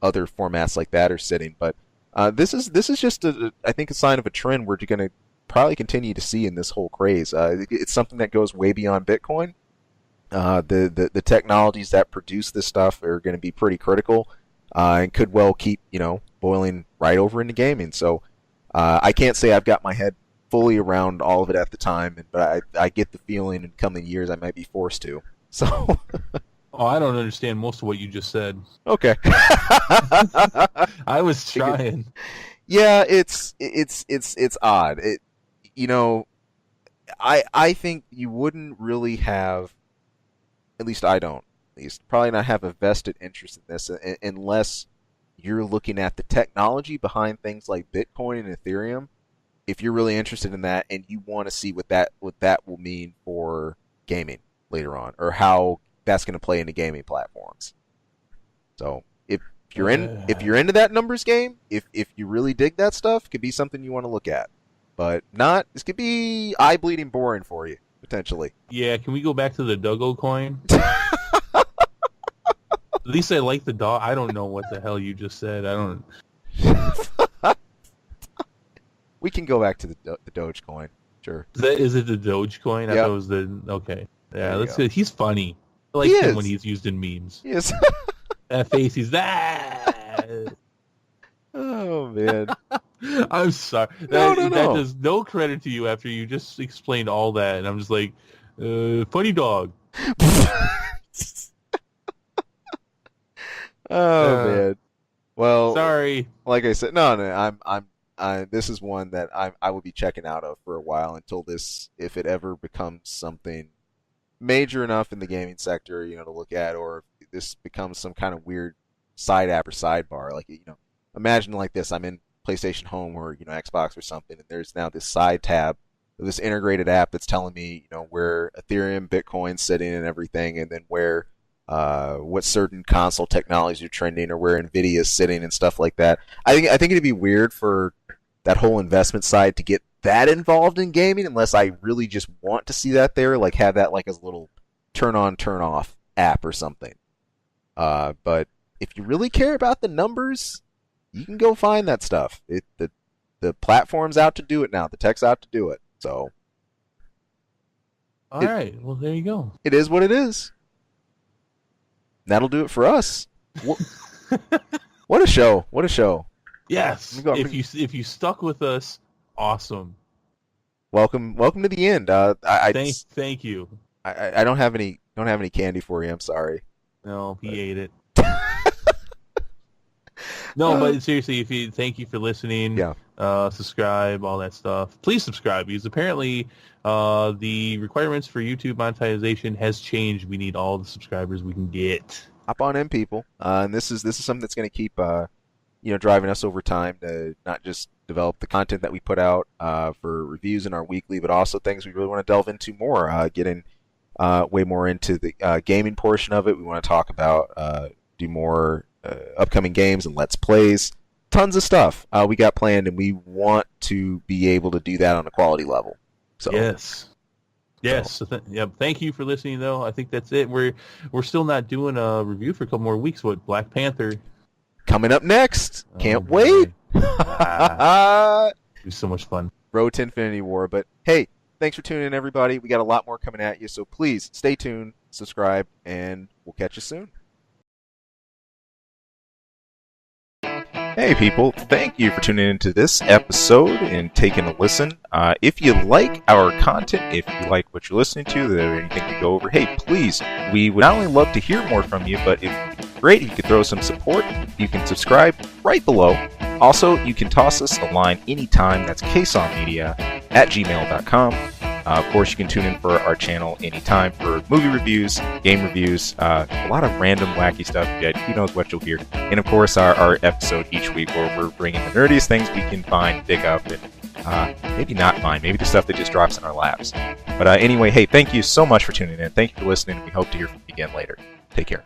other formats like that are sitting. But this is just I think a sign of a trend we're going to probably continue to see in this whole craze. It's something that goes way beyond Bitcoin. The technologies that produce this stuff are going to be pretty critical, and could well keep boiling right over into gaming. So I can't say I've got my head fully around all of it at the time, but I get the feeling in coming years I might be forced to. So. Oh, I don't understand most of what you just said. Okay. I was trying. Yeah, it's odd. I think you wouldn't really have, at least I don't, probably not have a vested interest in this unless you're looking at the technology behind things like Bitcoin and Ethereum. If you're really interested in that and you want to see what that will mean for gaming later on, or how that's going to play into gaming platforms. So if you're into that numbers game, if you really dig that stuff, it could be something you want to look at. But not, this could be eye bleeding boring for you potentially. Yeah, can we go back to the Doggo coin? At least I like the dog. I don't know what the hell you just said. I don't. We can go back to the Dogecoin. Sure. Is it the Dogecoin? I Yep. thought it was the okay. Yeah, There let's you see. He's funny. I like him when he's used in memes. Yes. That face, he's that. Oh man. I'm sorry. No. That does no credit to you after you just explained all that, and I'm just like, funny dog. Oh man. Well, sorry. Like I said, no. This is one that I will be checking out of for a while until this, if it ever becomes something major enough in the gaming sector, to look at, or if this becomes some kind of weird side app or sidebar. Like, imagine like this: I'm in PlayStation Home or Xbox or something, and there's now this side tab, this integrated app that's telling me where Ethereum, Bitcoin's sitting and everything, and then where what certain console technologies are trending, or where Nvidia's sitting and stuff like that. I think it'd be weird for that whole investment side to get that involved in gaming unless I really just want to see that there, like have that like as a little turn on, turn off app or something. But if you really care about the numbers, you can go find that stuff. The platform's out to do it now. The tech's out to do it. So. All right. Well, there you go. It is what it is. That'll do it for us. What a show! What a show! Yes. If you stuck with us, awesome. Welcome to the end. Thank you. I don't have any candy for you. I'm sorry. No, he ate it. No, but seriously, thank you for listening. Yeah. Subscribe, all that stuff. Please subscribe, because apparently the requirements for YouTube monetization has changed. We need all the subscribers we can get. Hop on in, people. And this is something that's going to keep driving us over time to not just develop the content that we put out for reviews in our weekly, but also things we really want to delve into more. Getting way more into the gaming portion of it. We want to talk about do more upcoming games and Let's Plays. Tons of stuff we got planned, and we want to be able to do that on a quality level. So yes. So thank you for listening, though. I think that's it. We're still not doing a review for a couple more weeks. What, Black Panther? Coming up next. Can't wait. It was so much fun. Road to Infinity War. But hey, thanks for tuning in, everybody. We got a lot more coming at you, so please stay tuned, subscribe, and we'll catch you soon. Hey people, thank you for tuning into this episode and taking a listen. If you like our content, if you like what you're listening to, there anything to go over, hey, please, we would not only love to hear more from you, but if great, if you could throw some support, you can subscribe right below. Also, you can toss us a line anytime. That's ksongmedia@gmail.com. Of course, you can tune in for our channel anytime for movie reviews, game reviews, a lot of random wacky stuff. Who knows what you'll hear. And of course, our episode each week where we're bringing the nerdiest things we can find, dig up, and maybe not find. Maybe the stuff that just drops in our laps. But anyway, hey, thank you so much for tuning in. Thank you for listening. We hope to hear from you again later. Take care.